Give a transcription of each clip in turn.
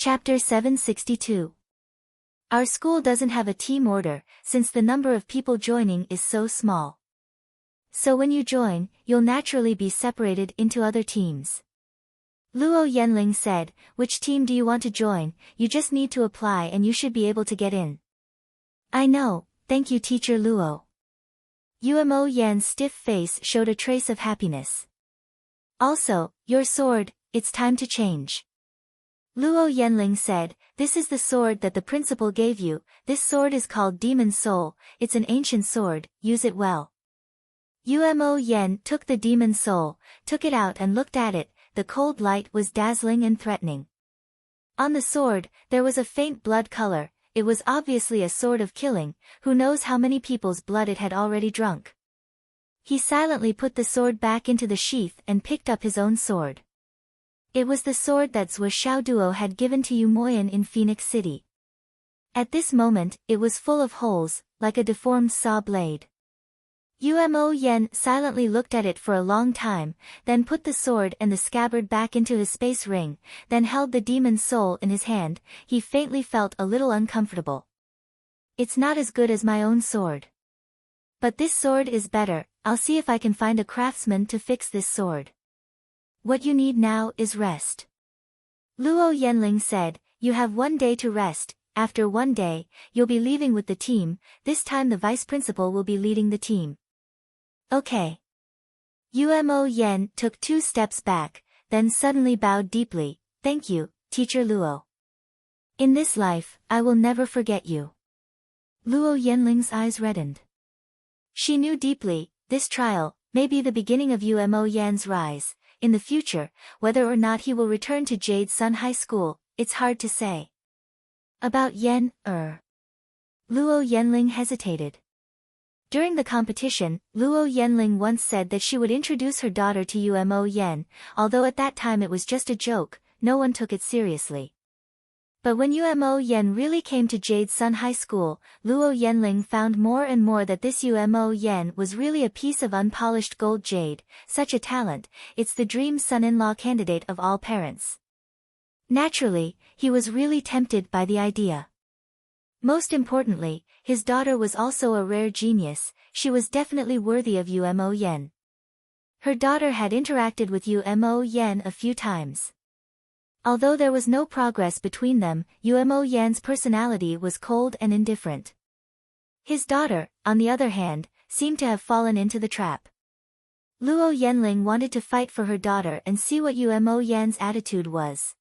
Chapter 762. Our school doesn't have a team order, since the number of people joining is so small. So when you join, you'll naturally be separated into other teams. Luo Yenling said, "Which team do you want to join? You just need to apply and you should be able to get in." "I know, thank you Teacher Luo." Umo Yan's stiff face showed a trace of happiness. "Also, your sword, it's time to change." Luo Yenling said, "This is the sword that the principal gave you. This sword is called Demon Soul, it's an ancient sword, use it well." Umo Yen took the Demon Soul, took it out and looked at it. The cold light was dazzling and threatening. On the sword, there was a faint blood color. It was obviously a sword of killing, who knows how many people's blood it had already drunk. He silently put the sword back into the sheath and picked up his own sword. It was the sword that Zhou Xiaoduo had given to Yu Moyan in Phoenix City. At this moment, it was full of holes, like a deformed saw blade. Umo Yen silently looked at it for a long time, then put the sword and the scabbard back into his space ring, then held the Demon Soul in his hand. He faintly felt a little uncomfortable. "It's not as good as my own sword. But this sword is better. I'll see if I can find a craftsman to fix this sword. What you need now is rest." Luo Yenling said, "You have 1 day to rest. After 1 day, you'll be leaving with the team. This time the vice principal will be leading the team." "Okay." Umo Yen took 2 steps back, then suddenly bowed deeply. "Thank you, Teacher Luo. In this life, I will never forget you." Luo Yenling's eyes reddened. She knew deeply, this trial may be the beginning of Umo Yan's rise. In the future, whether or not he will return to Jade Sun High School, it's hard to say. About Yen, Luo Yenling hesitated. During the competition, Luo Yenling once said that she would introduce her daughter to Umo Yen, although at that time it was just a joke, no one took it seriously. But when Umo Yen really came to Jade Sun High School, Luo Yenling found more and more that this Umo Yen was really a piece of unpolished gold jade, such a talent, it's the dream son-in-law candidate of all parents. Naturally, he was really tempted by the idea. Most importantly, his daughter was also a rare genius, she was definitely worthy of Umo Yen. Her daughter had interacted with Umo Yen a few times. Although there was no progress between them, Umo Yan's personality was cold and indifferent. His daughter, on the other hand, seemed to have fallen into the trap. Luo Yenling wanted to fight for her daughter and see what Umo Yan's attitude was.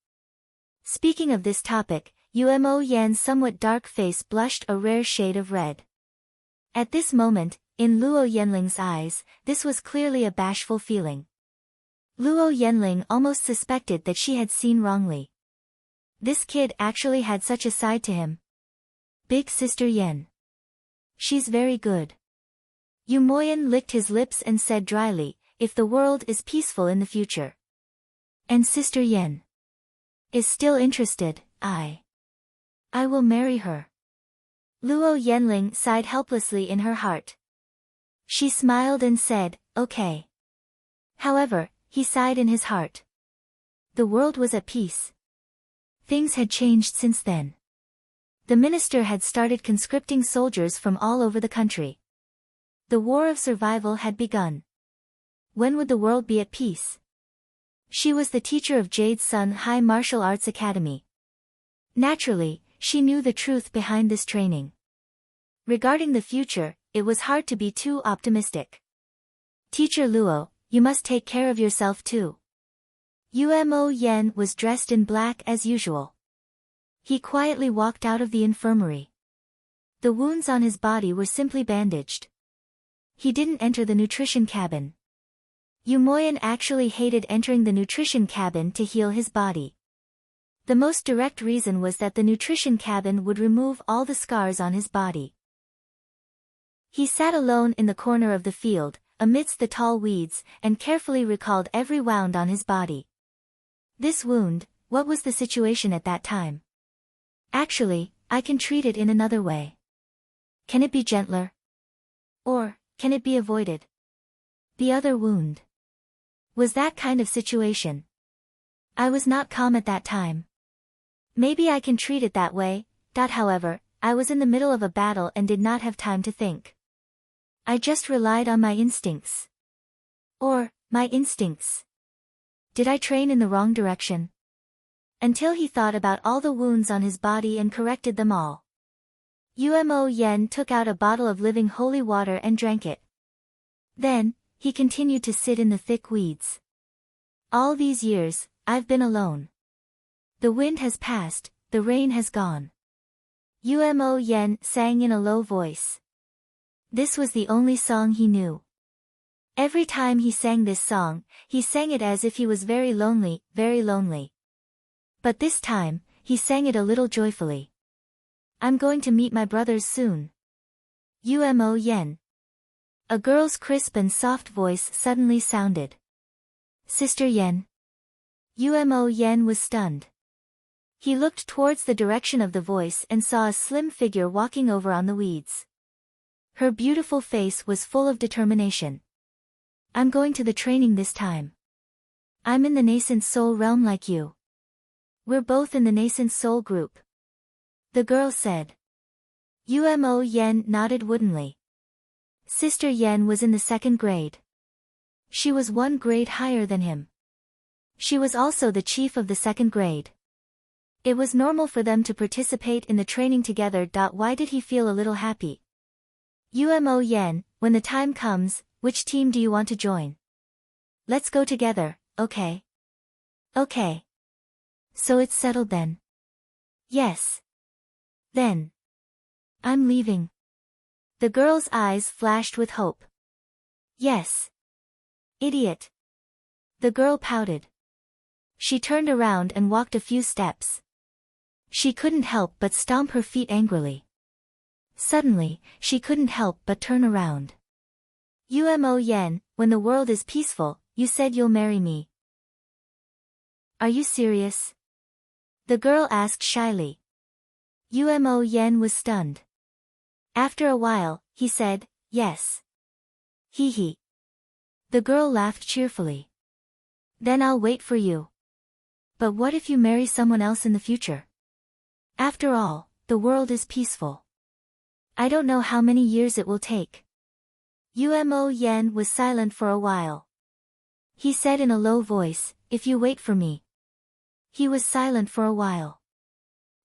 Speaking of this topic, Umo Yan's somewhat dark face blushed a rare shade of red. At this moment, in Luo Yenling's eyes, this was clearly a bashful feeling. Luo Yenling almost suspected that she had seen wrongly. This kid actually had such a side to him. Big Sister Yen. She's very good. Yu Moyan licked his lips and said dryly, "If the world is peaceful in the future. And Sister Yen is still interested, I will marry her." Luo Yenling sighed helplessly in her heart. She smiled and said, "Okay." However, he sighed in his heart. The world was at peace. Things had changed since then. The minister had started conscripting soldiers from all over the country. The war of survival had begun. When would the world be at peace? She was the teacher of Jade Sun High Martial Arts Academy. Naturally, she knew the truth behind this training. Regarding the future, it was hard to be too optimistic. "Teacher Luo, you must take care of yourself too." Umo Yen was dressed in black as usual. He quietly walked out of the infirmary. The wounds on his body were simply bandaged. He didn't enter the nutrition cabin. Yu Moyan actually hated entering the nutrition cabin to heal his body. The most direct reason was that the nutrition cabin would remove all the scars on his body. He sat alone in the corner of the field, amidst the tall weeds, and carefully recalled every wound on his body. This wound, what was the situation at that time? Actually, I can treat it in another way. Can it be gentler? Or, can it be avoided? The other wound was that kind of situation. I was not calm at that time. Maybe I can treat it that way. However, I was in the middle of a battle and did not have time to think. I just relied on my instincts. Or, my instincts. Did I train in the wrong direction? Until he thought about all the wounds on his body and corrected them all. Umo Yen took out a bottle of living holy water and drank it. Then, he continued to sit in the thick weeds. All these years, I've been alone. The wind has passed, the rain has gone. Umo Yen sang in a low voice. This was the only song he knew. Every time he sang this song, he sang it as if he was very lonely, very lonely. But this time, he sang it a little joyfully. I'm going to meet my brothers soon. Umo Yen. A girl's crisp and soft voice suddenly sounded. Sister Yen. Umo Yen was stunned. He looked towards the direction of the voice and saw a slim figure walking over on the weeds. Her beautiful face was full of determination. I'm going to the training this time. I'm in the nascent soul realm like you. We're both in the nascent soul group. The girl said. Umo Yen nodded woodenly. Sister Yen was in the 2nd grade. She was 1 grade higher than him. She was also the chief of the 2nd grade. It was normal for them to participate in the training together. Why did he feel a little happy? Umo Yen, when the time comes, which team do you want to join? Let's go together, okay? Okay. So it's settled then? Yes. Then. I'm leaving. The girl's eyes flashed with hope. Yes. Idiot. The girl pouted. She turned around and walked a few steps. She couldn't help but stomp her feet angrily. Suddenly, she couldn't help but turn around. Umo Yen, when the world is peaceful, you said you'll marry me. Are you serious? The girl asked shyly. Umo Yen was stunned. After a while, he said, yes. Hee hee. The girl laughed cheerfully. Then I'll wait for you. But what if you marry someone else in the future? After all, the world is peaceful. I don't know how many years it will take. Umo Yen was silent for a while. He said in a low voice, if you wait for me. He was silent for a while.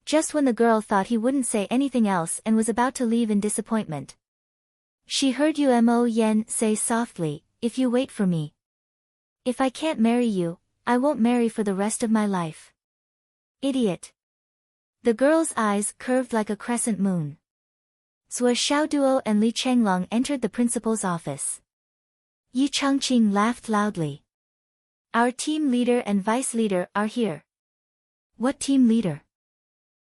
Just when the girl thought he wouldn't say anything else and was about to leave in disappointment. She heard Umo Yen say softly, if you wait for me. If I can't marry you, I won't marry for the rest of my life. Idiot. The girl's eyes curved like a crescent moon. Zhou Xiaoduo and Li Chenglong entered the principal's office. Yi Changqing laughed loudly. Our team leader and vice leader are here. What team leader?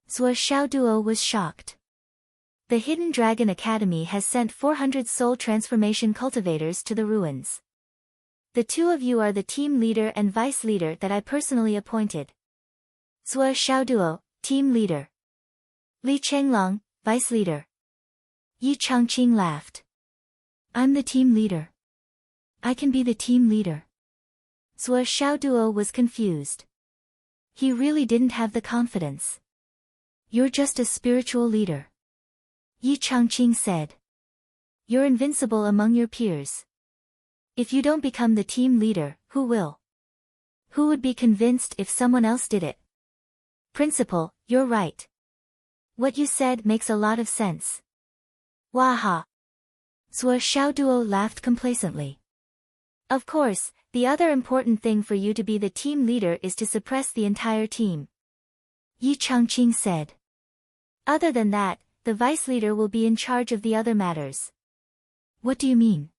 Zhou Xiaoduo was shocked. The Hidden Dragon Academy has sent 400 soul transformation cultivators to the ruins. The 2 of you are the team leader and vice leader that I personally appointed. Zhou Xiaoduo, team leader. Li Chenglong, vice leader. Yi Changqing laughed. I'm the team leader. I can be the team leader. Zhou Xiaoduo was confused. He really didn't have the confidence. You're just a spiritual leader. Yi Changqing said. You're invincible among your peers. If you don't become the team leader, who will? Who would be convinced if someone else did it? Principal, you're right. What you said makes a lot of sense. Waha. Zhou Xiaoduo laughed complacently. Of course, the other important thing for you to be the team leader is to suppress the entire team. Yi Changqing said. Other than that, the vice leader will be in charge of the other matters. What do you mean?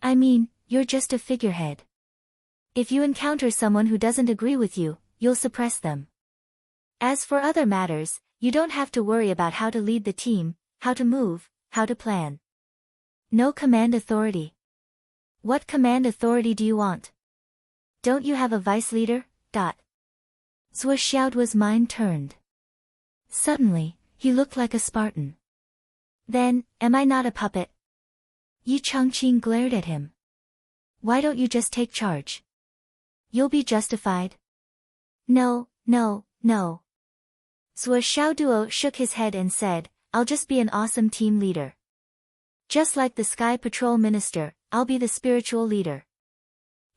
I mean, you're just a figurehead. If you encounter someone who doesn't agree with you, you'll suppress them. As for other matters, you don't have to worry about how to lead the team, how to move, how to plan. No command authority. What command authority do you want? Don't you have a vice leader? Zhou Xiaoduo's mind turned. Suddenly, he looked like a Spartan. Then, am I not a puppet? Yi Changqing glared at him. Why don't you just take charge? You'll be justified. No, no, no. Zhuo Xiaoduo shook his head and said, I'll just be an awesome team leader. Just like the Sky Patrol Minister, I'll be the spiritual leader.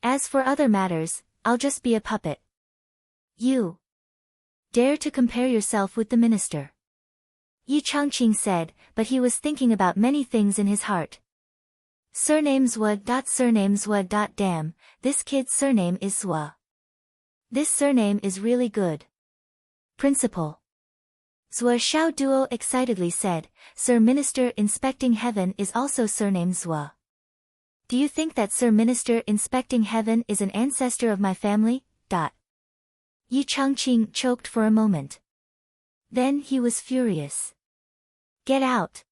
As for other matters, I'll just be a puppet. You dare to compare yourself with the minister? Yi Changqing said, but he was thinking about many things in his heart. Surname Zhuo. Damn, this kid's surname is Zhuo. This surname is really good. Principal. Zhuo Xiaoduo excitedly said, Sir Minister Inspecting Heaven is also surnamed Zhuo. Do you think that Sir Minister Inspecting Heaven is an ancestor of my family? Yi Changqing choked for a moment. Then he was furious. Get out.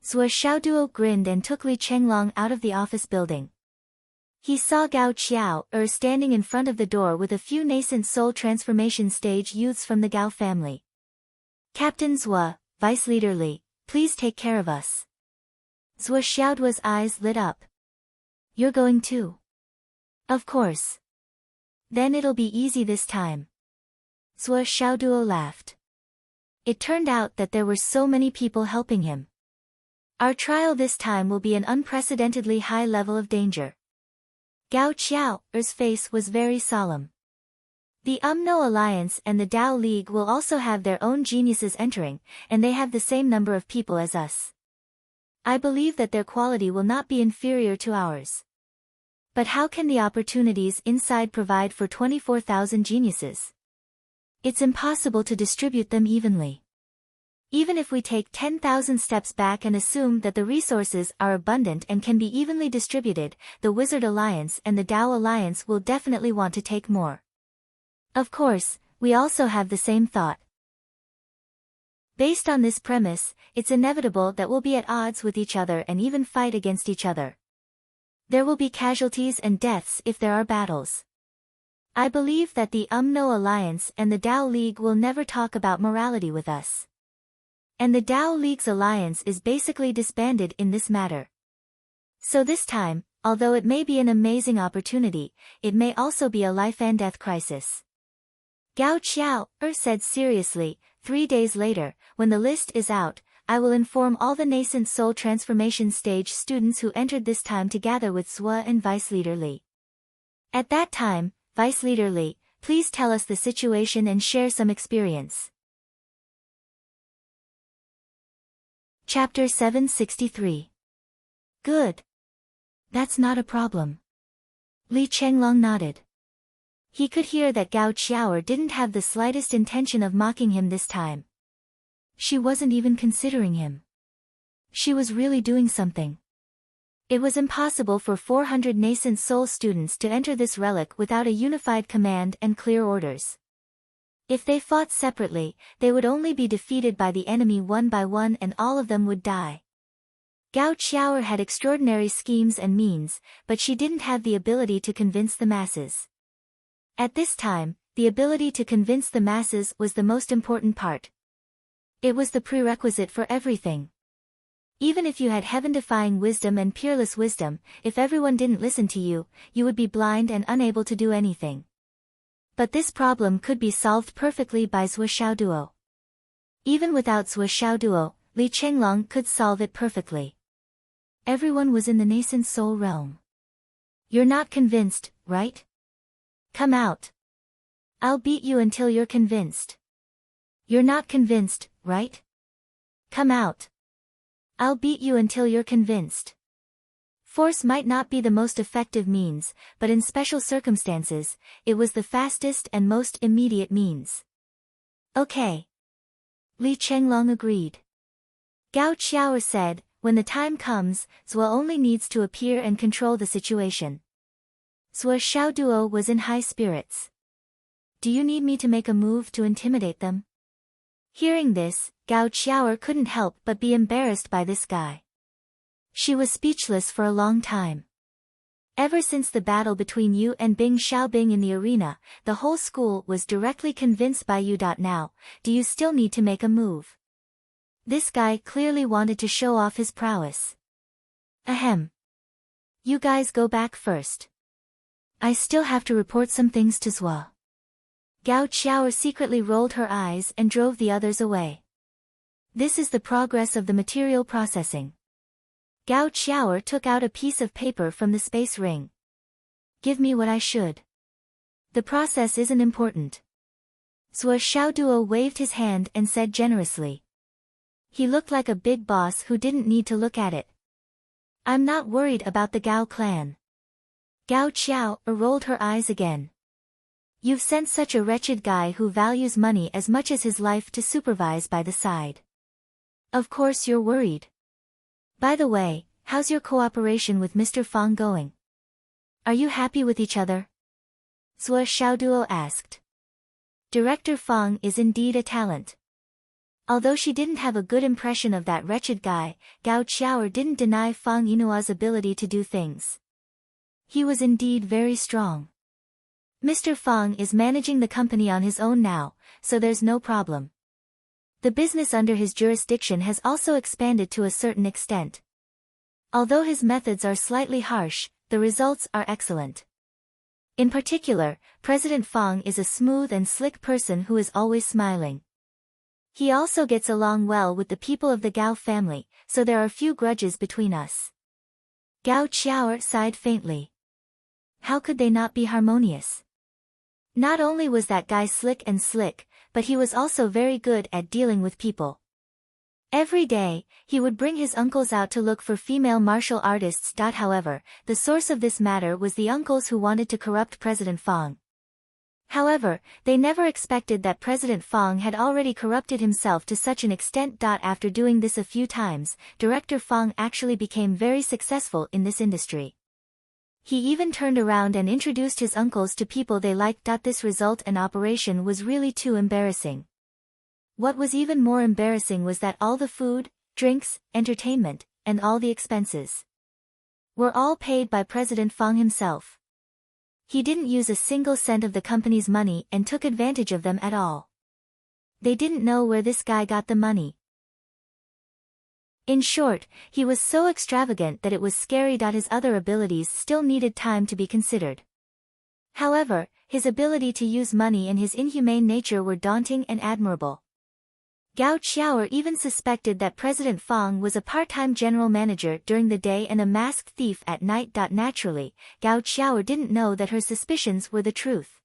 Zhuo Xiaoduo grinned and took Li Chenglong out of the office building. He saw Gao Qiao standing in front of the door with a few nascent soul transformation stage youths from the Gao family. Captain Zhuo, Vice Leader Li, please take care of us. Zhuo Xiaoduo's eyes lit up. You're going too? Of course. Then it'll be easy this time. Zhuo Xiaoduo laughed. It turned out that there were so many people helping him. Our trial this time will be an unprecedentedly high level of danger. Gao Qiao's face was very solemn. The UMNO Alliance and the Dao League will also have their own geniuses entering, and they have the same number of people as us. I believe that their quality will not be inferior to ours. But how can the opportunities inside provide for 24,000 geniuses? It's impossible to distribute them evenly. Even if we take 10,000 steps back and assume that the resources are abundant and can be evenly distributed, the Wizard Alliance and the Dao Alliance will definitely want to take more. Of course, we also have the same thought. Based on this premise, it's inevitable that we'll be at odds with each other and even fight against each other. There will be casualties and deaths if there are battles. I believe that the UMNO Alliance and the Dao League will never talk about morality with us. And the Dao League's alliance is basically disbanded in this matter. So this time, although it may be an amazing opportunity, it may also be a life-and-death crisis. Gao Qiao said seriously, 3 days later, when the list is out, I will inform all the nascent soul transformation stage students who entered this time to gather with Zhuo and Vice Leader Li. At that time, Vice Leader Li, please tell us the situation and share some experience. Chapter 763. Good. That's not a problem. Li Chenglong nodded. He could hear that Gao Qiao didn't have the slightest intention of mocking him this time. She wasn't even considering him. She was really doing something. It was impossible for 400 nascent soul students to enter this relic without a unified command and clear orders. If they fought separately, they would only be defeated by the enemy one by one and all of them would die. Gao Qiao had extraordinary schemes and means, but she didn't have the ability to convince the masses. At this time, the ability to convince the masses was the most important part. It was the prerequisite for everything. Even if you had heaven-defying wisdom and peerless wisdom, if everyone didn't listen to you, you would be blind and unable to do anything. But this problem could be solved perfectly by Zhuo Xiaoduo. Even without Zhuo Xiaoduo, Li Chenglong could solve it perfectly. Everyone was in the nascent soul realm. You're not convinced, right? Come out. I'll beat you until you're convinced. You're not convinced, right? Come out. I'll beat you until you're convinced. Force might not be the most effective means, but in special circumstances, it was the fastest and most immediate means. Okay. Li Chenglong agreed. Gao Qiao said, when the time comes, Zhuo only needs to appear and control the situation. Zhuo Xiaoduo was in high spirits. Do you need me to make a move to intimidate them? Hearing this, Gao Qiao couldn't help but be embarrassed by this guy. She was speechless for a long time. Ever since the battle between you and Bing Xiaobing in the arena, the whole school was directly convinced by you. Now, do you still need to make a move? This guy clearly wanted to show off his prowess. Ahem. You guys go back first. I still have to report some things to Zhuo. Gao Xiao secretly rolled her eyes and drove the others away. This is the progress of the material processing. Gao Xiao took out a piece of paper from the space ring. Give me what I should. The process isn't important. Zhuo Xiaoduo waved his hand and said generously. He looked like a big boss who didn't need to look at it. I'm not worried about the Gao clan. Gao Xiao rolled her eyes again. You've sent such a wretched guy who values money as much as his life to supervise by the side. Of course you're worried. By the way, how's your cooperation with Mr. Fang going? Are you happy with each other? Zhuo Xiaoduo asked. Director Fang is indeed a talent. Although she didn't have a good impression of that wretched guy, Gao Xiao didn't deny Fang Yinua's ability to do things. He was indeed very strong. Mr. Fang is managing the company on his own now, so there's no problem. The business under his jurisdiction has also expanded to a certain extent. Although his methods are slightly harsh, the results are excellent. In particular, President Fang is a smooth and slick person who is always smiling. He also gets along well with the people of the Gao family, so there are few grudges between us. Gao Qiao sighed faintly. How could they not be harmonious? Not only was that guy slick, but he was also very good at dealing with people. Every day, he would bring his uncles out to look for female martial artists. However, the source of this matter was the uncles who wanted to corrupt President Fang. However, they never expected that President Fang had already corrupted himself to such an extent. After doing this a few times, Director Fang actually became very successful in this industry. He even turned around and introduced his uncles to people they liked. This result and operation was really too embarrassing. What was even more embarrassing was that all the food, drinks, entertainment, and all the expenses were all paid by President Fang himself. He didn't use a single cent of the company's money and took advantage of them at all. They didn't know where this guy got the money. In short, he was so extravagant that it was scary. His other abilities still needed time to be considered. However, his ability to use money and his inhumane nature were daunting and admirable. Gao Qiao even suspected that President Fang was a part-time general manager during the day and a masked thief at night. Naturally, Gao Qiao didn't know that her suspicions were the truth.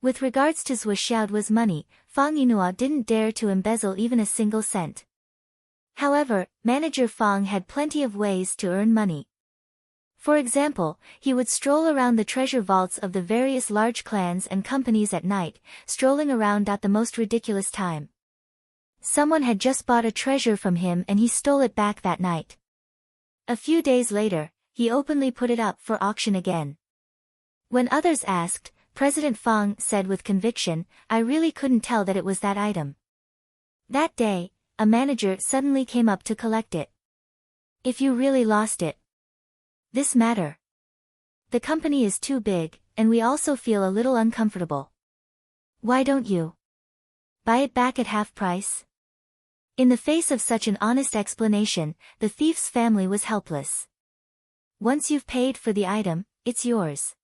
With regards to Zhuo Xiaoduo's money, Fang Yinua didn't dare to embezzle even a single cent. However, Manager Fang had plenty of ways to earn money. For example, he would stroll around the treasure vaults of the various large clans and companies at night, strolling around at the most ridiculous time. Someone had just bought a treasure from him and he stole it back that night. A few days later, he openly put it up for auction again. When others asked, President Fang said with conviction, I really couldn't tell that it was that item. That day, a manager suddenly came up to collect it. If you really lost it. This matter. The company is too big, and we also feel a little uncomfortable. Why don't you buy it back at half price? In the face of such an honest explanation, the thief's family was helpless. Once you've paid for the item, it's yours.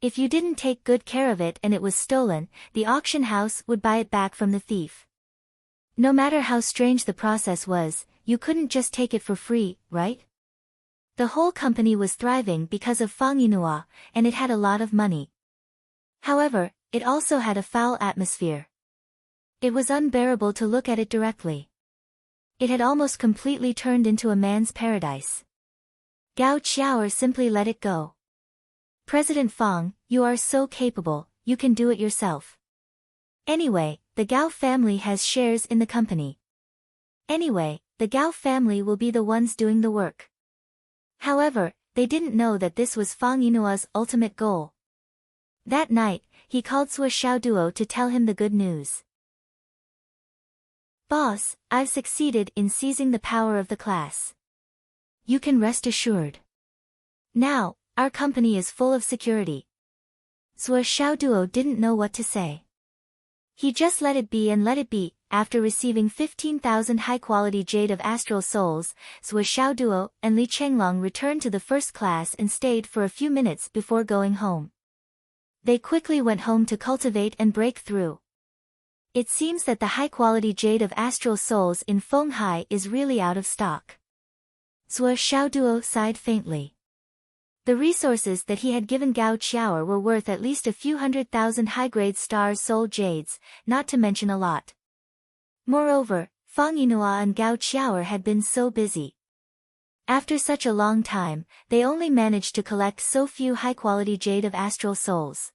If you didn't take good care of it and it was stolen, the auction house would buy it back from the thief. No matter how strange the process was, you couldn't just take it for free, right? The whole company was thriving because of Fang Yinua, and it had a lot of money. However, it also had a foul atmosphere. It was unbearable to look at it directly. It had almost completely turned into a man's paradise. Gao Qiao simply let it go. President Fang, you are so capable, you can do it yourself. Anyway, the Gao family has shares in the company. Anyway, the Gao family will be the ones doing the work. However, they didn't know that this was Fang Yinua's ultimate goal. That night, he called Zhuo Xiaoduo to tell him the good news. Boss, I've succeeded in seizing the power of the class. You can rest assured. Now, our company is full of security. Zhuo Xiaoduo didn't know what to say. He just let it be and let it be. After receiving 15,000 high-quality jade of astral souls, Zhuo Xiaoduo and Li Chenglong returned to the first class and stayed for a few minutes before going home. They quickly went home to cultivate and break through. It seems that the high-quality jade of astral souls in Fenghai is really out of stock. Zhuo Xiaoduo sighed faintly. The resources that he had given Gao Qiao were worth at least a few 100,000 high-grade star soul jades, not to mention a lot. Moreover, Fang Yinhua and Gao Qiao had been so busy. After such a long time, they only managed to collect so few high-quality jade of astral souls.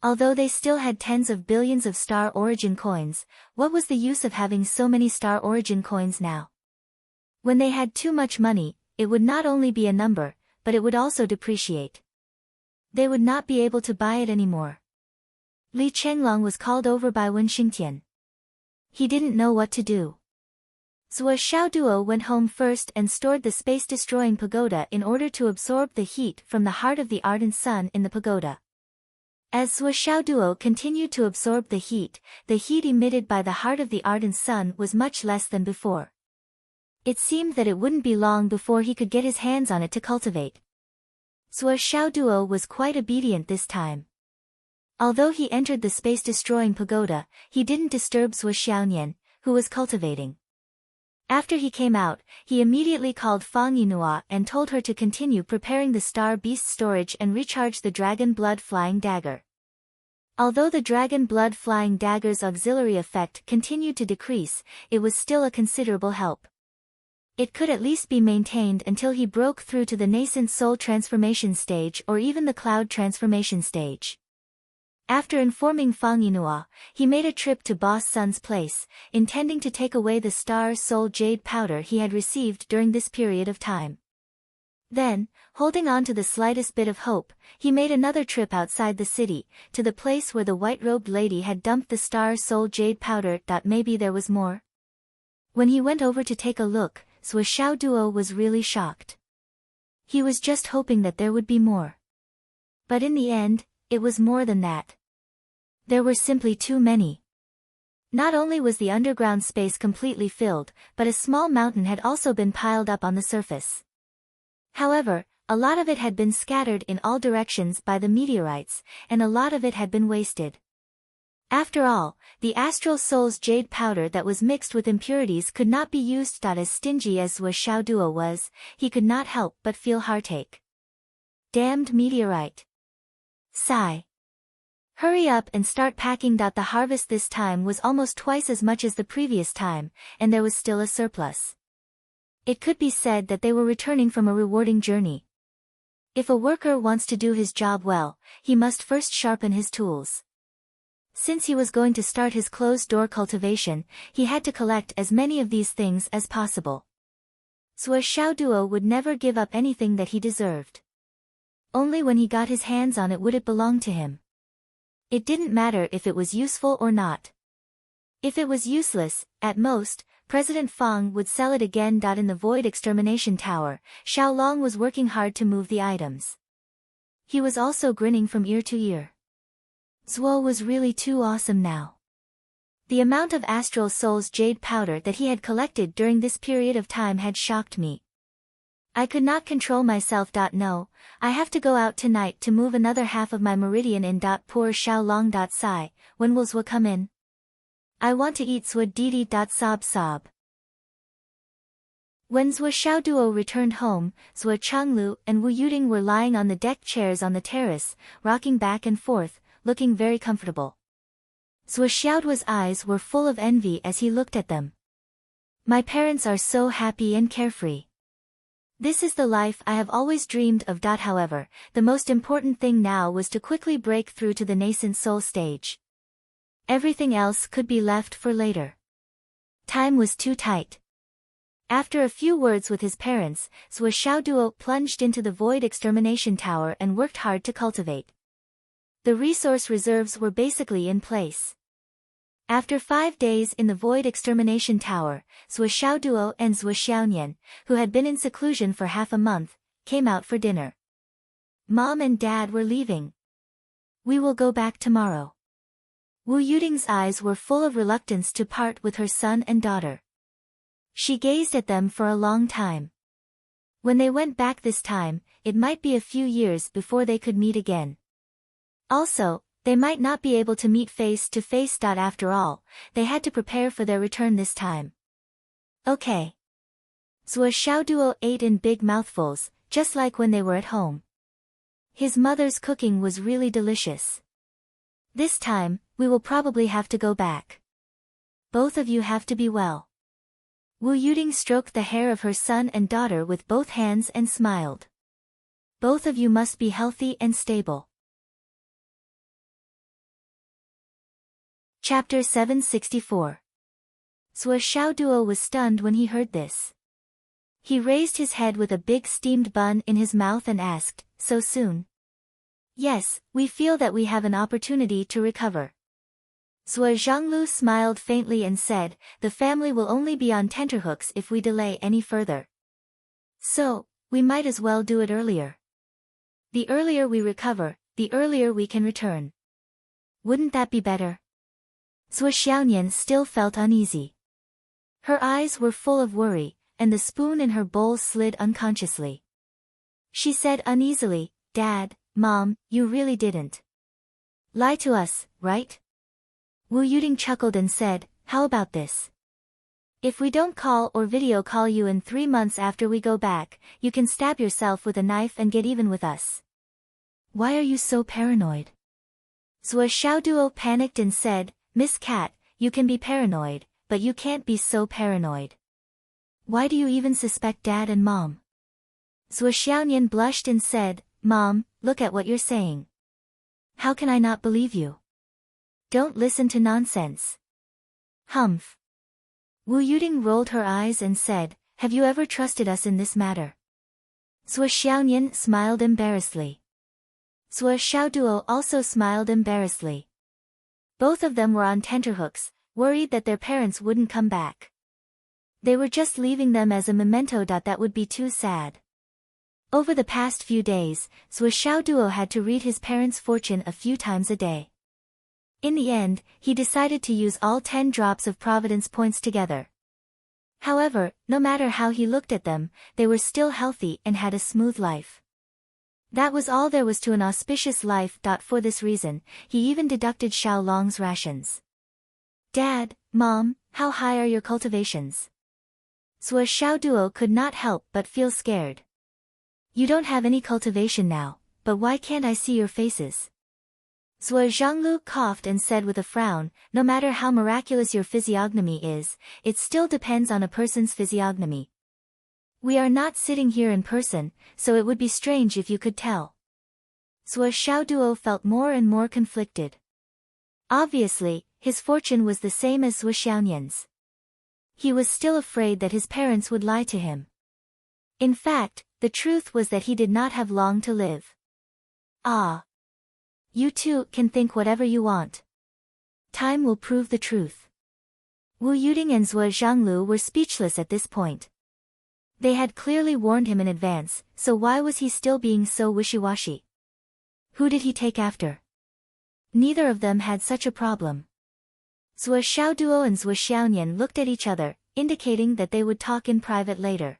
Although they still had tens of billions of star origin coins, what was the use of having so many star origin coins now? When they had too much money, it would not only be a number, but it would also depreciate. They would not be able to buy it anymore. Li Chenglong was called over by Wen Xingtian. He didn't know what to do. Zhuo Xiaoduo went home first and stored the space-destroying pagoda in order to absorb the heat from the heart of the ardent sun in the pagoda. As Zhuo Xiaoduo continued to absorb the heat emitted by the heart of the ardent sun was much less than before. It seemed that it wouldn't be long before he could get his hands on it to cultivate. Zhuo Xiaoduo was quite obedient this time. Although he entered the space-destroying pagoda, he didn't disturb Zhuo Xiaonian, who was cultivating. After he came out, he immediately called Fang Yinhua and told her to continue preparing the star beast storage and recharge the dragon blood flying dagger. Although the dragon blood flying dagger's auxiliary effect continued to decrease, it was still a considerable help. It could at least be maintained until he broke through to the nascent soul transformation stage or even the cloud transformation stage. After informing Fang Yinhua, he made a trip to Boss Sun's place, intending to take away the star soul jade powder he had received during this period of time. Then, holding on to the slightest bit of hope, he made another trip outside the city, to the place where the white-robed lady had dumped the star soul jade powder. Maybe there was more? When he went over to take a look, Zhuo Xiaoduo was really shocked. He was just hoping that there would be more. But in the end, it was more than that. There were simply too many. Not only was the underground space completely filled, but a small mountain had also been piled up on the surface. However, a lot of it had been scattered in all directions by the meteorites, and a lot of it had been wasted. After all, the astral soul's jade powder that was mixed with impurities could not be used. As stingy as Zhuo Xiaoduo was, he could not help but feel heartache. Damned meteorite. Sigh. Hurry up and start packing. The harvest this time was almost twice as much as the previous time, and there was still a surplus. It could be said that they were returning from a rewarding journey. If a worker wants to do his job well, he must first sharpen his tools. Since he was going to start his closed-door cultivation, he had to collect as many of these things as possible. Zhuo Xiaoduo would never give up anything that he deserved. Only when he got his hands on it would it belong to him. It didn't matter if it was useful or not. If it was useless, at most, President Fang would sell it again. In the Void Extermination Tower, Xiaolong was working hard to move the items. He was also grinning from ear to ear. Zhuo was really too awesome now. The amount of astral soul's jade powder that he had collected during this period of time had shocked me. I could not control myself. No, I have to go out tonight to move another half of my meridian in. Poor Xiaolong. Sigh, when will Zhuo come in? I want to eat Zhuo Didi. Sob sob. When Zhuo Xiaoduo returned home, Zhuo Changlu and Wu Yuding were lying on the deck chairs on the terrace, rocking back and forth, looking very comfortable. Zhuo Xiaoduo's eyes were full of envy as he looked at them. My parents are so happy and carefree. This is the life I have always dreamed of. However, the most important thing now was to quickly break through to the nascent soul stage. Everything else could be left for later. Time was too tight. After a few words with his parents, Zhuo Xiaoduo plunged into the Void Extermination Tower and worked hard to cultivate. The resource reserves were basically in place. After 5 days in the Void Extermination Tower, Zhuo Xiaoduo and Zhuo Xiaonian, who had been in seclusion for half a month, came out for dinner. Mom and Dad were leaving. We will go back tomorrow. Wu Yuding's eyes were full of reluctance to part with her son and daughter. She gazed at them for a long time. When they went back this time, it might be a few years before they could meet again. Also, they might not be able to meet face to face. After all, they had to prepare for their return this time. Okay. Zhuo Xiaoduo ate in big mouthfuls, just like when they were at home. His mother's cooking was really delicious. This time, we will probably have to go back. Both of you have to be well. Wu Yuding stroked the hair of her son and daughter with both hands and smiled. Both of you must be healthy and stable. Chapter 764. Zhuo Xiaoduo was stunned when he heard this. He raised his head with a big steamed bun in his mouth and asked, "So soon?" "Yes, we feel that we have an opportunity to recover." Zhuo Zhanglu smiled faintly and said, "The family will only be on tenterhooks if we delay any further. So, we might as well do it earlier. The earlier we recover, the earlier we can return. Wouldn't that be better?" Zhuo Xiaonian still felt uneasy. Her eyes were full of worry, and the spoon in her bowl slid unconsciously. She said uneasily, "Dad, Mom, you really didn't lie to us, right?" Wu Yuding chuckled and said, "How about this? If we don't call or video call you in 3 months after we go back, you can stab yourself with a knife and get even with us." "Why are you so paranoid?" Zhuo Xiaoduo panicked and said, "Miss Cat, you can be paranoid, but you can't be so paranoid. Why do you even suspect Dad and Mom?" Zhuo Xiaonian blushed and said, "Mom, look at what you're saying. How can I not believe you? Don't listen to nonsense." "Humph." Wu Yuding rolled her eyes and said, "Have you ever trusted us in this matter?" Zhuo Xiaonian smiled embarrassedly. Zhuo Xiaoduo also smiled embarrassedly. Both of them were on tenterhooks, worried that their parents wouldn't come back. They were just leaving them as a memento. That would be too sad. Over the past few days, Zhuo Xiaoduo had to read his parents' fortune a few times a day. In the end, he decided to use all 10 drops of Providence points together. However, no matter how he looked at them, they were still healthy and had a smooth life. That was all there was to an auspicious life. For this reason, he even deducted Xiao Long's rations. "Dad, Mom, how high are your cultivations?" Zhuo Xiaoduo could not help but feel scared. "You don't have any cultivation now, but why can't I see your faces?" Zhuo Zhanglu coughed and said with a frown, "No matter how miraculous your physiognomy is, it still depends on a person's physiognomy. We are not sitting here in person, so it would be strange if you could tell." Zhuo Xiaoduo felt more and more conflicted. Obviously, his fortune was the same as Zhuo Xiaonian's. He was still afraid that his parents would lie to him. In fact, the truth was that he did not have long to live. "Ah. You two can think whatever you want. Time will prove the truth." Wu Yuding and Zhuo Zhanglu were speechless at this point. They had clearly warned him in advance, so why was he still being so wishy-washy? Who did he take after? Neither of them had such a problem. Zhuo Xiaoduo and Zhuo Xiaonian looked at each other, indicating that they would talk in private later.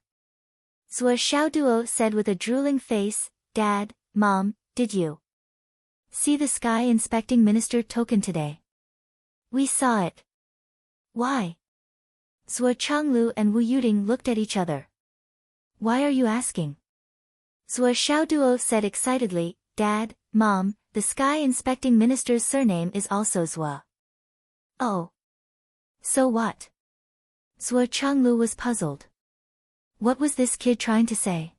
Zhuo Xiaoduo said with a drooling face, "Dad, Mom, did you see the sky inspecting minister token today?" "We saw it." "Why?" Zhuo Changlu and Wu Yuding looked at each other. "Why are you asking?" Zhuo Xiaoduo said excitedly, "Dad, Mom, the sky inspecting minister's surname is also Zhuo." "Oh. So what?" Zhuo Changlu was puzzled. What was this kid trying to say?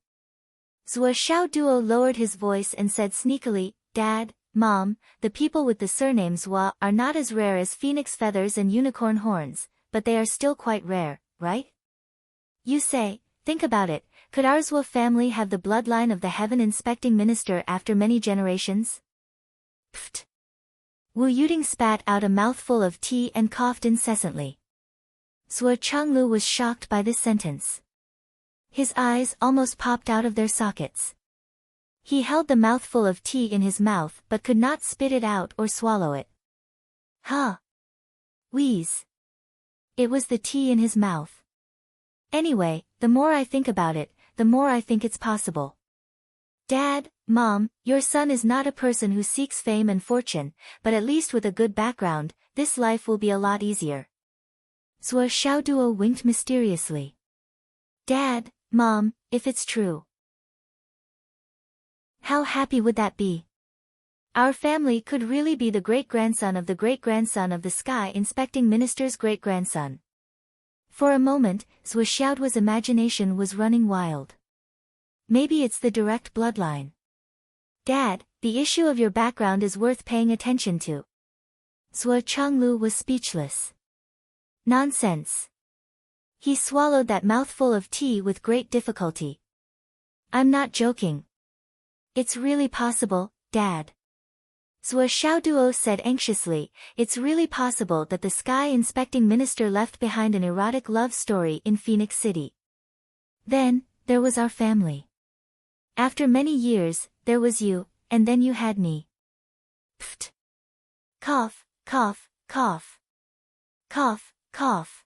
Zhuo Xiaoduo lowered his voice and said sneakily, "Dad, Mom, the people with the surname Zhuo are not as rare as phoenix feathers and unicorn horns, but they are still quite rare, right? You say, think about it, could our Zhuo family have the bloodline of the heaven-inspecting minister after many generations?" Pfft. Wu Yuding spat out a mouthful of tea and coughed incessantly. Zhuo Changlu was shocked by this sentence. His eyes almost popped out of their sockets. He held the mouthful of tea in his mouth but could not spit it out or swallow it. Huh. Wheeze. It was the tea in his mouth. Anyway, the more I think about it, the more I think it's possible. Dad, Mom, your son is not a person who seeks fame and fortune, but at least with a good background, this life will be a lot easier. Zhuo Xiaoduo winked mysteriously. Dad, Mom, if it's true. How happy would that be? Our family could really be the great-grandson of the sky inspecting minister's great-grandson. For a moment, Zhuo Xiaoduo's imagination was running wild. Maybe it's the direct bloodline. Dad, the issue of your background is worth paying attention to. Zhuo Changlu was speechless. Nonsense. He swallowed that mouthful of tea with great difficulty. I'm not joking. It's really possible, Dad. Zhuo Xiaoduo said anxiously, it's really possible that the sky inspecting minister left behind an erotic love story in Phoenix City. Then, there was our family. After many years, there was you, and then you had me. Pfft. Cough, cough, cough. Cough, cough.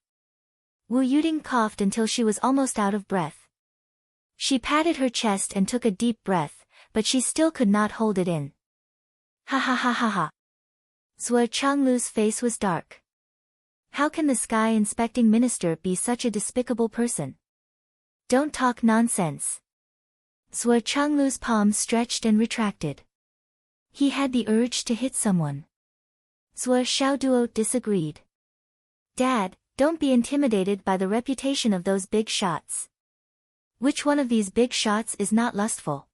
Wu Yuding coughed until she was almost out of breath. She patted her chest and took a deep breath, but she still could not hold it in. Ha ha ha ha ha. Zhuo Changlu's face was dark. How can the sky inspecting minister be such a despicable person? Don't talk nonsense. Zhuo Changlu's palms stretched and retracted. He had the urge to hit someone. Zhuo Xiaoduo disagreed. Dad, don't be intimidated by the reputation of those big shots. Which one of these big shots is not lustful?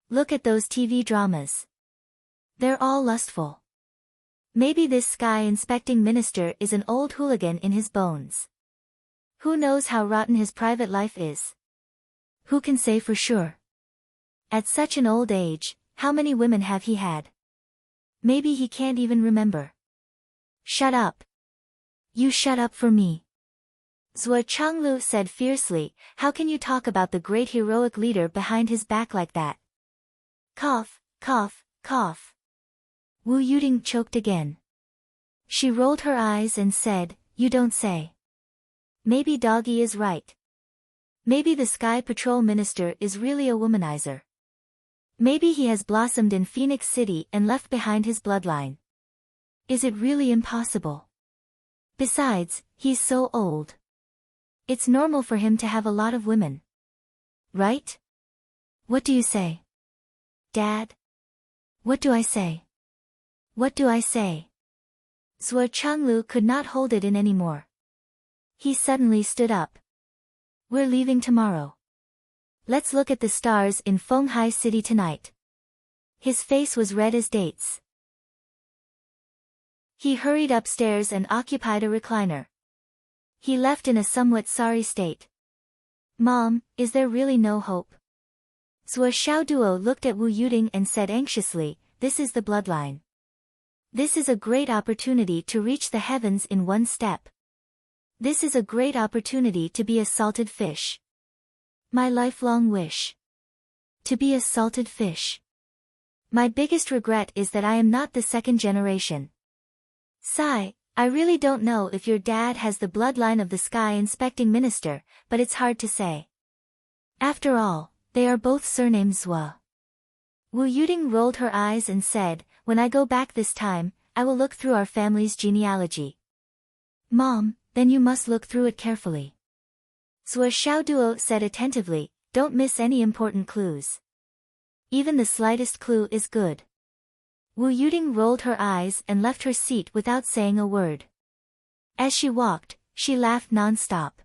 Look at those TV dramas. They're all lustful. Maybe this sky inspecting minister is an old hooligan in his bones. Who knows how rotten his private life is? Who can say for sure? At such an old age, how many women have he had? Maybe he can't even remember. Shut up. You shut up for me. Zhuo Changlu said fiercely, how can you talk about the great heroic leader behind his back like that? Cough, cough, cough. Wu Yuding choked again. She rolled her eyes and said, you don't say. Maybe Doggy is right. Maybe the Sky Patrol minister is really a womanizer. Maybe he has blossomed in Phoenix City and left behind his bloodline. Is it really impossible? Besides, he's so old. It's normal for him to have a lot of women. Right? What do you say? Dad? What do I say? What do I say? Zhuo Changlu could not hold it in anymore. He suddenly stood up. We're leaving tomorrow. Let's look at the stars in Fenghai City tonight. His face was red as dates. He hurried upstairs and occupied a recliner. He left in a somewhat sorry state. Mom, is there really no hope? Zhuo Xiaoduo looked at Wu Yuding and said anxiously, this is the bloodline. This is a great opportunity to reach the heavens in one step. This is a great opportunity to be a salted fish. My lifelong wish. To be a salted fish. My biggest regret is that I am not the second generation. Sigh, I really don't know if your dad has the bloodline of the sky inspecting minister, but it's hard to say. After all, they are both surnamed Zhuo. Wu Yuding rolled her eyes and said, when I go back this time, I will look through our family's genealogy. Mom, then you must look through it carefully. Zhuo Xiaoduo said attentively, don't miss any important clues. Even the slightest clue is good. Wu Yuding rolled her eyes and left her seat without saying a word. As she walked, she laughed non-stop.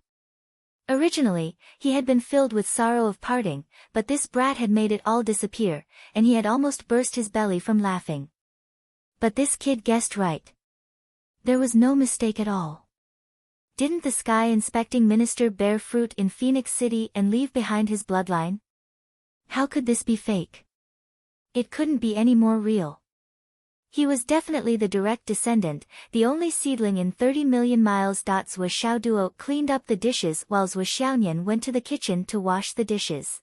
Originally, he had been filled with sorrow of parting, but this brat had made it all disappear, and he had almost burst his belly from laughing. But this kid guessed right. There was no mistake at all. Didn't the sky inspecting minister bear fruit in Phoenix City and leave behind his bloodline? How could this be fake? It couldn't be any more real. He was definitely the direct descendant, the only seedling in 30 million miles. Zhuo Xiaoduo cleaned up the dishes while Zhuo Xiaonian went to the kitchen to wash the dishes.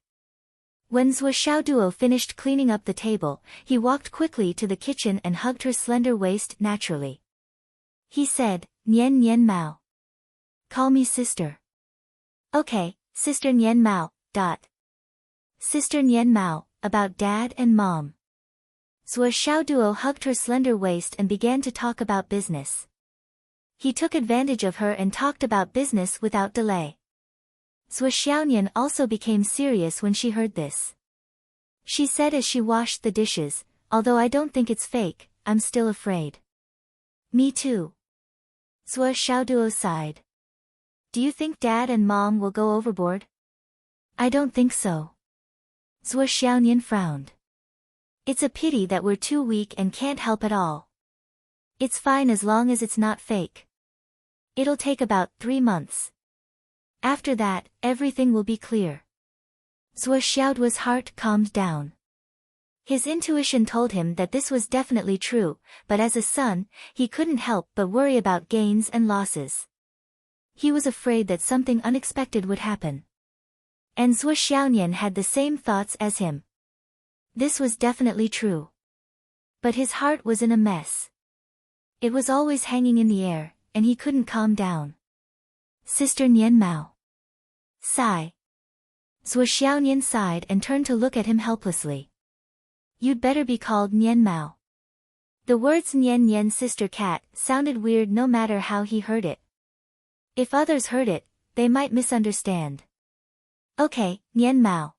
When Zhuo Xiaoduo finished cleaning up the table, he walked quickly to the kitchen and hugged her slender waist naturally. He said, Nian Nian Mao. Call me sister. Okay, Sister Nian Mao. Sister Nian Mao. about Dad and Mom. Sua Xiaoduo hugged her slender waist and began to talk about business. He took advantage of her and talked about business without delay. Sua Xiaonian also became serious when she heard this. She said as she washed the dishes, "Although I don't think it's fake, I'm still afraid." "Me too." Sua Xiaoduo sighed. "Do you think Dad and Mom will go overboard?" "I don't think so." Sua Xiaonian frowned. "It's a pity that we're too weak and can't help at all. It's fine as long as it's not fake. It'll take about 3 months. After that, everything will be clear." Sua Xiaoduo's heart calmed down. His intuition told him that this was definitely true, but as a son, he couldn't help but worry about gains and losses. He was afraid that something unexpected would happen. And Sua Xiaonian had the same thoughts as him. This was definitely true. But his heart was in a mess. It was always hanging in the air, and he couldn't calm down. "Sister Nian Mao." Sigh. Sua Xiaonian sighed and turned to look at him helplessly. "You'd better be called Nian Mao." The words Nian Nian sister cat sounded weird no matter how he heard it. If others heard it, they might misunderstand. "Okay, Nian Mao."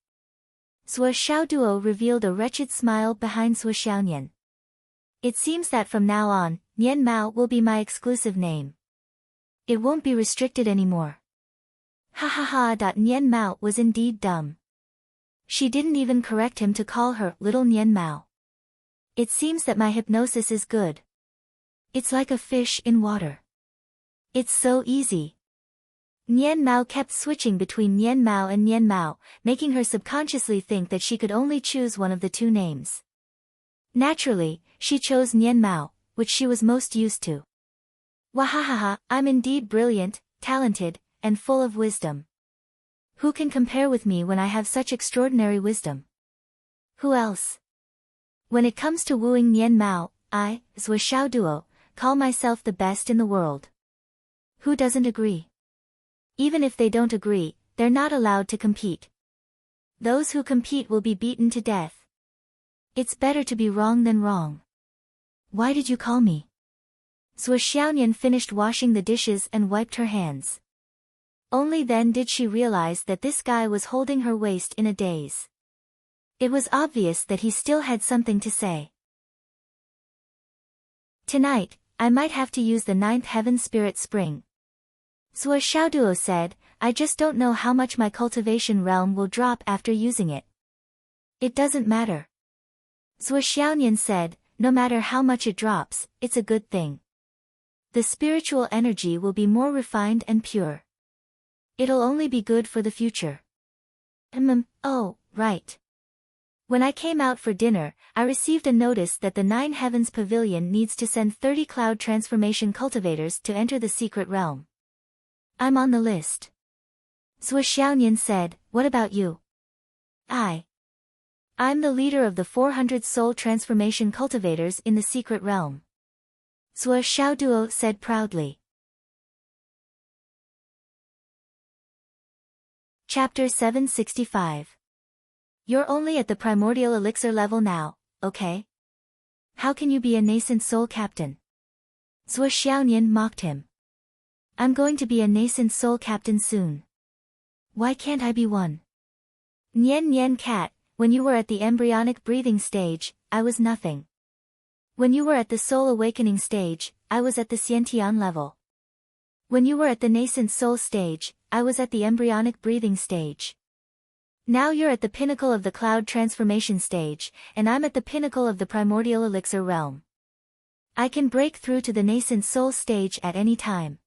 Sua Xiaoduo revealed a wretched smile behind Sua Xiaonian. "It seems that from now on, Nian Mao will be my exclusive name. It won't be restricted anymore." Ha ha ha. Nian Mao was indeed dumb. She didn't even correct him to call her little Nian Mao. "It seems that my hypnosis is good. It's like a fish in water. It's so easy." Nian Mao kept switching between Nian Mao and Nian Mao, making her subconsciously think that she could only choose one of the two names. Naturally, she chose Nian Mao, which she was most used to. "Wahahaha, I'm indeed brilliant, talented, and full of wisdom. Who can compare with me when I have such extraordinary wisdom? Who else? When it comes to wooing Nian Mao, I, Sua Xiaoduo, call myself the best in the world." Who doesn't agree? Even if they don't agree, they're not allowed to compete. Those who compete will be beaten to death. It's better to be wrong than wrong. "Why did you call me?" Sua Xiaonian finished washing the dishes and wiped her hands. Only then did she realize that this guy was holding her waist in a daze. It was obvious that he still had something to say. "Tonight, I might have to use the 9th heaven spirit spring." Sua Xiaoduo said, "I just don't know how much my cultivation realm will drop after using it." "It doesn't matter." Sua Xiaonian said, "No matter how much it drops, it's a good thing. The spiritual energy will be more refined and pure. It'll only be good for the future." Oh, right. When I came out for dinner, I received a notice that the 9 Heavens Pavilion needs to send 30 cloud transformation cultivators to enter the secret realm. I'm on the list." Sua Xiaonian said, "What about you?" I'm the leader of the 400 soul transformation cultivators in the secret realm." Sua Xiaoduo said proudly. Chapter 765. You're only at the primordial elixir level now, okay? How can you be a nascent soul captain? Sua Xiaonian mocked him. I'm going to be a nascent soul captain soon. Why can't I be one? Nian Nian cat, when you were at the embryonic breathing stage, I was nothing. When you were at the soul awakening stage, I was at the Xiantian level. When you were at the nascent soul stage, I was at the embryonic breathing stage. Now you're at the pinnacle of the cloud transformation stage, and I'm at the pinnacle of the primordial elixir realm. I can break through to the nascent soul stage at any time.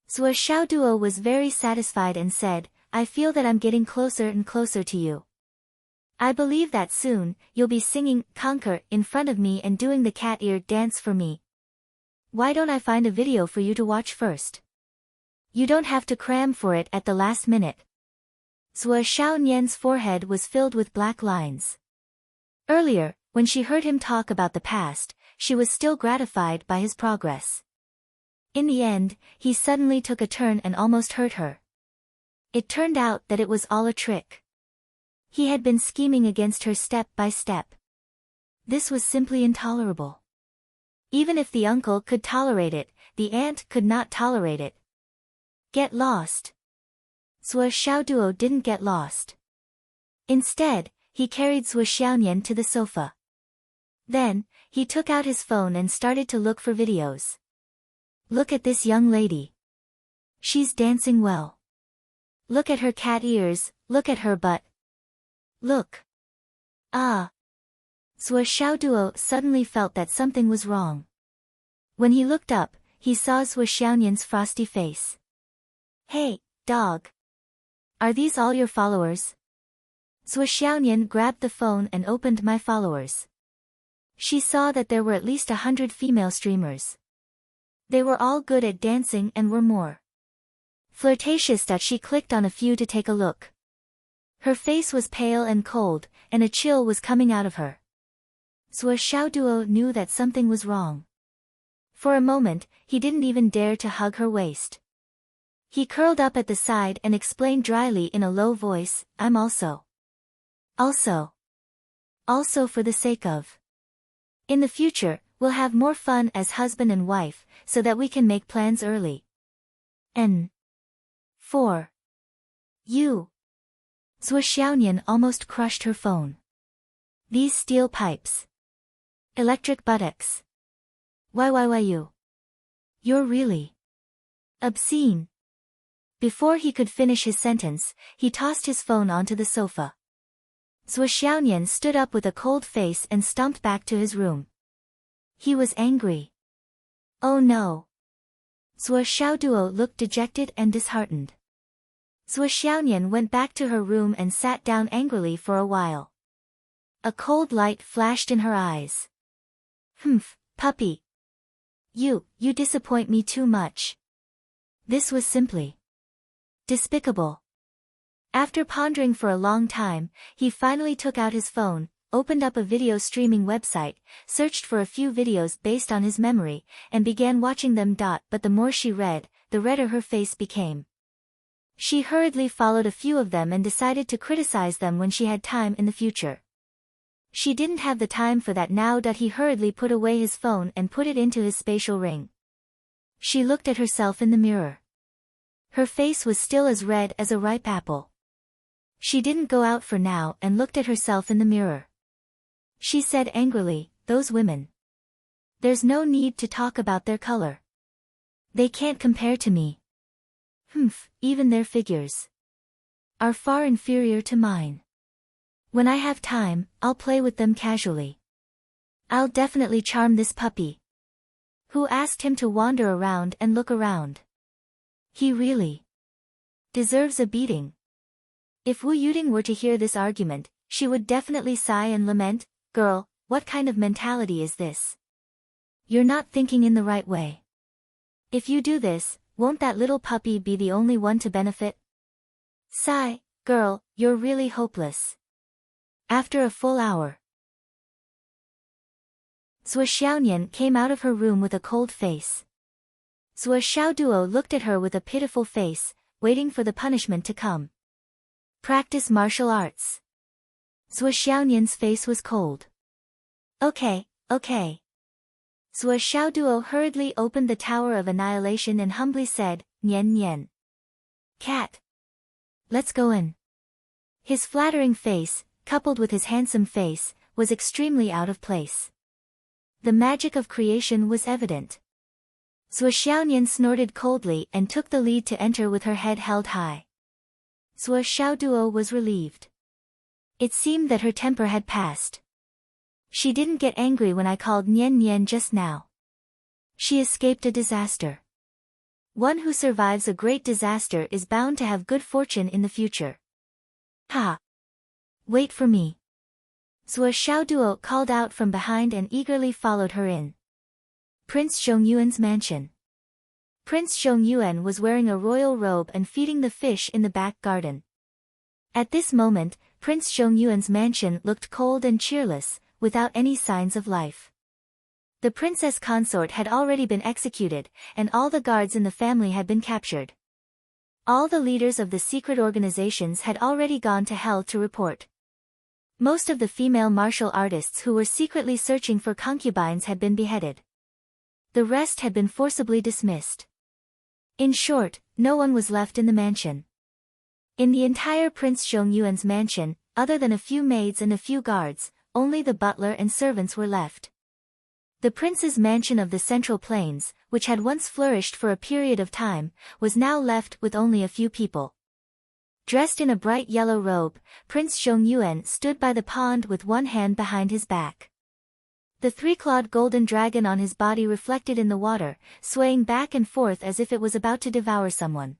Sua Xiaoduo was very satisfied and said, I feel that I'm getting closer and closer to you. I believe that soon, you'll be singing Conquer in front of me and doing the cat ear dance for me. Why don't I find a video for you to watch first? You don't have to cram for it at the last minute. Sua Xiaonian's forehead was filled with black lines. Earlier, when she heard him talk about the past, she was still gratified by his progress. In the end, he suddenly took a turn and almost hurt her. It turned out that it was all a trick. He had been scheming against her step by step. This was simply intolerable. Even if the uncle could tolerate it, the aunt could not tolerate it. Get lost. Zhuo Xiaoduo didn't get lost. Instead, he carried Zhuo Xiaonian to the sofa. Then, he took out his phone and started to look for videos. Look at this young lady. She's dancing well. Look at her cat ears, look at her butt. Look. Ah. Zhuo Xiaoduo suddenly felt that something was wrong. When he looked up, he saw Zhuo Xiaonian's frosty face. Hey, dog. Are these all your followers? Zhuo Xiaonian grabbed the phone and opened My Followers. She saw that there were at least 100 female streamers. They were all good at dancing and were more flirtatious that she clicked on a few to take a look. Her face was pale and cold, and a chill was coming out of her. Zhuo Xiaoduo knew that something was wrong. For a moment, he didn't even dare to hug her waist. He curled up at the side and explained dryly in a low voice, I'm also for the sake of. In the future, we'll have more fun as husband and wife, so that we can make plans early. And for you. Zhuo Xiaonian almost crushed her phone. These steel pipes. Electric buttocks. Why? You're really obscene. Before he could finish his sentence, he tossed his phone onto the sofa. Zhuo Xiaonian stood up with a cold face and stomped back to his room. He was angry. Oh no. Zhuo Xiaoduo looked dejected and disheartened. Zhuo Xiaonian went back to her room and sat down angrily for a while. A cold light flashed in her eyes. Puppy. You disappoint me too much. This was simply despicable. After pondering for a long time, he finally took out his phone, opened up a video streaming website, searched for a few videos based on his memory, and began watching them. But the more she read, the redder her face became. She hurriedly followed a few of them and decided to criticize them when she had time in the future. She didn't have the time for that now. He hurriedly put away his phone and put it into his spatial ring. She looked at herself in the mirror. Her face was still as red as a ripe apple. She didn't go out for now and looked at herself in the mirror. She said angrily, those women. There's no need to talk about their color. They can't compare to me. Even their figures are far inferior to mine. When I have time, I'll play with them casually. I'll definitely charm this puppy. Who asked him to wander around and look around? He really deserves a beating. If Wu Yuding were to hear this argument, she would definitely sigh and lament, girl, what kind of mentality is this? You're not thinking in the right way. If you do this, won't that little puppy be the only one to benefit? Sigh, girl, you're really hopeless. After a full hour, Zhuo Xiaonian came out of her room with a cold face. Zhuo Xiaoduo looked at her with a pitiful face, waiting for the punishment to come. Practice martial arts. Zhuo Xiaonian's face was cold. Okay. Zhuo Xiaoduo hurriedly opened the Tower of Annihilation and humbly said, Nian. Cat. Let's go in. His flattering face, coupled with his handsome face, was extremely out of place. The magic of creation was evident. Zhuo Xiaonian snorted coldly and took the lead to enter with her head held high. Zhuo Xiaoduo was relieved. It seemed that her temper had passed. She didn't get angry when I called Nian just now. She escaped a disaster. One who survives a great disaster is bound to have good fortune in the future. Ha! Wait for me. Zhuo Xiaoduo called out from behind and eagerly followed her in. Prince Zhongyuan's mansion. Prince Zhongyuan was wearing a royal robe and feeding the fish in the back garden. At this moment, Prince Zhongyuan's mansion looked cold and cheerless, without any signs of life. The princess consort had already been executed, and all the guards in the family had been captured. All the leaders of the secret organizations had already gone to hell to report. Most of the female martial artists who were secretly searching for concubines had been beheaded. The rest had been forcibly dismissed. In short, no one was left in the mansion. In the entire Prince Zhongyuan's mansion, other than a few maids and a few guards, only the butler and servants were left. The prince's mansion of the Central Plains, which had once flourished for a period of time, was now left with only a few people. Dressed in a bright yellow robe, Prince Zhongyuan stood by the pond with one hand behind his back. The three-clawed golden dragon on his body reflected in the water, swaying back and forth as if it was about to devour someone.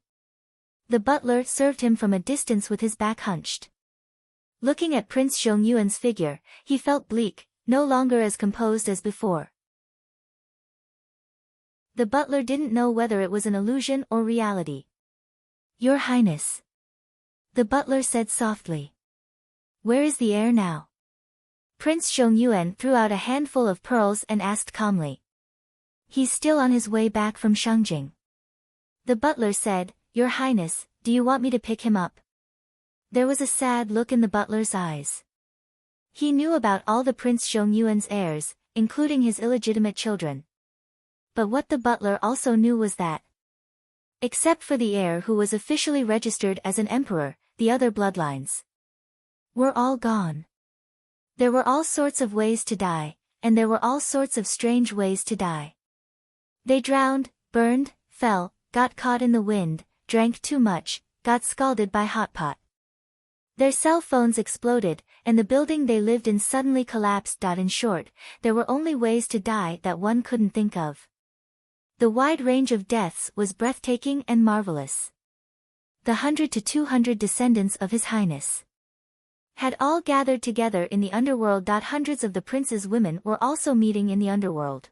The butler served him from a distance with his back hunched. Looking at Prince Zhongyuan's figure, he felt bleak, no longer as composed as before. The butler didn't know whether it was an illusion or reality. "Your Highness," the butler said softly. "Where is the heir now?" Prince Zhongyuan threw out a handful of pearls and asked calmly. "He's still on his way back from Shangjing." The butler said, "Your Highness, do you want me to pick him up?" There was a sad look in the butler's eyes. He knew about all the Prince Zhongyuan's heirs, including his illegitimate children. But what the butler also knew was that, except for the heir who was officially registered as an emperor, the other bloodlines were all gone. There were all sorts of ways to die, and there were all sorts of strange ways to die. They drowned, burned, fell, got caught in the wind, drank too much, got scalded by hot pot. Their cell phones exploded, and the building they lived in suddenly collapsed. In short, there were only ways to die that one couldn't think of. The wide range of deaths was breathtaking and marvelous. The 100 to 200 descendants of His Highness had all gathered together in the underworld. Hundreds of the prince's women were also meeting in the underworld.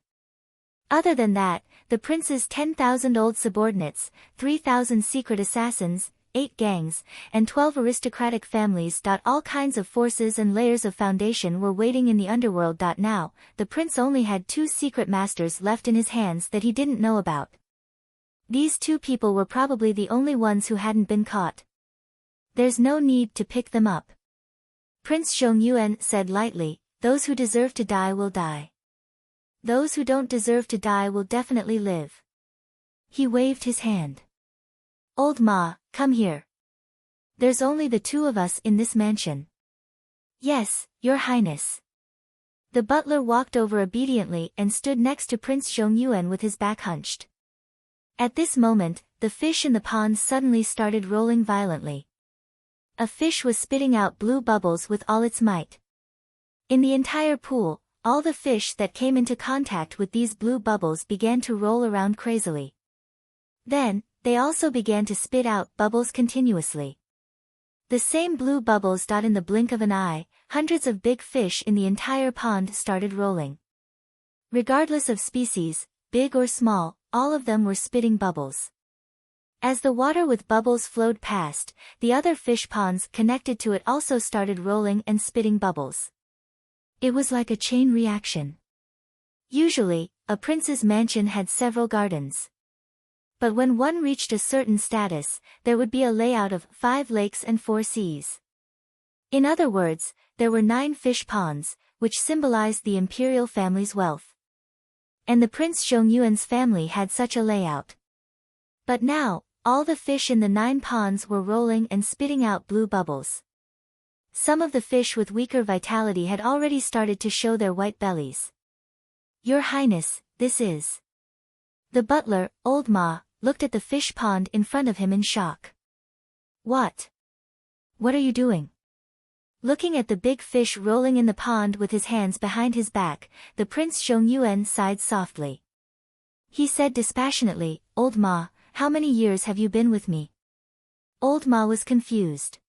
Other than that, the prince's 10,000 old subordinates, 3,000 secret assassins, 8 gangs, and 12 aristocratic families. All kinds of forces and layers of foundation were waiting in the underworld. Now, the prince only had 2 secret masters left in his hands that he didn't know about. These 2 people were probably the only ones who hadn't been caught. "There's no need to pick them up," Prince Zhongyuan said lightly. "Those who deserve to die will die. Those who don't deserve to die will definitely live." He waved his hand. "Old Ma, come here. There's only the 2 of us in this mansion." "Yes, Your Highness." The butler walked over obediently and stood next to Prince Zhongyuan with his back hunched. At this moment, the fish in the pond suddenly started rolling violently. A fish was spitting out blue bubbles with all its might. In the entire pool, all the fish that came into contact with these blue bubbles began to roll around crazily. Then, they also began to spit out bubbles continuously. The same blue bubbles. In the blink of an eye, hundreds of big fish in the entire pond started rolling. Regardless of species, big or small, all of them were spitting bubbles. As the water with bubbles flowed past, the other fish ponds connected to it also started rolling and spitting bubbles. It was like a chain reaction. Usually, a prince's mansion had several gardens. But when one reached a certain status, there would be a layout of 5 lakes and 4 seas. In other words, there were 9 fish ponds, which symbolized the imperial family's wealth. And the Prince Zhongyuan's family had such a layout. But now, all the fish in the 9 ponds were rolling and spitting out blue bubbles. Some of the fish with weaker vitality had already started to show their white bellies. "Your Highness, this is..." The butler, Old Ma, looked at the fish pond in front of him in shock. "What? What are you doing?" Looking at the big fish rolling in the pond with his hands behind his back, the Prince Zhongyuan sighed softly. He said dispassionately, "Old Ma, how many years have you been with me?" Old Ma was confused.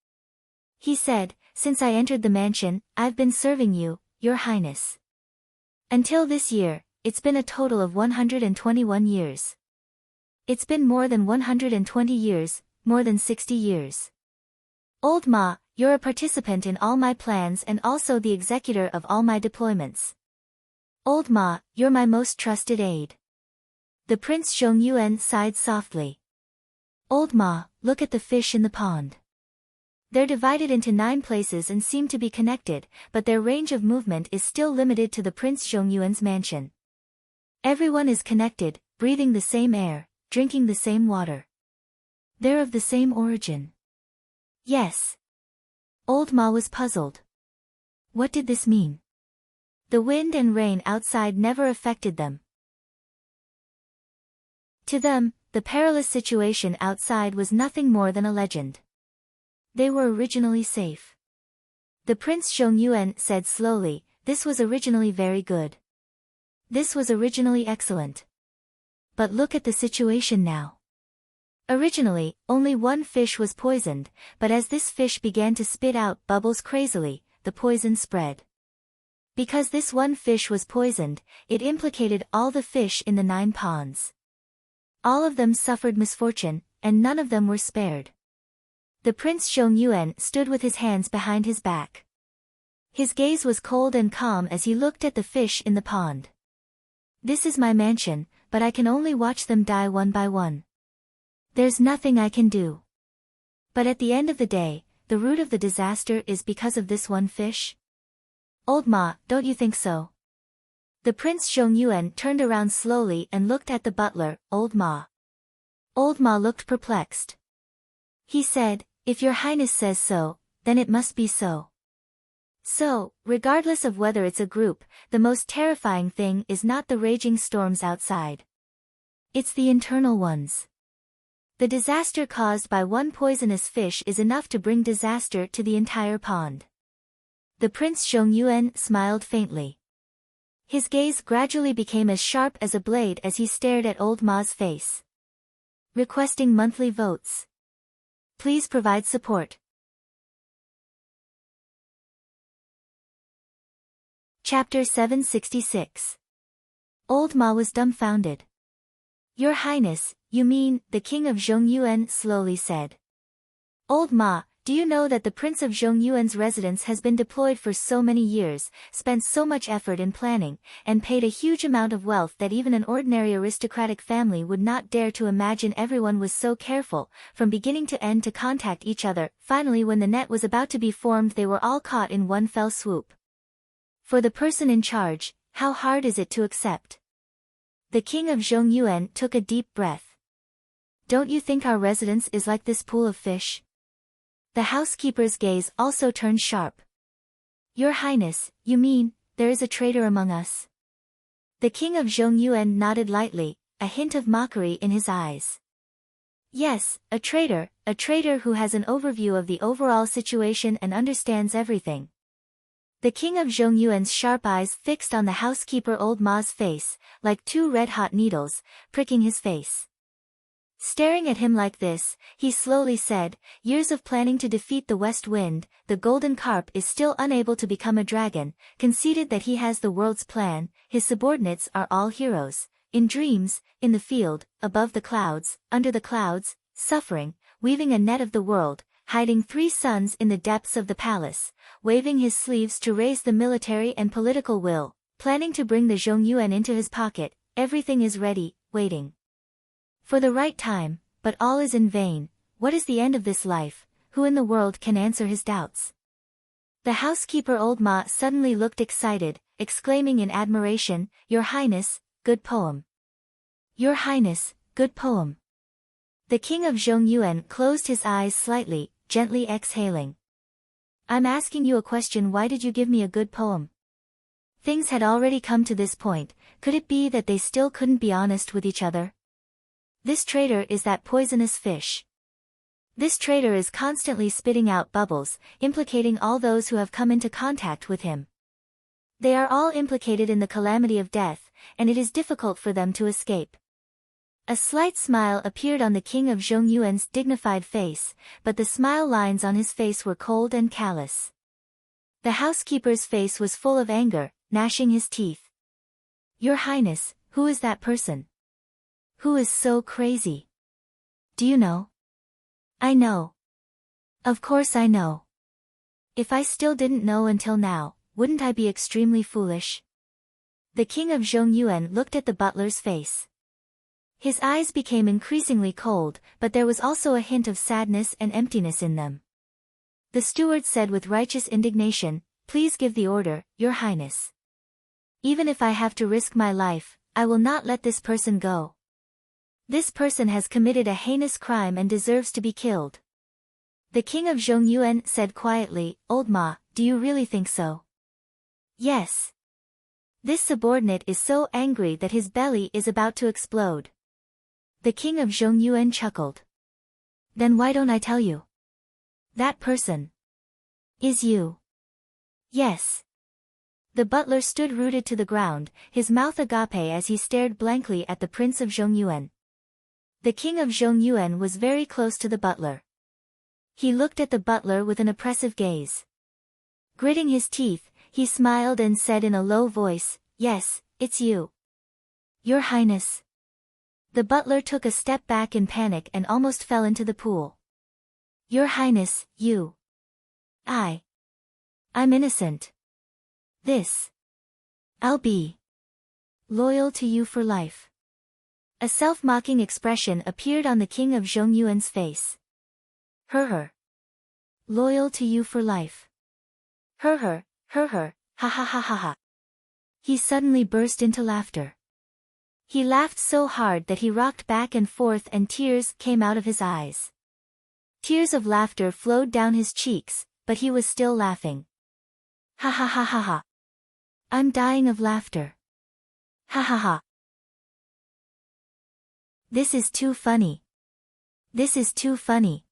He said, "Since I entered the mansion, I've been serving you, Your Highness. Until this year, it's been a total of 121 years. It's been more than 120 years, more than 60 years. Old Ma, you're a participant in all my plans and also the executor of all my deployments. Old Ma, you're my most trusted aide." The Prince Zhongyuan sighed softly. "Old Ma, look at the fish in the pond. They're divided into 9 places and seem to be connected, but their range of movement is still limited to the Prince Zhongyuan's mansion. Everyone is connected, breathing the same air, drinking the same water. They're of the same origin. Yes. Old Ma was puzzled. What did this mean? The wind and rain outside never affected them. To them, the perilous situation outside was nothing more than a legend. They were originally safe. The Prince Zhongyuan said slowly, this was originally very good. This was originally excellent. But look at the situation now. Originally, only one fish was poisoned, but as this fish began to spit out bubbles crazily, the poison spread. Because this one fish was poisoned, it implicated all the fish in the 9 ponds. All of them suffered misfortune, and none of them were spared. The Prince Zhongyuan stood with his hands behind his back. His gaze was cold and calm as he looked at the fish in the pond. This is my mansion, but I can only watch them die one by one. There's nothing I can do. But at the end of the day, the root of the disaster is because of this one fish? Old Ma, don't you think so? The Prince Zhongyuan turned around slowly and looked at the butler, Old Ma. Old Ma looked perplexed. He said, if your highness says so, then it must be so. So, regardless of whether it's a group, the most terrifying thing is not the raging storms outside. It's the internal ones. The disaster caused by one poisonous fish is enough to bring disaster to the entire pond. The Prince Zhongyuan smiled faintly. His gaze gradually became as sharp as a blade as he stared at Old Ma's face. Requesting monthly votes. Please provide support. Chapter 766. Old Ma was dumbfounded. Your Highness, you mean, the King of Zhongyuan slowly said. Old Ma, do you know that the Prince of Zhongyuan's residence has been deployed for so many years, spent so much effort in planning, and paid a huge amount of wealth that even an ordinary aristocratic family would not dare to imagine. Everyone was so careful, from beginning to end, to contact each other. Finally, when the net was about to be formed, they were all caught in one fell swoop. For the person in charge, how hard is it to accept? The King of Zhongyuan took a deep breath. Don't you think our residence is like this pool of fish? The housekeeper's gaze also turned sharp. Your Highness, you mean, there is a traitor among us? The King of Zhongyuan nodded lightly, a hint of mockery in his eyes. Yes, a traitor who has an overview of the overall situation and understands everything. The King of Zhongyuan's sharp eyes fixed on the housekeeper Old Ma's face, like 2 red-hot needles, pricking his face. Staring at him like this, he slowly said, years of planning to defeat the West Wind, the golden carp is still unable to become a dragon, conceded that he has the world's plan, his subordinates are all heroes, in dreams, in the field, above the clouds, under the clouds, suffering, weaving a net of the world, hiding 3 suns in the depths of the palace, waving his sleeves to raise the military and political will, planning to bring the Zhongyuan into his pocket. Everything is ready, waiting for the right time, but all is in vain. What is the end of this life? Who in the world can answer his doubts? The housekeeper Old Ma suddenly looked excited, exclaiming in admiration, Your Highness, good poem. Your Highness, good poem. The King of Zhongyuan closed his eyes slightly, gently exhaling. I'm asking you a question. Why did you give me a good poem? Things had already come to this point. Could it be that they still couldn't be honest with each other? This traitor is that poisonous fish. This traitor is constantly spitting out bubbles, implicating all those who have come into contact with him. They are all implicated in the calamity of death, and it is difficult for them to escape. A slight smile appeared on the King of Zhongyuan's dignified face, but the smile lines on his face were cold and callous. The housekeeper's face was full of anger, gnashing his teeth. Your Highness, who is that person? Who is so crazy? Do you know? I know. Of course I know. If I still didn't know until now, wouldn't I be extremely foolish? The King of Zhongyuan looked at the butler's face. His eyes became increasingly cold, but there was also a hint of sadness and emptiness in them. The steward said with righteous indignation, "Please give the order, Your Highness. Even if I have to risk my life, I will not let this person go. This person has committed a heinous crime and deserves to be killed." The king of Zhongyuan said quietly, "Old Ma, do you really think so?" "Yes." This subordinate is so angry that his belly is about to explode. The king of Zhongyuan chuckled. "Then why don't I tell you? That person is you." "Yes." The butler stood rooted to the ground, his mouth agape as he stared blankly at the prince of Zhongyuan. The king of Zhongyuan was very close to the butler. He looked at the butler with an oppressive gaze. Gritting his teeth, he smiled and said in a low voice, "Yes, it's you. Your Highness." The butler took a step back in panic and almost fell into the pool. "Your Highness, you. I'm innocent. I'll be loyal to you for life." A self-mocking expression appeared on the king of Zhongyuan's face. Her. Loyal to you for life. Her, ha ha ha ha ha. He suddenly burst into laughter. He laughed so hard that he rocked back and forth and tears came out of his eyes. Tears of laughter flowed down his cheeks, but he was still laughing. Ha ha ha ha ha. I'm dying of laughter. Ha ha ha. This is too funny. This is too funny.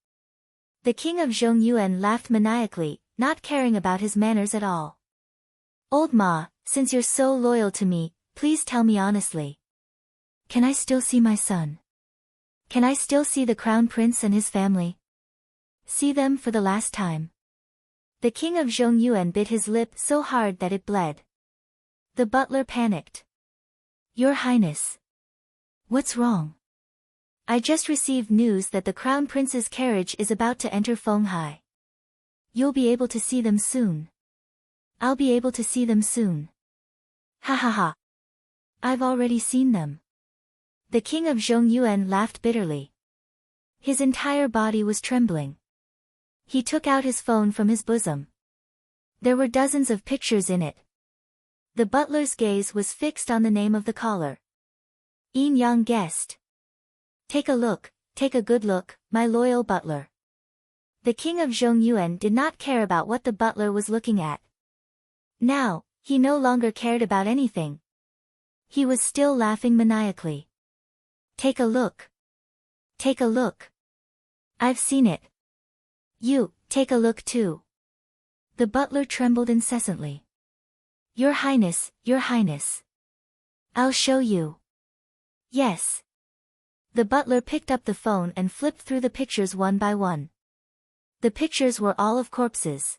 The king of Zhongyuan laughed maniacally, not caring about his manners at all. "Old Ma, since you're so loyal to me, please tell me honestly. Can I still see my son? Can I still see the crown prince and his family? See them for the last time?" The king of Zhongyuan bit his lip so hard that it bled. The butler panicked. "Your Highness. What's wrong? I just received news that the crown prince's carriage is about to enter Fenghai. You'll be able to see them soon. I'll be able to see them soon. Ha ha ha. I've already seen them." The king of Zhongyuan laughed bitterly. His entire body was trembling. He took out his phone from his bosom. There were dozens of pictures in it. The butler's gaze was fixed on the name of the caller. Yin Yang guessed. "Take a look, take a good look, my loyal butler." The king of Zhongyuan did not care about what the butler was looking at. Now, he no longer cared about anything. He was still laughing maniacally. "Take a look. Take a look. I've seen it. You, take a look too." The butler trembled incessantly. "Your Highness, Your Highness. I'll show you." "Yes." The butler picked up the phone and flipped through the pictures one by one. The pictures were all of corpses.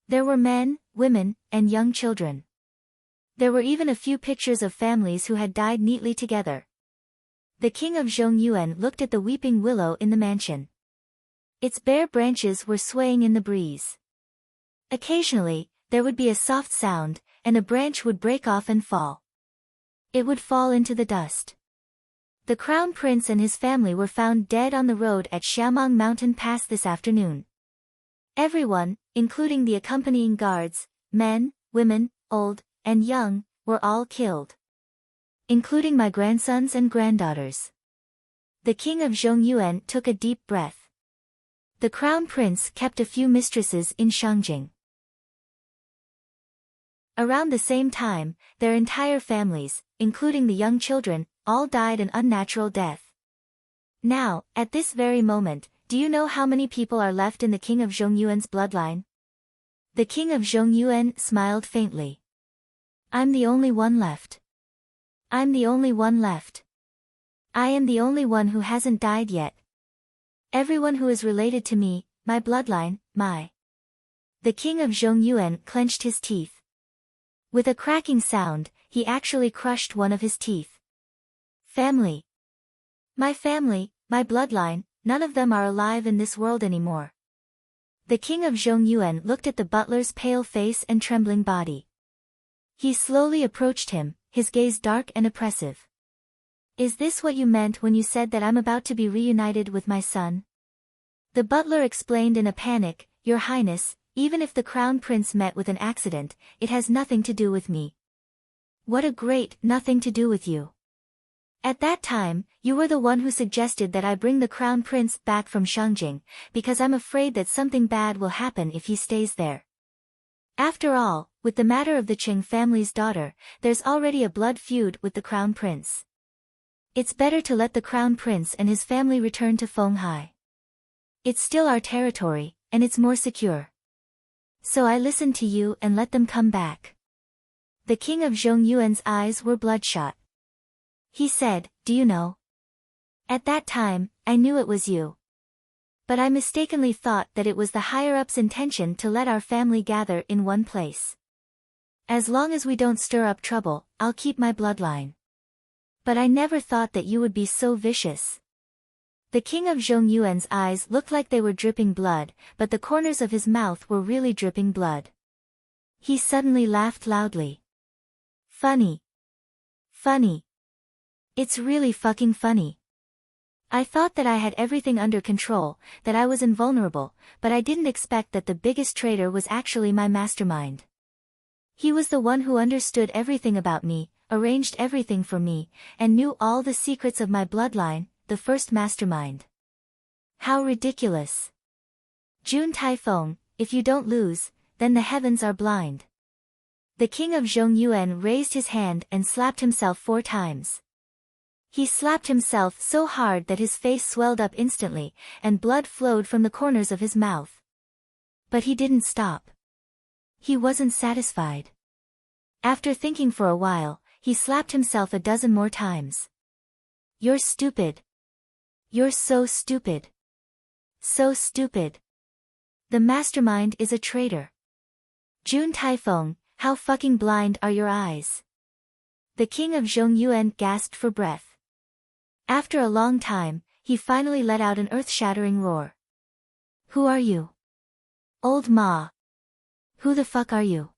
There were men, women, and young children. There were even a few pictures of families who had died neatly together. The king of Zhongyuan looked at the weeping willow in the mansion. Its bare branches were swaying in the breeze. Occasionally, there would be a soft sound, and a branch would break off and fall. It would fall into the dust. The crown prince and his family were found dead on the road at Xiaomang Mountain Pass this afternoon. Everyone, including the accompanying guards, men, women, old, and young, were all killed. Including my grandsons and granddaughters. The king of Zhongyuan took a deep breath. The crown prince kept a few mistresses in Shangjing. Around the same time, their entire families, including the young children, all died an unnatural death. Now, at this very moment, do you know how many people are left in the king of Zhongyuan's bloodline? The king of Zhongyuan smiled faintly. "I'm the only one left. I'm the only one left. I am the only one who hasn't died yet. Everyone who is related to me, my bloodline, my..." The king of Zhongyuan clenched his teeth. With a cracking sound, he actually crushed one of his teeth. "Family. My family, my bloodline, none of them are alive in this world anymore." The king of Zhongyuan looked at the butler's pale face and trembling body. He slowly approached him, his gaze dark and oppressive. "Is this what you meant when you said that I'm about to be reunited with my son?" The butler explained in a panic, Your Highness, even if the Crown Prince met with an accident, it has nothing to do with me. What a great nothing to do with you. At that time, you were the one who suggested that I bring the Crown Prince back from Shangjing, because I'm afraid that something bad will happen if he stays there. After all, with the matter of the Qing family's daughter, there's already a blood feud with the Crown Prince. It's better to let the Crown Prince and his family return to Fenghai. It's still our territory, and it's more secure. So I listened to you and let them come back. The king of Zhongyuan's eyes were bloodshot. He said, do you know? At that time, I knew it was you. But I mistakenly thought that it was the higher-up's intention to let our family gather in one place. As long as we don't stir up trouble, I'll keep my bloodline. But I never thought that you would be so vicious. The king of Zhongyuan's eyes looked like they were dripping blood, but the corners of his mouth were really dripping blood. He suddenly laughed loudly. Funny. Funny. It's really fucking funny. I thought that I had everything under control, that I was invulnerable, but I didn't expect that the biggest traitor was actually my mastermind. He was the one who understood everything about me, arranged everything for me, and knew all the secrets of my bloodline, the first mastermind. How ridiculous. Jun Taifeng, if you don't lose, then the heavens are blind. The king of Zhongyuan raised his hand and slapped himself 4 times. He slapped himself so hard that his face swelled up instantly, and blood flowed from the corners of his mouth. But he didn't stop. He wasn't satisfied. After thinking for a while, he slapped himself a dozen more times. You're stupid. You're so stupid. So stupid. The mastermind is a traitor. Jun Taifeng, how fucking blind are your eyes? The king of Zhongyuan gasped for breath. After a long time, he finally let out an earth-shattering roar. Who are you? Old Ma. Who the fuck are you?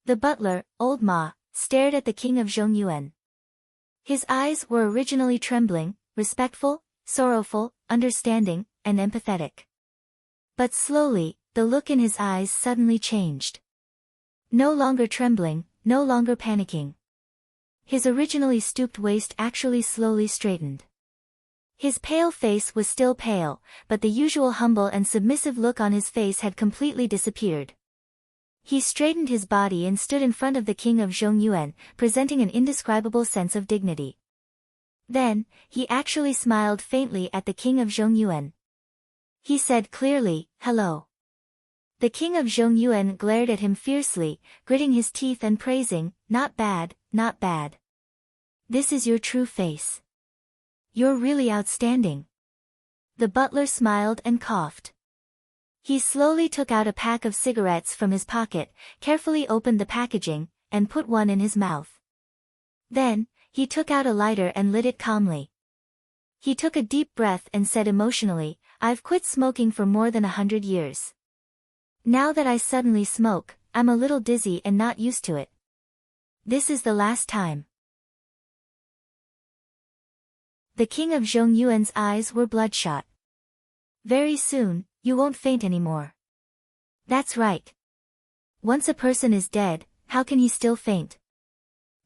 The butler, Old Ma, stared at the king of Zhongyuan. His eyes were originally trembling, respectful, sorrowful, understanding, and empathetic. But slowly, the look in his eyes suddenly changed. No longer trembling, no longer panicking. His originally stooped waist actually slowly straightened. His pale face was still pale, but the usual humble and submissive look on his face had completely disappeared. He straightened his body and stood in front of the king of Zhongyuan, presenting an indescribable sense of dignity. Then, he actually smiled faintly at the king of Zhongyuan. He said clearly, hello. The king of Zhongyuan glared at him fiercely, gritting his teeth and praising, not bad, not bad. This is your true face. You're really outstanding. The butler smiled and coughed. He slowly took out a pack of cigarettes from his pocket, carefully opened the packaging, and put one in his mouth. Then, he took out a lighter and lit it calmly. He took a deep breath and said emotionally, I've quit smoking for more than 100 years. Now that I suddenly smoke, I'm a little dizzy and not used to it. This is the last time. The king of Zhongyuan's eyes were bloodshot. Very soon, you won't faint anymore. That's right. Once a person is dead, how can he still faint?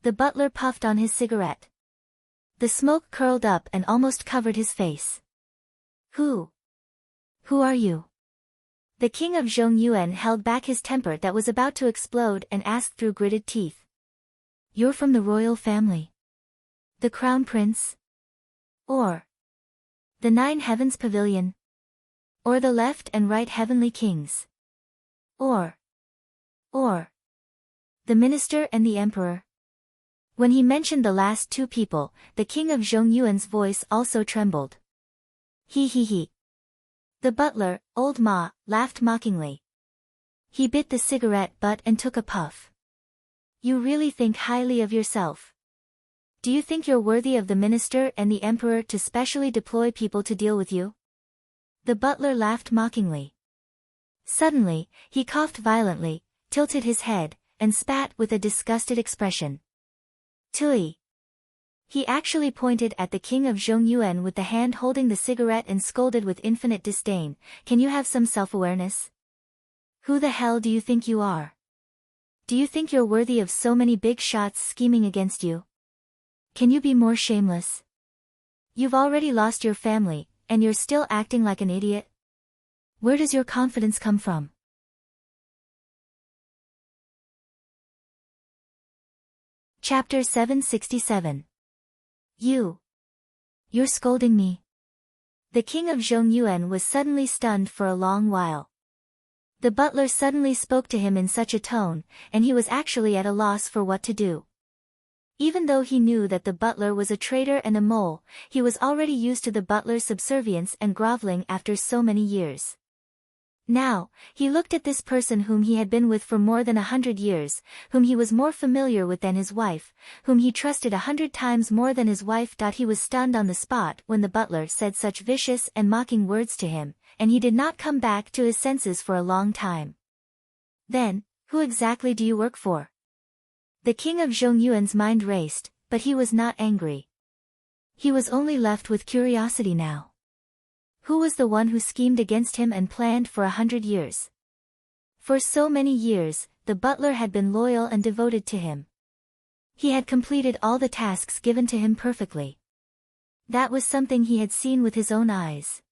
The butler puffed on his cigarette. The smoke curled up and almost covered his face. Who are you? The king of Zhongyuan held back his temper that was about to explode and asked through gritted teeth. You're from the royal family? The crown prince? Or the 9 heavens pavilion? Or the left and right heavenly kings? Or the minister and the emperor? When he mentioned the last 2 people, the king of Zhongyuan's voice also trembled. He. The butler, Old Ma, laughed mockingly. He bit the cigarette butt and took a puff. You really think highly of yourself? Do you think you're worthy of the minister and the emperor to specially deploy people to deal with you? The butler laughed mockingly. Suddenly, he coughed violently, tilted his head, and spat with a disgusted expression. Tui. He actually pointed at the king of Zhongyuan with the hand holding the cigarette and scolded with infinite disdain, can you have some self-awareness? Who the hell do you think you are? Do you think you're worthy of so many big shots scheming against you? Can you be more shameless? You've already lost your family, and you're still acting like an idiot? Where does your confidence come from? Chapter 767. You're scolding me. The king of Zhongyuan was suddenly stunned for a long while. The butler suddenly spoke to him in such a tone, and he was actually at a loss for what to do. Even though he knew that the butler was a traitor and a mole, he was already used to the butler's subservience and groveling after so many years. Now, he looked at this person whom he had been with for more than 100 years, whom he was more familiar with than his wife, whom he trusted 100 times more than his wife. He was stunned on the spot when the butler said such vicious and mocking words to him, and he did not come back to his senses for a long time. Then, who exactly do you work for? The king of Zhongyuan's mind raced, but he was not angry. He was only left with curiosity now. Who was the one who schemed against him and planned for 100 years? For so many years, the butler had been loyal and devoted to him. He had completed all the tasks given to him perfectly. That was something he had seen with his own eyes.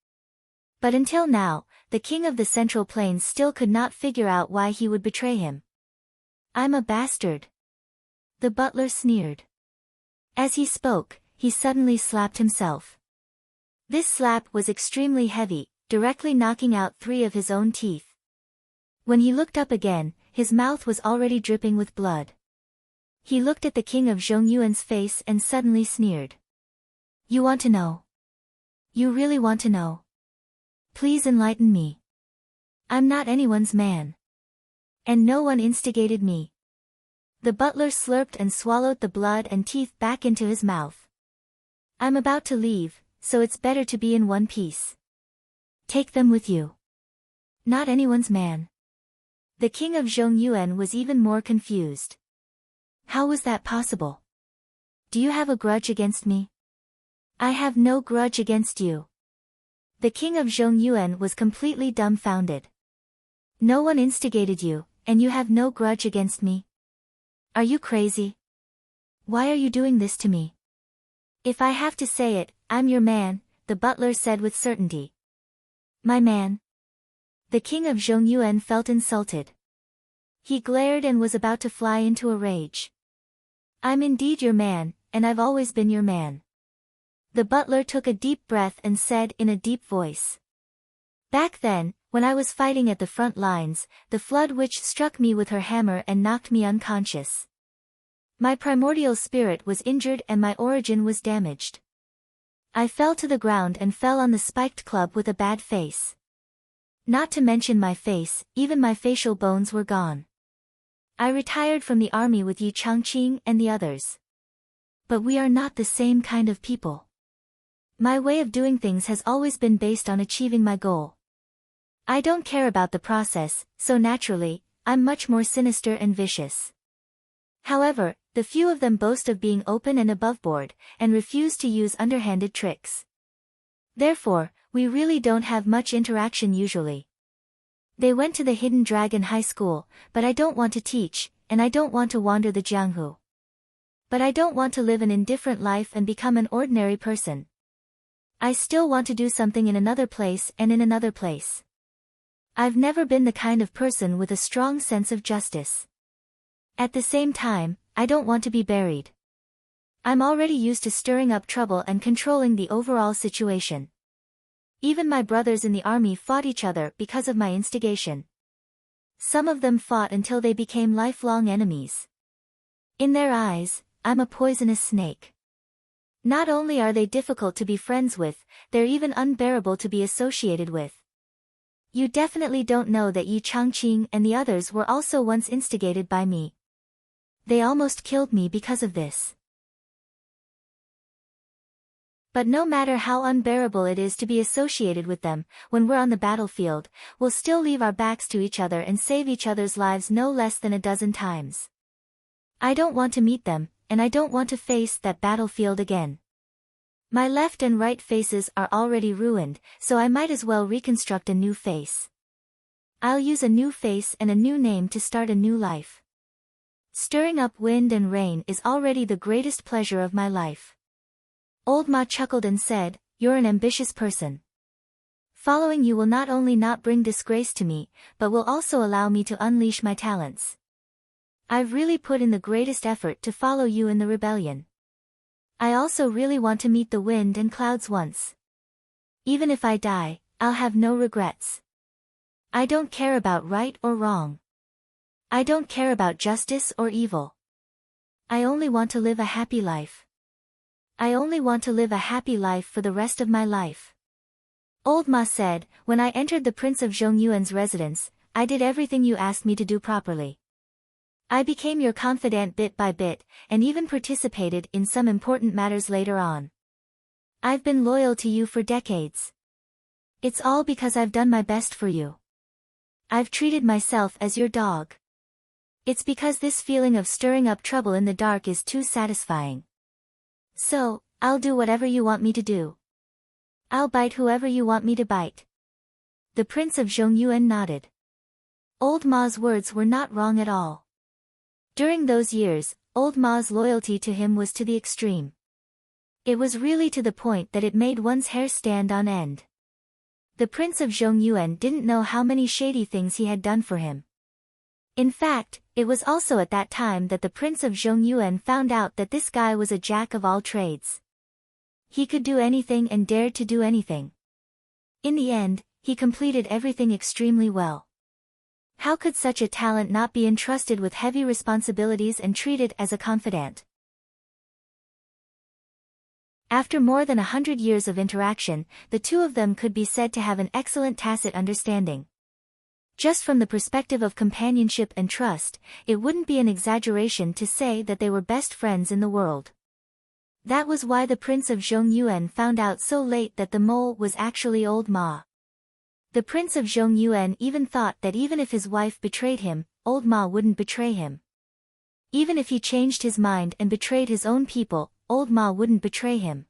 But until now, the king of the Central Plains still could not figure out why he would betray him. I'm a bastard. The butler sneered. As he spoke, he suddenly slapped himself. This slap was extremely heavy, directly knocking out 3 of his own teeth. When he looked up again, his mouth was already dripping with blood. He looked at the king of Zhongyuan's face and suddenly sneered. You want to know? You really want to know? Please enlighten me. I'm not anyone's man. And no one instigated me. The butler slurped and swallowed the blood and teeth back into his mouth. I'm about to leave, so it's better to be in one piece. Take them with you. Not anyone's man. The king of Zhongyuan was even more confused. How was that possible? Do you have a grudge against me? I have no grudge against you. The king of Zhongyuan was completely dumbfounded. No one instigated you, and you have no grudge against me? Are you crazy? Why are you doing this to me? If I have to say it, I'm your man, the butler said with certainty. My man? The king of Zhongyuan felt insulted. He glared and was about to fly into a rage. I'm indeed your man, and I've always been your man. The butler took a deep breath and said in a deep voice. Back then, when I was fighting at the front lines, the Flood Witch struck me with her hammer and knocked me unconscious. My primordial spirit was injured and my origin was damaged. I fell to the ground and fell on the spiked club with a bad face. Not to mention my face, even my facial bones were gone. I retired from the army with Yi Changqing and the others. But we are not the same kind of people. My way of doing things has always been based on achieving my goal. I don't care about the process, so naturally, I'm much more sinister and vicious. However, the few of them boast of being open and aboveboard, and refuse to use underhanded tricks. Therefore, we really don't have much interaction usually. They went to the Hidden Dragon High School, but I don't want to teach, and I don't want to wander the Jianghu. But I don't want to live an indifferent life and become an ordinary person. I still want to do something in another place and in another place. I've never been the kind of person with a strong sense of justice. At the same time, I don't want to be buried. I'm already used to stirring up trouble and controlling the overall situation. Even my brothers in the army fought each other because of my instigation. Some of them fought until they became lifelong enemies. In their eyes, I'm a poisonous snake. Not only are they difficult to be friends with, they're even unbearable to be associated with. You definitely don't know that Yi Changqing and the others were also once instigated by me. They almost killed me because of this. But no matter how unbearable it is to be associated with them, when we're on the battlefield, we'll still leave our backs to each other and save each other's lives no less than a dozen times. I don't want to meet them, and I don't want to face that battlefield again. My left and right faces are already ruined, so I might as well reconstruct a new face. I'll use a new face and a new name to start a new life. Stirring up wind and rain is already the greatest pleasure of my life. Old Ma chuckled and said, "You're an ambitious person. Following you will not only not bring disgrace to me, but will also allow me to unleash my talents. I've really put in the greatest effort to follow you in the rebellion. I also really want to meet the wind and clouds once. Even if I die, I'll have no regrets. I don't care about right or wrong. I don't care about justice or evil. I only want to live a happy life. I only want to live a happy life for the rest of my life." Old Ma said, "When I entered the Prince of Zhongyuan's residence, I did everything you asked me to do properly. I became your confidant bit by bit, and even participated in some important matters later on. I've been loyal to you for decades. It's all because I've done my best for you. I've treated myself as your dog. It's because this feeling of stirring up trouble in the dark is too satisfying. So, I'll do whatever you want me to do. I'll bite whoever you want me to bite." The Prince of Zhongyuan nodded. Old Ma's words were not wrong at all. During those years, Old Ma's loyalty to him was to the extreme. It was really to the point that it made one's hair stand on end. The Prince of Zhongyuan didn't know how many shady things he had done for him. In fact, it was also at that time that the Prince of Zhongyuan found out that this guy was a jack of all trades. He could do anything and dared to do anything. In the end, he completed everything extremely well. How could such a talent not be entrusted with heavy responsibilities and treated as a confidant? After more than 100 years of interaction, the two of them could be said to have an excellent tacit understanding. Just from the perspective of companionship and trust, it wouldn't be an exaggeration to say that they were best friends in the world. That was why the Prince of Zhongyuan found out so late that the mole was actually Old Ma. The Prince of Zhongyuan even thought that even if his wife betrayed him, Old Ma wouldn't betray him. Even if he changed his mind and betrayed his own people, Old Ma wouldn't betray him.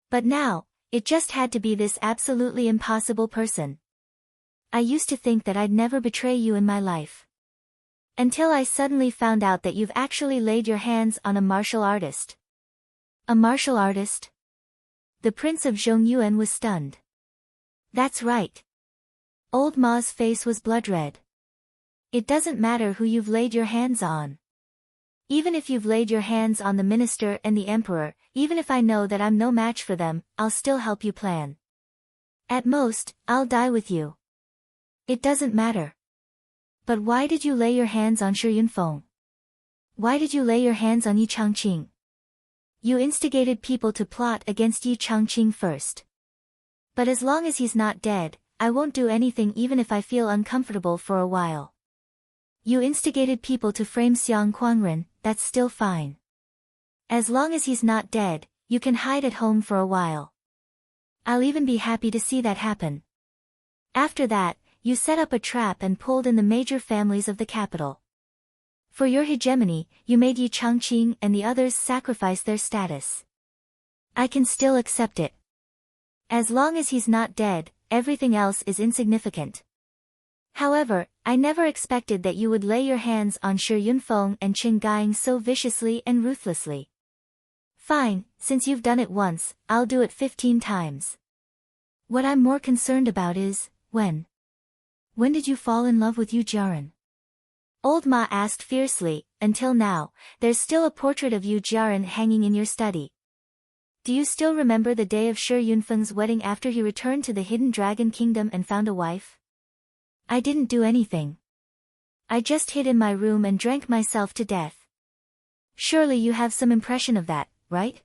But now, it just had to be this absolutely impossible person. I used to think that I'd never betray you in my life. Until I suddenly found out that you've actually laid your hands on a martial artist. A martial artist? The Prince of Zhongyuan was stunned. That's right. Old Ma's face was blood red. It doesn't matter who you've laid your hands on. Even if you've laid your hands on the minister and the emperor, even if I know that I'm no match for them, I'll still help you plan. At most, I'll die with you. It doesn't matter. But why did you lay your hands on Shi Yunfeng? Why did you lay your hands on Yi Changqing? You instigated people to plot against Yi Changqing first. But as long as he's not dead, I won't do anything even if I feel uncomfortable for a while. You instigated people to frame Xiang Quangren, that's still fine. As long as he's not dead, you can hide at home for a while. I'll even be happy to see that happen. After that, you set up a trap and pulled in the major families of the capital. For your hegemony, you made Yi Changqing and the others sacrifice their status. I can still accept it. As long as he's not dead, everything else is insignificant. However, I never expected that you would lay your hands on Shi Yunfeng and Qin Gaing so viciously and ruthlessly. Fine, since you've done it once, I'll do it 15 times. What I'm more concerned about is, when? When did you fall in love with Yu Jiaren? Old Ma asked fiercely. Until now, there's still a portrait of Yu Jiaren hanging in your study. Do you still remember the day of Shi Yunfeng's wedding after he returned to the Hidden Dragon Kingdom and found a wife? I didn't do anything. I just hid in my room and drank myself to death. Surely you have some impression of that, right?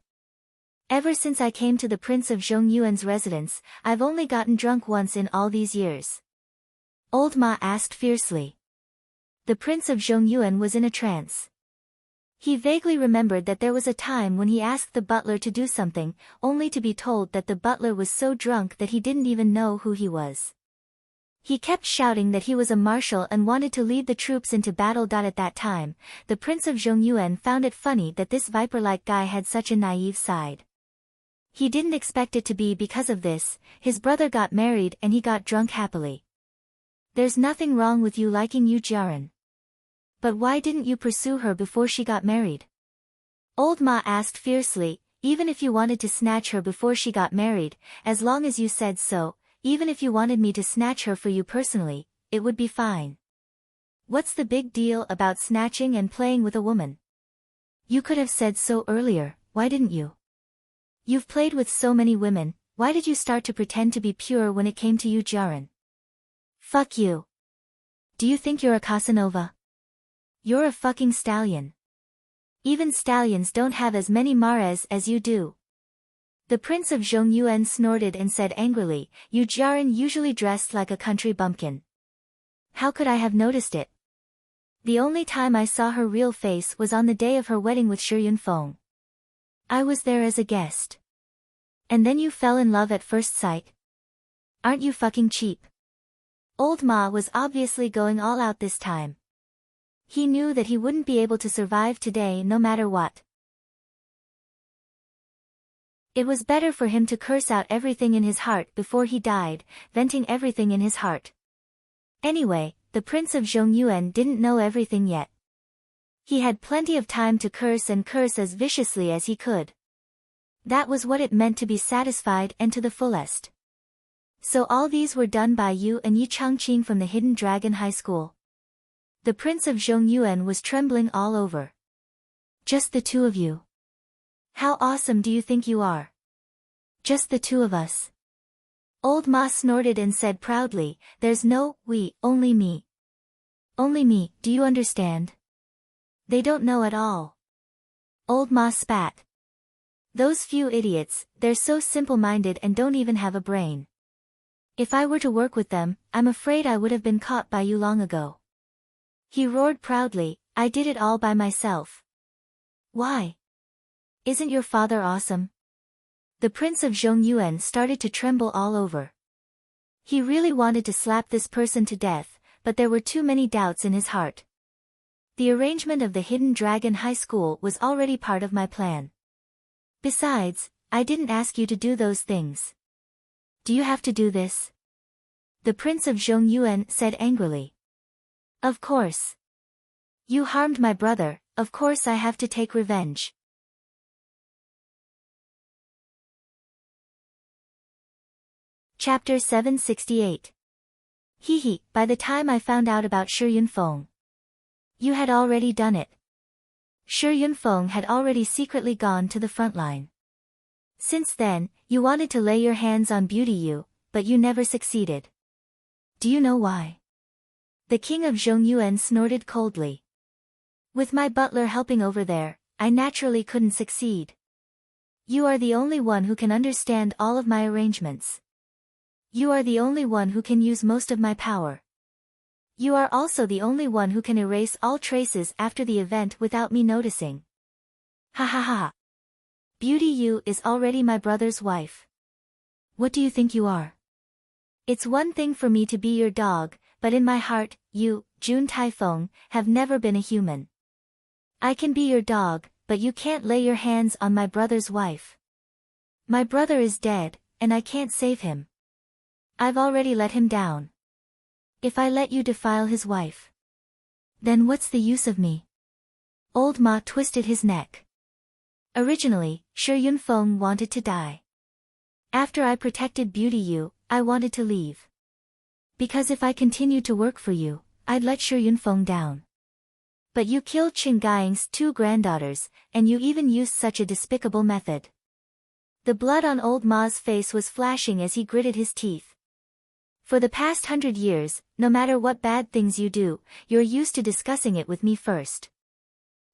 Ever since I came to the Prince of Zhongyuan's residence, I've only gotten drunk once in all these years. Old Ma asked fiercely. The Prince of Zhongyuan was in a trance. He vaguely remembered that there was a time when he asked the butler to do something, only to be told that the butler was so drunk that he didn't even know who he was. He kept shouting that he was a marshal and wanted to lead the troops into battle. At that time, the Prince of Zhongyuan found it funny that this viper-like guy had such a naive side. He didn't expect it to be because of this. His brother got married and he got drunk happily. There's nothing wrong with you liking Yu Jiaren. But why didn't you pursue her before she got married? Old Ma asked fiercely. Even if you wanted to snatch her before she got married, as long as you said so, even if you wanted me to snatch her for you personally, it would be fine. What's the big deal about snatching and playing with a woman? You could have said so earlier, why didn't you? You've played with so many women, why did you start to pretend to be pure when it came to Yu Jiaren? Fuck you. Do you think you're a Casanova? You're a fucking stallion. Even stallions don't have as many mares as you do. The Prince of Zhongyuan snorted and said angrily, Yu Jiaren usually dressed like a country bumpkin. How could I have noticed it? The only time I saw her real face was on the day of her wedding with Shi Yunfeng. I was there as a guest. And then you fell in love at first sight? Aren't you fucking cheap? Old Ma was obviously going all out this time. He knew that he wouldn't be able to survive today no matter what. It was better for him to curse out everything in his heart before he died, venting everything in his heart. Anyway, the Prince of Zhongyuan didn't know everything yet. He had plenty of time to curse and curse as viciously as he could. That was what it meant to be satisfied and to the fullest. So all these were done by Yu and Yi Changqing from the Hidden Dragon High School. The Prince of Zhongyuan was trembling all over. Just the two of you. How awesome do you think you are? Just the two of us. Old Ma snorted and said proudly, there's no we, only me. Only me, do you understand? They don't know at all. Old Ma spat. Those few idiots, they're so simple-minded and don't even have a brain. If I were to work with them, I'm afraid I would have been caught by you long ago. He roared proudly, I did it all by myself. Why? Isn't your father awesome? The Prince of Zhongyuan started to tremble all over. He really wanted to slap this person to death, but there were too many doubts in his heart. The arrangement of the Hidden Dragon High School was already part of my plan. Besides, I didn't ask you to do those things. Do you have to do this? The Prince of Zhongyuan said angrily. Of course. You harmed my brother, of course I have to take revenge. Chapter 768. Hee, by the time I found out about Shi Yunfeng. You had already done it. Shi Yunfeng had already secretly gone to the front line. Since then, you wanted to lay your hands on Beauty Yu, but you never succeeded. Do you know why? The King of Zhongyuan snorted coldly. With my butler helping over there, I naturally couldn't succeed. You are the only one who can understand all of my arrangements. You are the only one who can use most of my power. You are also the only one who can erase all traces after the event without me noticing. Ha ha ha. Beauty Yu is already my brother's wife. What do you think you are? It's one thing for me to be your dog, but in my heart, you, Jun Taifeng, have never been a human. I can be your dog, but you can't lay your hands on my brother's wife. My brother is dead, and I can't save him. I've already let him down. If I let you defile his wife, then what's the use of me? Old Ma twisted his neck. Originally, Shi Yunfeng wanted to die. After I protected Beauty Yu, I wanted to leave. Because if I continued to work for you, I'd let Shi Yunfeng down. But you killed Qin Gaiying's 2 granddaughters, and you even used such a despicable method. The blood on old Ma's face was flashing as he gritted his teeth. For the past 100 years, no matter what bad things you do, you're used to discussing it with me first.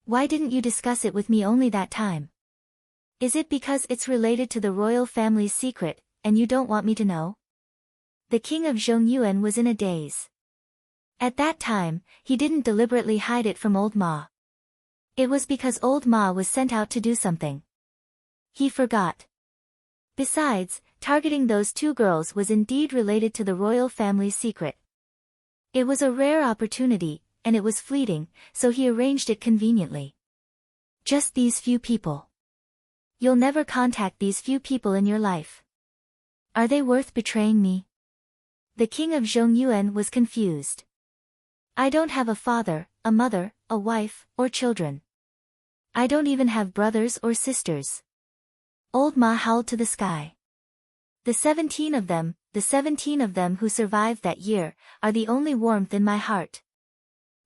Why didn't you discuss it with me only that time? Is it because it's related to the royal family's secret, and you don't want me to know? The King of Zhongyuan was in a daze. At that time, he didn't deliberately hide it from old Ma. It was because old Ma was sent out to do something. He forgot. Besides, targeting those 2 girls was indeed related to the royal family's secret. It was a rare opportunity, and it was fleeting, so he arranged it conveniently. Just these few people. You'll never contact these few people in your life. Are they worth betraying me? The king of Zhongyuan was confused. I don't have a father, a mother, a wife, or children. I don't even have brothers or sisters. Old Ma howled to the sky. The 17 of them who survived that year, are the only warmth in my heart.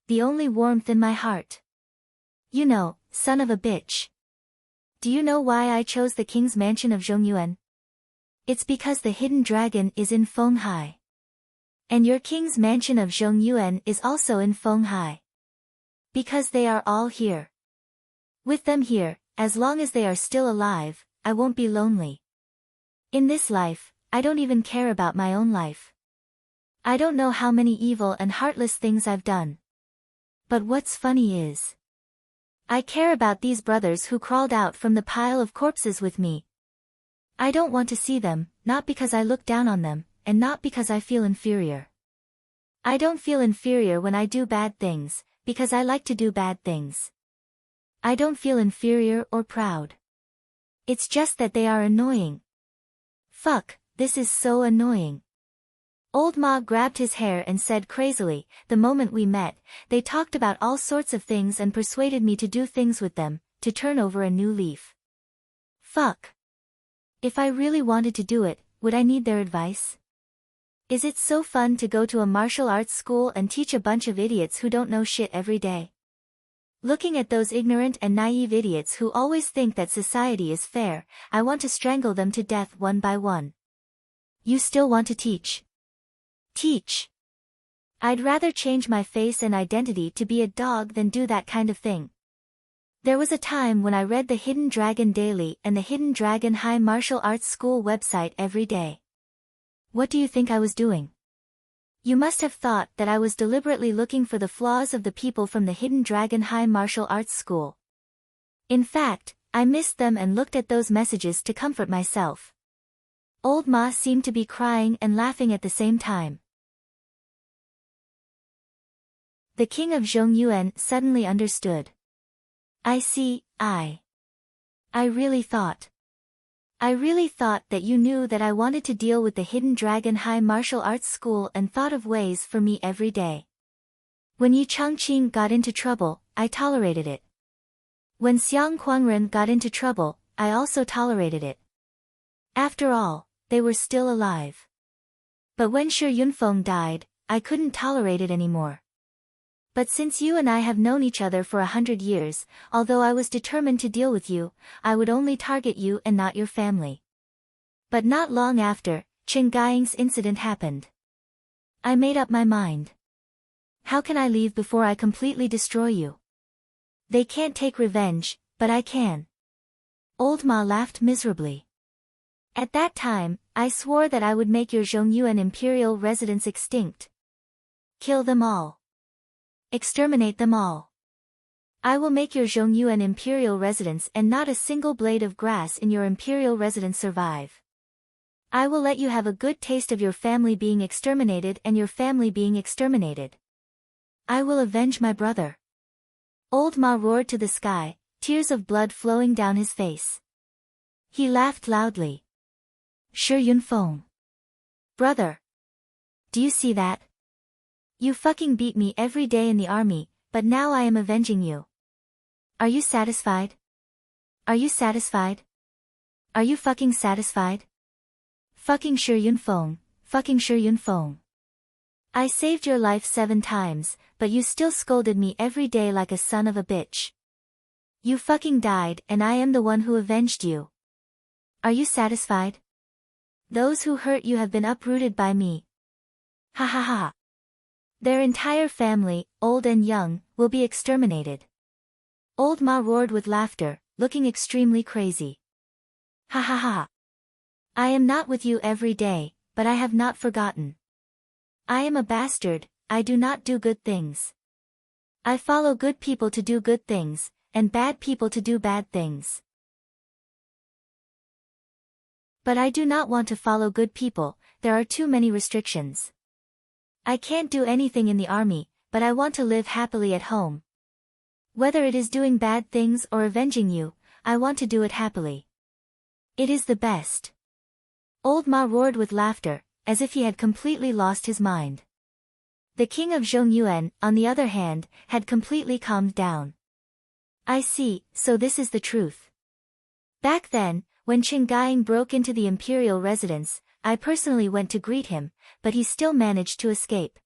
The only warmth in my heart. You know, son of a bitch. Do you know why I chose the king's mansion of Zhongyuan? It's because the hidden dragon is in Fenghai. And your king's mansion of Zhongyuan is also in Fenghai. Because they are all here. With them here, as long as they are still alive, I won't be lonely. In this life, I don't even care about my own life. I don't know how many evil and heartless things I've done. But what's funny is, I care about these brothers who crawled out from the pile of corpses with me. I don't want to see them, not because I look down on them, and not because I feel inferior. I don't feel inferior when I do bad things, because I like to do bad things. I don't feel inferior or proud. It's just that they are annoying. Fuck, this is so annoying. Old Ma grabbed his hair and said crazily, the moment we met, they talked about all sorts of things and persuaded me to do things with them, to turn over a new leaf. Fuck. If I really wanted to do it, would I need their advice? Is it so fun to go to a martial arts school and teach a bunch of idiots who don't know shit every day? Looking at those ignorant and naive idiots who always think that society is fair, I want to strangle them to death one by one. You still want to teach? Teach. I'd rather change my face and identity to be a dog than do that kind of thing. There was a time when I read the Hidden Dragon Daily and the Hidden Dragon High Martial Arts School website every day. What do you think I was doing? You must have thought that I was deliberately looking for the flaws of the people from the Hidden Dragon High Martial Arts School. In fact, I missed them and looked at those messages to comfort myself. Old Ma seemed to be crying and laughing at the same time. The king of Zhongyuan suddenly understood. I see, I really thought that you knew that I wanted to deal with the Hidden Dragon High Martial Arts School and thought of ways for me every day. When Yi Changqing got into trouble, I tolerated it. When Xiang Quangren got into trouble, I also tolerated it. After all, they were still alive. But when Shi Yunfeng died, I couldn't tolerate it anymore. But since you and I have known each other for 100 years, although I was determined to deal with you, I would only target you and not your family. But not long after, Chen Gaiying's incident happened. I made up my mind. How can I leave before I completely destroy you? They can't take revenge, but I can. Old Ma laughed miserably. At that time, I swore that I would make your Zhongyuan imperial residence extinct. Kill them all. Exterminate them all. I will make your Zhongyuan imperial residence and not a single blade of grass in your imperial residence survive. I will let you have a good taste of your family being exterminated and your family being exterminated. I will avenge my brother. Old Ma roared to the sky, tears of blood flowing down his face. He laughed loudly. Shi Yunfeng. Brother. Do you see that? You fucking beat me every day in the army, but now I am avenging you. Are you satisfied? Are you satisfied? Are you fucking satisfied? Fucking Shi Yunfeng, fucking Shi Yunfeng. I saved your life 7 times, but you still scolded me every day like a son of a bitch. You fucking died and I am the one who avenged you. Are you satisfied? Those who hurt you have been uprooted by me. Ha ha ha. Their entire family, old and young, will be exterminated. Old Ma roared with laughter, looking extremely crazy. Ha ha ha. I am not with you every day, but I have not forgotten. I am a bastard, I do not do good things. I follow good people to do good things, and bad people to do bad things. But I do not want to follow good people, there are too many restrictions. I can't do anything in the army, but I want to live happily at home. Whether it is doing bad things or avenging you, I want to do it happily. It is the best. Old Ma roared with laughter, as if he had completely lost his mind. The king of Zhongyuan, on the other hand, had completely calmed down. I see, so this is the truth. Back then, when Qin Gaiying broke into the imperial residence, I personally went to greet him, but he still managed to escape.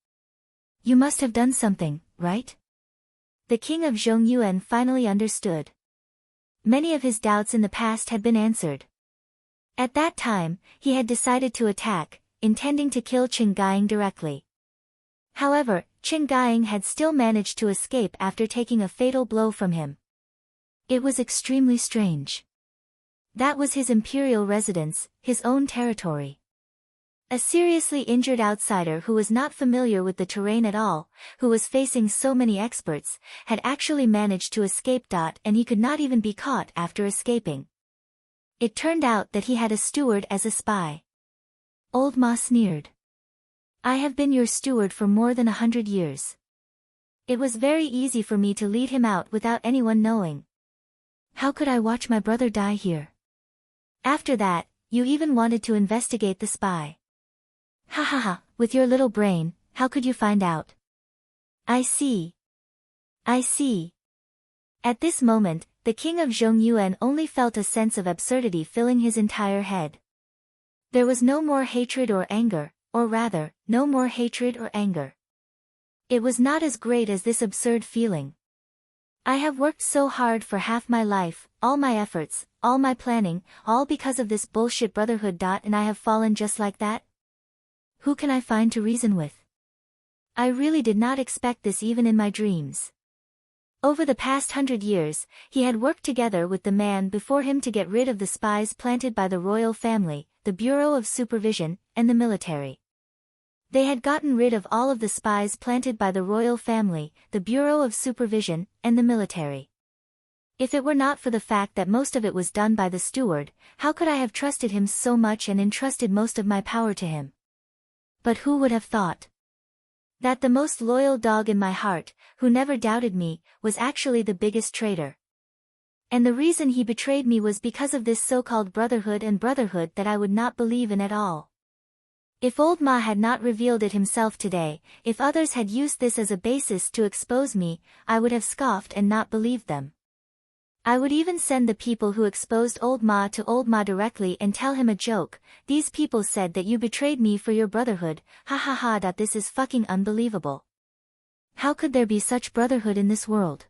You must have done something, right? The king of Zhongyuan finally understood. Many of his doubts in the past had been answered. At that time, he had decided to attack, intending to kill Qin Gaiying directly. However, Qin Gaiying had still managed to escape after taking a fatal blow from him. It was extremely strange. That was his imperial residence, his own territory. A seriously injured outsider who was not familiar with the terrain at all, who was facing so many experts, had actually managed to escape. And he could not even be caught after escaping. It turned out that he had a steward as a spy. Old Ma sneered. I have been your steward for more than 100 years. It was very easy for me to lead him out without anyone knowing. How could I watch my brother die here? After that, you even wanted to investigate the spy. Ha ha ha, with your little brain, how could you find out? I see. I see. At this moment, the king of Zhongyuan only felt a sense of absurdity filling his entire head. There was no more hatred or anger, or rather, no more hatred or anger. It was not as great as this absurd feeling. I have worked so hard for half my life, all my efforts, all my planning, all because of this bullshit brotherhood. And I have fallen just like that? Who can I find to reason with? I really did not expect this even in my dreams. Over the past 100 years, he had worked together with the man before him to get rid of the spies planted by the royal family, the Bureau of Supervision, and the military. They had gotten rid of all of the spies planted by the royal family, the Bureau of Supervision, and the military. If it were not for the fact that most of it was done by the steward, how could I have trusted him so much and entrusted most of my power to him? But who would have thought that the most loyal dog in my heart, who never doubted me, was actually the biggest traitor? And the reason he betrayed me was because of this so-called brotherhood that I would not believe in at all. If old Ma had not revealed it himself today, if others had used this as a basis to expose me, I would have scoffed and not believed them. I would even send the people who exposed old Ma to old Ma directly and tell him a joke. These people said that you betrayed me for your brotherhood, ha ha ha. This is fucking unbelievable. How could there be such brotherhood in this world?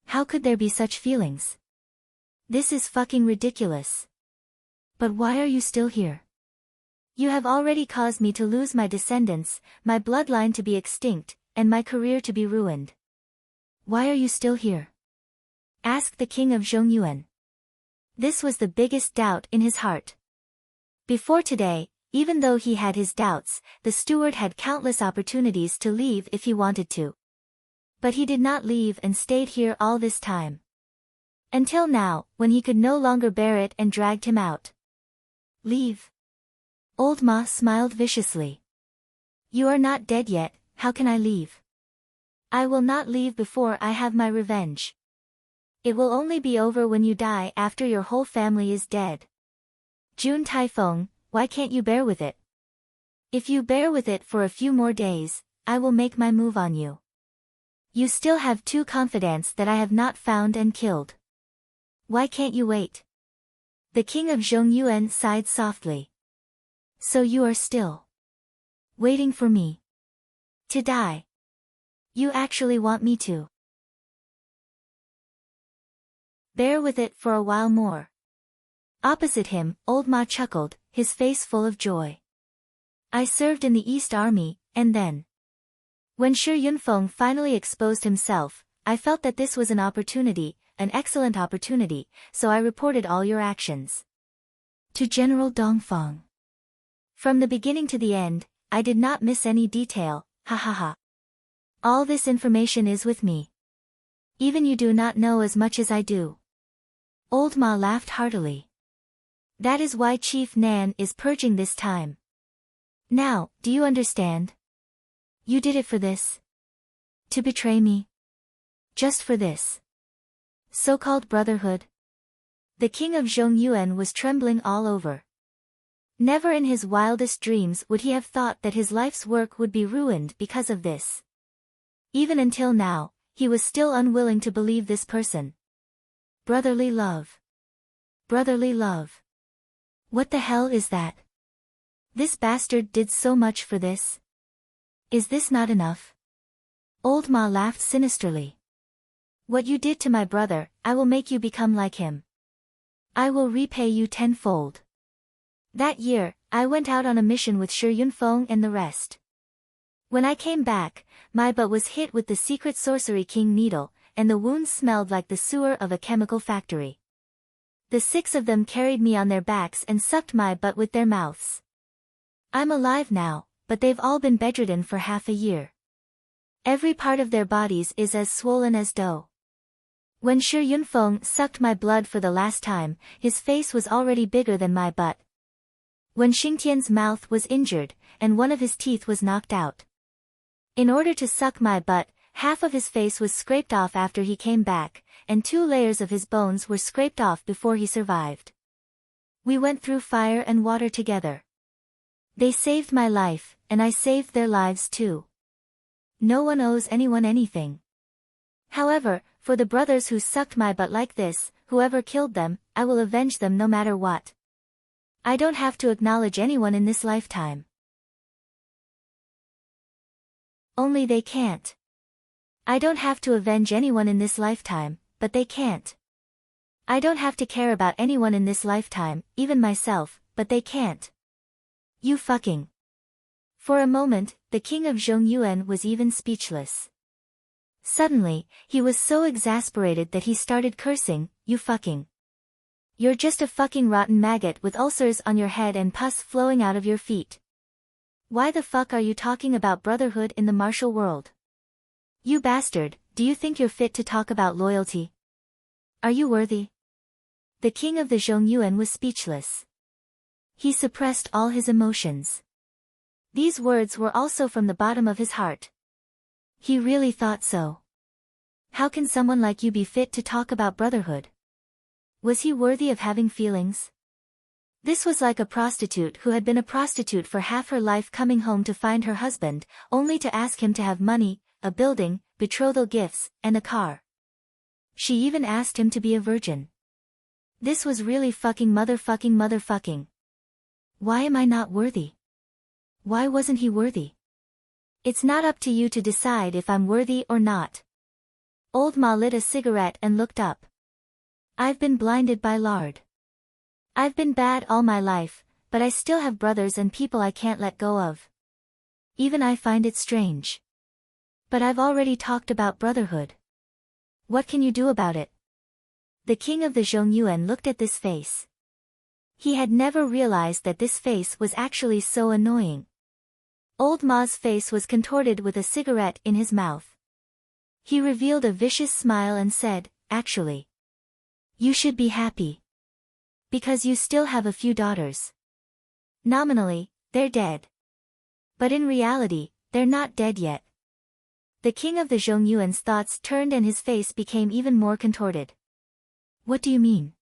How could there be such feelings? This is fucking ridiculous. But why are you still here? You have already caused me to lose my descendants, my bloodline to be extinct, and my career to be ruined. Why are you still here? Asked the king of Zhongyuan. This was the biggest doubt in his heart. Before today, even though he had his doubts, the steward had countless opportunities to leave if he wanted to. But he did not leave and stayed here all this time. Until now, when he could no longer bear it and dragged him out. Leave. Old Ma smiled viciously. You are not dead yet, how can I leave? I will not leave before I have my revenge. It will only be over when you die after your whole family is dead. Jun Taifeng, why can't you bear with it? If you bear with it for a few more days, I will make my move on you. You still have 2 confidants that I have not found and killed. Why can't you wait? The king of Zhongyuan sighed softly. So you are still waiting for me to die? You actually want me to bear with it for a while more? Opposite him, old Ma chuckled, his face full of joy. I served in the East Army, and then, when Shi Yunfeng finally exposed himself, I felt that this was an opportunity, an excellent opportunity, so I reported all your actions to General Dongfang. From the beginning to the end, I did not miss any detail, ha ha ha. All this information is with me. Even you do not know as much as I do. Old Ma laughed heartily. That is why Chief Nan is purging this time. Now, do you understand? You did it for this? To betray me? Just for this so-called brotherhood? The king of Zhongyuan was trembling all over. Never in his wildest dreams would he have thought that his life's work would be ruined because of this. Even until now, he was still unwilling to believe this person. Brotherly love. Brotherly love. What the hell is that? This bastard did so much for this. Is this not enough? Old Ma laughed sinisterly. What you did to my brother, I will make you become like him. I will repay you tenfold. That year, I went out on a mission with Shi Yunfeng and the rest. When I came back, my butt was hit with the secret sorcery king needle, and the wounds smelled like the sewer of a chemical factory. The 6 of them carried me on their backs and sucked my butt with their mouths. I'm alive now, but they've all been bedridden for half a year. Every part of their bodies is as swollen as dough. When Shi Yunfeng sucked my blood for the last time, his face was already bigger than my butt. When Xingtian's mouth was injured, and one of his teeth was knocked out. In order to suck my butt, half of his face was scraped off after he came back, and 2 layers of his bones were scraped off before he survived. We went through fire and water together. They saved my life, and I saved their lives too. No one owes anyone anything. However, for the brothers who sucked my butt like this, whoever killed them, I will avenge them no matter what. I don't have to acknowledge anyone in this lifetime. Only they can't. I don't have to avenge anyone in this lifetime, but they can't. I don't have to care about anyone in this lifetime, even myself, but they can't. You fucking. For a moment, the king of Zhongyuan was even speechless. Suddenly, he was so exasperated that he started cursing, you fucking. You're just a fucking rotten maggot with ulcers on your head and pus flowing out of your feet. Why the fuck are you talking about brotherhood in the martial world? You bastard, do you think you're fit to talk about loyalty? Are you worthy? The king of the Zhongyuan was speechless. He suppressed all his emotions. These words were also from the bottom of his heart. He really thought so. How can someone like you be fit to talk about brotherhood? Was he worthy of having feelings? This was like a prostitute who had been a prostitute for half her life coming home to find her husband, only to ask him to have money, a building, betrothal gifts, and a car. She even asked him to be a virgin. This was really fucking motherfucking. Why am I not worthy? Why wasn't he worthy? It's not up to you to decide if I'm worthy or not. Old Ma lit a cigarette and looked up. I've been blinded by lard. I've been bad all my life, but I still have brothers and people I can't let go of. Even I find it strange. But I've already talked about brotherhood. What can you do about it? The king of the Zhongyuan looked at this face. He had never realized that this face was actually so annoying. Old Ma's face was contorted with a cigarette in his mouth. He revealed a vicious smile and said, actually. You should be happy. Because you still have a few daughters. Nominally, they're dead. But in reality, they're not dead yet. The king of the Zhongyuan's thoughts turned and his face became even more contorted. What do you mean?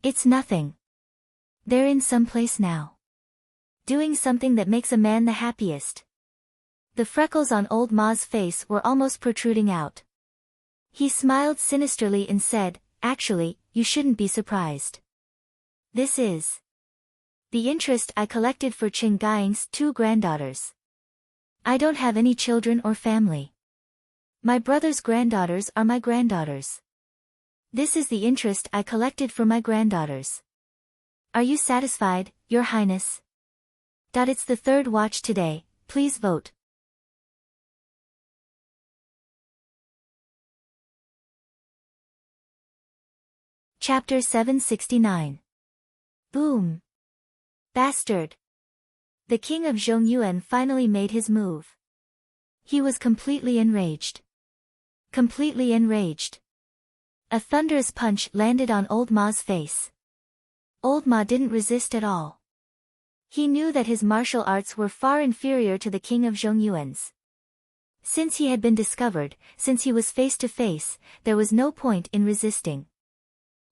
It's nothing. They're in some place now. Doing something that makes a man the happiest. The freckles on old Ma's face were almost protruding out. He smiled sinisterly and said, actually, you shouldn't be surprised. This is the interest I collected for Qin Gaiying's 2 granddaughters. I don't have any children or family. My brother's granddaughters are my granddaughters. This is the interest I collected for my granddaughters. Are you satisfied, Your Highness? It's the 3rd watch today, please vote. Chapter 769. Boom. Bastard. The king of Zhongyuan finally made his move. He was completely enraged. Completely enraged. A thunderous punch landed on Old Ma's face. Old Ma didn't resist at all. He knew that his martial arts were far inferior to the king of Zhongyuan's. Since he had been discovered, since he was face to face, there was no point in resisting.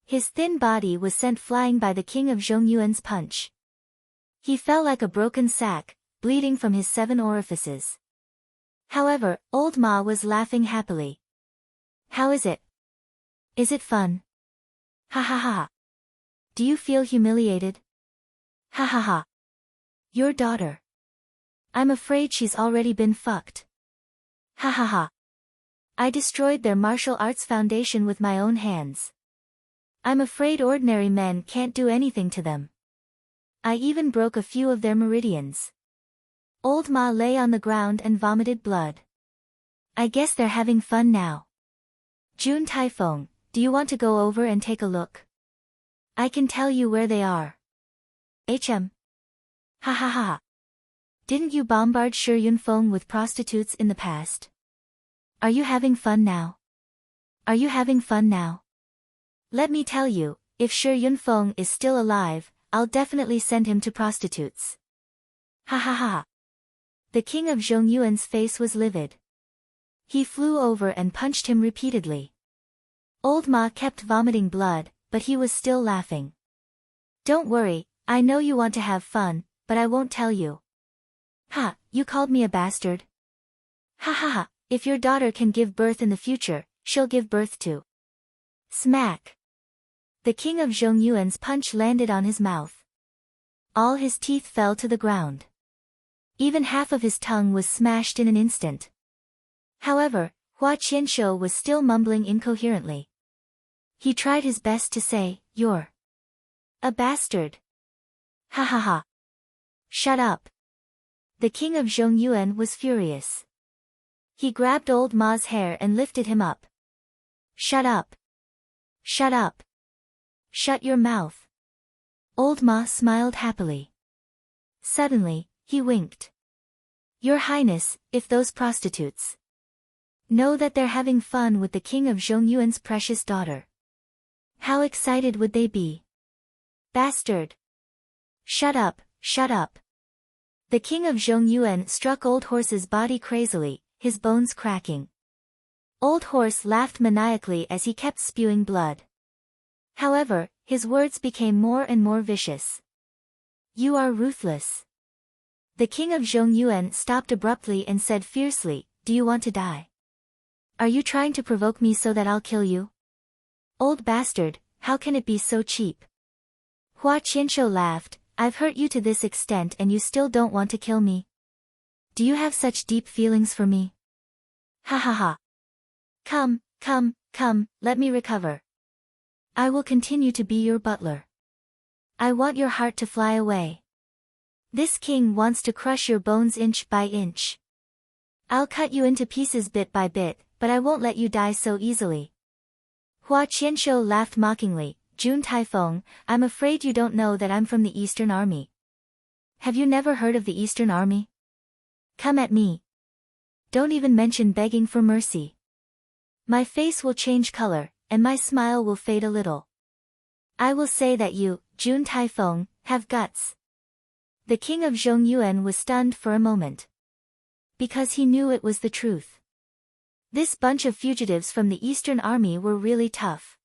His thin body was sent flying by the king of Zhongyuan's punch. He fell like a broken sack, bleeding from his 7 orifices. However, old Ma was laughing happily. How is it? Is it fun? Ha ha ha. Do you feel humiliated? Ha ha ha. Your daughter. I'm afraid she's already been fucked. Ha ha ha. I destroyed their martial arts foundation with my own hands. I'm afraid ordinary men can't do anything to them. I even broke a few of their meridians. Old Ma lay on the ground and vomited blood. I guess they're having fun now. June Taifeng, do you want to go over and take a look? I can tell you where they are. HM. Ha ha ha. Didn't you bombard Shi Yunfeng with prostitutes in the past? Are you having fun now? Are you having fun now? Let me tell you, if Shi Yunfeng is still alive, I'll definitely send him to prostitutes. Ha ha ha. The king of Zhongyuan's face was livid. He flew over and punched him repeatedly. Old Ma kept vomiting blood, but he was still laughing. Don't worry, I know you want to have fun, but I won't tell you. Ha, you called me a bastard? Ha ha ha, if your daughter can give birth in the future, she'll give birth to. Smack. The king of Zhongyuan's punch landed on his mouth. All his teeth fell to the ground. Even half of his tongue was smashed in an instant. However, Hua Qianshou was still mumbling incoherently. He tried his best to say, "You're a bastard." Ha ha ha. Shut up. The king of Zhongyuan was furious. He grabbed old Ma's hair and lifted him up. Shut up. Shut up. Shut your mouth. Old Ma smiled happily. Suddenly, he winked. Your Highness, if those prostitutes know that they're having fun with the king of Zhongyuan's precious daughter, how excited would they be? Bastard. Shut up, shut up. The king of Zhongyuan struck Old Horse's body crazily, his bones cracking. Old Horse laughed maniacally as he kept spewing blood. However, his words became more and more vicious. You are ruthless. The king of Zhongyuan stopped abruptly and said fiercely, do you want to die? Are you trying to provoke me so that I'll kill you? Old bastard, how can it be so cheap? Hua Qianshou laughed, I've hurt you to this extent and you still don't want to kill me? Do you have such deep feelings for me? Ha ha ha. Come, come, come, let me recover. I will continue to be your butler. I want your heart to fly away. This king wants to crush your bones inch by inch. I'll cut you into pieces bit by bit, but I won't let you die so easily. Hua Qianshou laughed mockingly, June Taifeng, I'm afraid you don't know that I'm from the Eastern Army. Have you never heard of the Eastern Army? Come at me. Don't even mention begging for mercy. My face will change color, and my smile will fade a little. I will say that you, June Taifeng, have guts. The king of Zhongyuan was stunned for a moment. Because he knew it was the truth. This bunch of fugitives from the Eastern Army were really tough.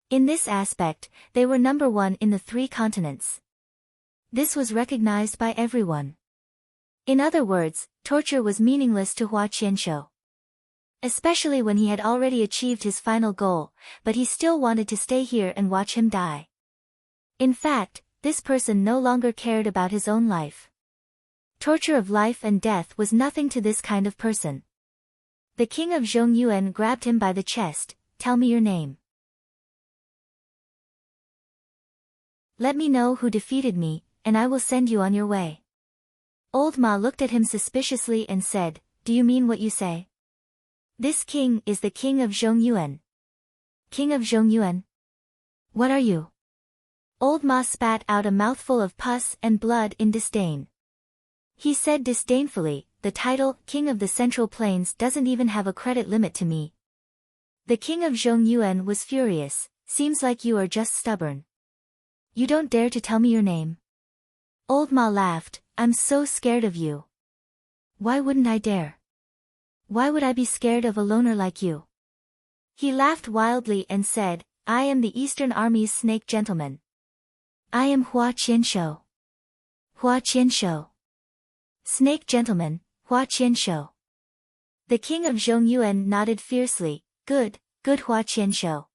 In this aspect, they were number one in the 3 continents. This was recognized by everyone. In other words, torture was meaningless to Hua Qianshou. Especially when he had already achieved his final goal, but he still wanted to stay here and watch him die. In fact, this person no longer cared about his own life. Torture of life and death was nothing to this kind of person. The king of Zhongyuan grabbed him by the chest, tell me your name. Let me know who defeated me, and I will send you on your way. Old Ma looked at him suspiciously and said, do you mean what you say? This king is the king of Zhongyuan. King of Zhongyuan? What are you? Old Ma spat out a mouthful of pus and blood in disdain. He said disdainfully, the title, King of the Central Plains doesn't even have a credit limit to me. The king of Zhongyuan was furious, seems like you are just stubborn. You don't dare to tell me your name. Old Ma laughed, I'm so scared of you. Why wouldn't I dare? Why would I be scared of a loner like you? He laughed wildly and said, I am the Eastern Army's snake gentleman. I am Hua Qianshou. Hua Qianshou. Snake gentleman, Hua Qianshou. The king of Zhongyuan nodded fiercely. Good, good Hua Qianshou.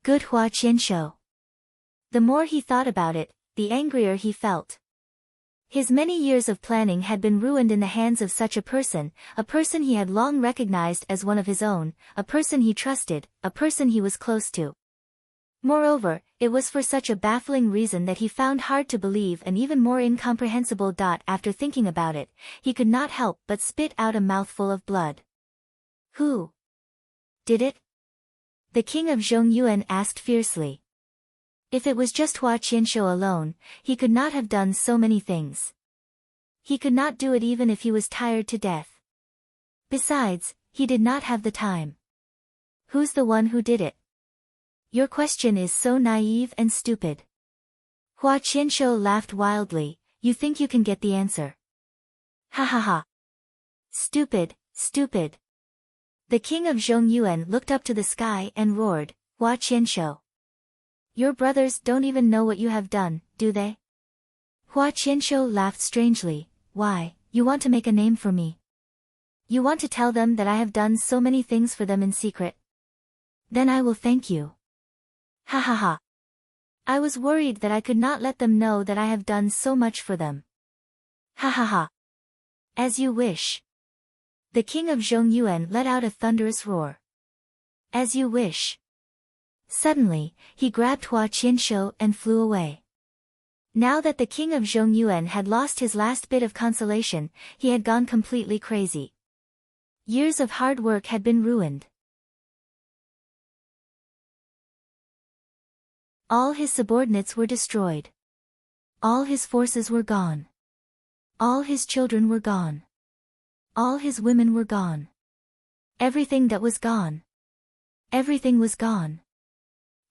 Good Hua Qianshou. The more he thought about it, the angrier he felt. His many years of planning had been ruined in the hands of such a person he had long recognized as one of his own, a person he trusted, a person he was close to. Moreover, it was for such a baffling reason that he found hard to believe and even more incomprehensible. After thinking about it, he could not help but spit out a mouthful of blood. Who did it? The king of Zhongyuan asked fiercely. If it was just Hua Qianshou alone, he could not have done so many things. He could not do it even if he was tired to death. Besides, he did not have the time. Who's the one who did it? Your question is so naive and stupid. Hua Qianshou laughed wildly. You think you can get the answer? Ha ha ha. Stupid, stupid. The king of Zhongyuan looked up to the sky and roared, Hua Qianshou. Your brothers don't even know what you have done, do they? Hua Qianshou laughed strangely. Why, you want to make a name for me? You want to tell them that I have done so many things for them in secret? Then I will thank you. Ha ha ha. I was worried that I could not let them know that I have done so much for them. Ha ha ha. As you wish. The king of Zhongyuan let out a thunderous roar. As you wish. Suddenly, he grabbed Hua Qianshou and flew away. Now that the king of Zhongyuan had lost his last bit of consolation, he had gone completely crazy. Years of hard work had been ruined. All his subordinates were destroyed. All his forces were gone. All his children were gone. All his women were gone. Everything that was gone. Everything was gone.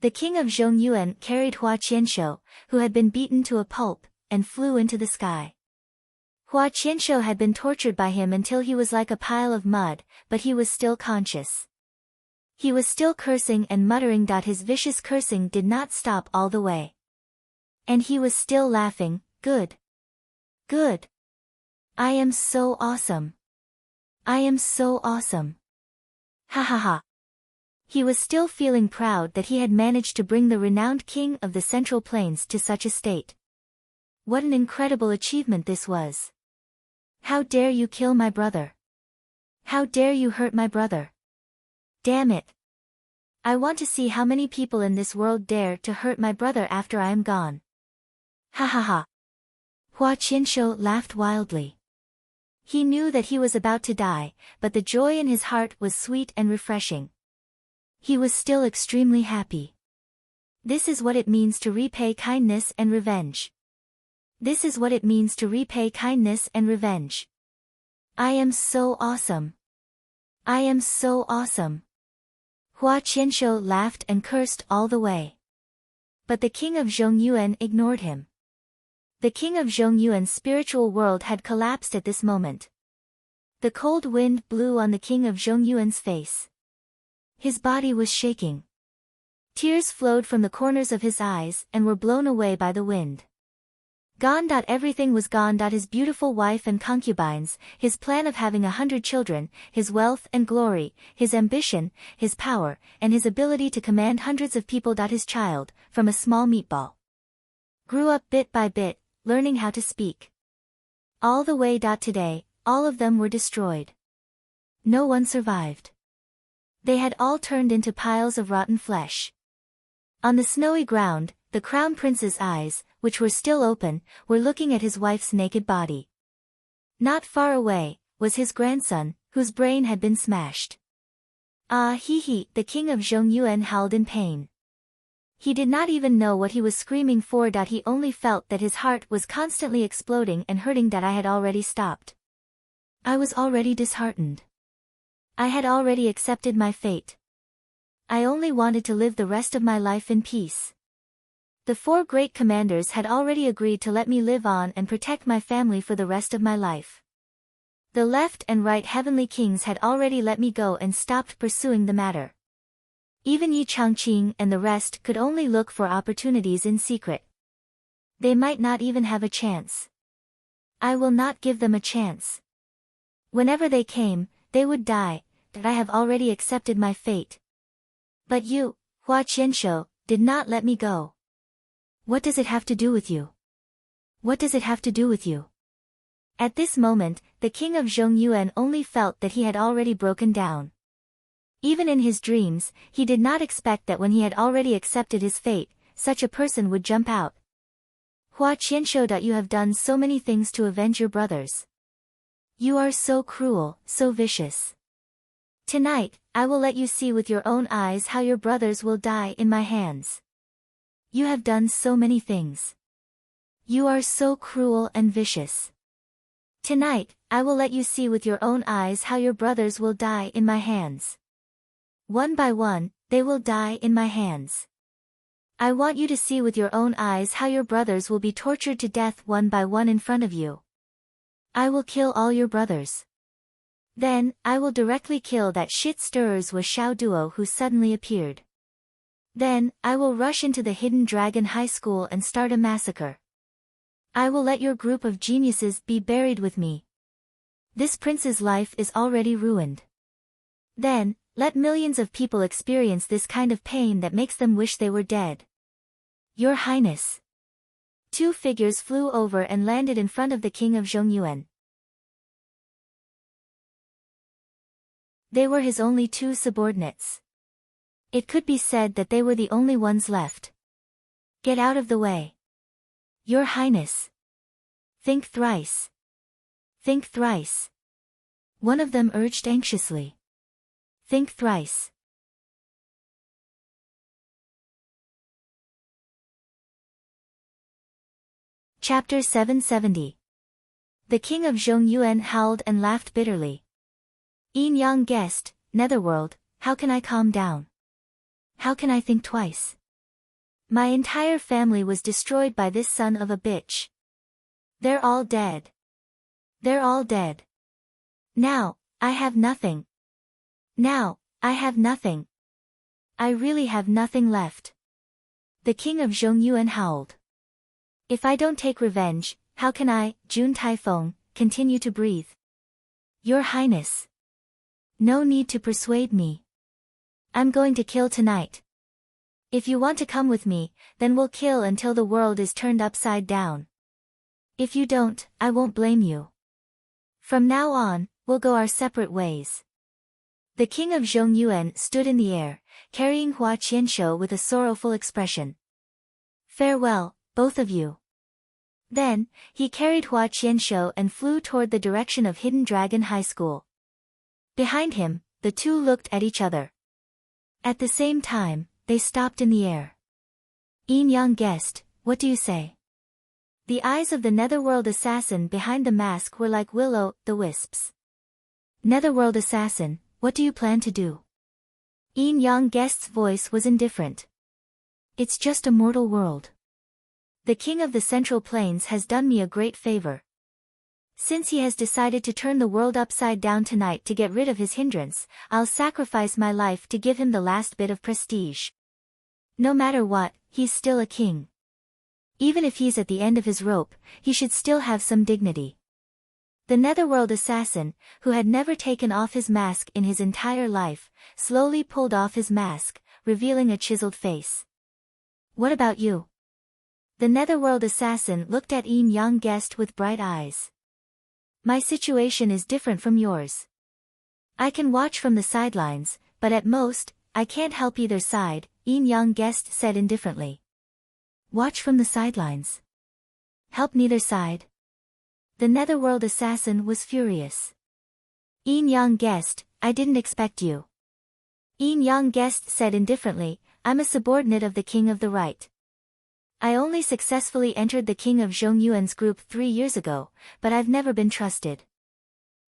The king of Zhongyuan carried Hua Qianshou, who had been beaten to a pulp, and flew into the sky. Hua Qianshou had been tortured by him until he was like a pile of mud, but he was still conscious. He was still cursing and muttering. His vicious cursing did not stop all the way. And he was still laughing. Good. Good. I am so awesome. I am so awesome. Ha ha ha. He was still feeling proud that he had managed to bring the renowned king of the Central Plains to such a state. What an incredible achievement this was. How dare you kill my brother? How dare you hurt my brother? Damn it. I want to see how many people in this world dare to hurt my brother after I am gone. Ha ha ha. Hua Qianshou laughed wildly. He knew that he was about to die, but the joy in his heart was sweet and refreshing. He was still extremely happy. This is what it means to repay kindness and revenge. This is what it means to repay kindness and revenge. I am so awesome. I am so awesome. Hua Qianshou laughed and cursed all the way. But the king of Zhongyuan ignored him. The king of Zhongyuan's spiritual world had collapsed at this moment. The cold wind blew on the king of Zhongyuan's face. His body was shaking. Tears flowed from the corners of his eyes and were blown away by the wind. Gone. Everything was gone. His beautiful wife and concubines, his plan of having 100 children, his wealth and glory, his ambition, his power, and his ability to command hundreds of people. His child, from a small meatball, grew up bit by bit, learning how to speak. All the way. Today, all of them were destroyed. No one survived. They had all turned into piles of rotten flesh. On the snowy ground, the crown prince's eyes, which were still open, were looking at his wife's naked body. Not far away, was his grandson, whose brain had been smashed. Ah hee hee, the king of Zhongyuan howled in pain. He did not even know what he was screaming for. He only felt that his heart was constantly exploding and hurting. I had already stopped. I was already disheartened. I had already accepted my fate. I only wanted to live the rest of my life in peace. The 4 great commanders had already agreed to let me live on and protect my family for the rest of my life. The left and right heavenly kings had already let me go and stopped pursuing the matter. Even Yi Changqing and the rest could only look for opportunities in secret. They might not even have a chance. I will not give them a chance. Whenever they came, they would die, that I have already accepted my fate. But you, Hua Qianshou, did not let me go. What does it have to do with you? What does it have to do with you? At this moment, the king of Zhongyuan only felt that he had already broken down. Even in his dreams, he did not expect that when he had already accepted his fate, such a person would jump out. Hua Qianshou, you have done so many things to avenge your brothers. You are so cruel, so vicious. Tonight, I will let you see with your own eyes how your brothers will die in my hands. You have done so many things. You are so cruel and vicious. Tonight, I will let you see with your own eyes how your brothers will die in my hands. One by one, they will die in my hands. I want you to see with your own eyes how your brothers will be tortured to death one by one in front of you. I will kill all your brothers. Then, I will directly kill that shit stirrers with Xiao Duo who suddenly appeared. Then, I will rush into the Hidden Dragon High School and start a massacre. I will let your group of geniuses be buried with me. This prince's life is already ruined. Then, let millions of people experience this kind of pain that makes them wish they were dead. Your Highness. Two figures flew over and landed in front of the king of Zhongyuan. They were his only two subordinates. It could be said that they were the only ones left. Get out of the way. Your Highness. Think thrice. Think thrice. One of them urged anxiously. Think thrice. Chapter 770. The king of Zhongyuan howled and laughed bitterly. Yin Yang guessed, Netherworld, how can I calm down? How can I think twice? My entire family was destroyed by this son of a bitch. They're all dead. They're all dead. Now, I have nothing. Now, I have nothing. I really have nothing left. The king of Zhongyuan howled. If I don't take revenge, how can I, Jun Taifeng, continue to breathe? Your Highness. No need to persuade me. I'm going to kill tonight. If you want to come with me, then we'll kill until the world is turned upside down. If you don't, I won't blame you. From now on, we'll go our separate ways. The king of Zhongyuan stood in the air, carrying Hua Qianshou with a sorrowful expression. Farewell, both of you. Then, he carried Hua Qianshou and flew toward the direction of Hidden Dragon High School. Behind him, the two looked at each other. At the same time, they stopped in the air. Yin Yang guessed, what do you say? The eyes of the Netherworld assassin behind the mask were like will-o'-the-wisps. Netherworld assassin, what do you plan to do? Yin Yang guest's voice was indifferent. It's just a mortal world. The king of the Central Plains has done me a great favor. Since he has decided to turn the world upside down tonight to get rid of his hindrance, I'll sacrifice my life to give him the last bit of prestige. No matter what, he's still a king. Even if he's at the end of his rope, he should still have some dignity. The Netherworld assassin, who had never taken off his mask in his entire life, slowly pulled off his mask, revealing a chiseled face. What about you? The Netherworld assassin looked at Yin Yang guest with bright eyes. My situation is different from yours. I can watch from the sidelines, but at most, I can't help either side, Yin Yang guest said indifferently. Watch from the sidelines. Help neither side. The Netherworld assassin was furious. Yin Yang guest, I didn't expect you. Yin Yang guest said indifferently, I'm a subordinate of the king of the right. I only successfully entered the king of Zhongyuan's group 3 years ago, but I've never been trusted.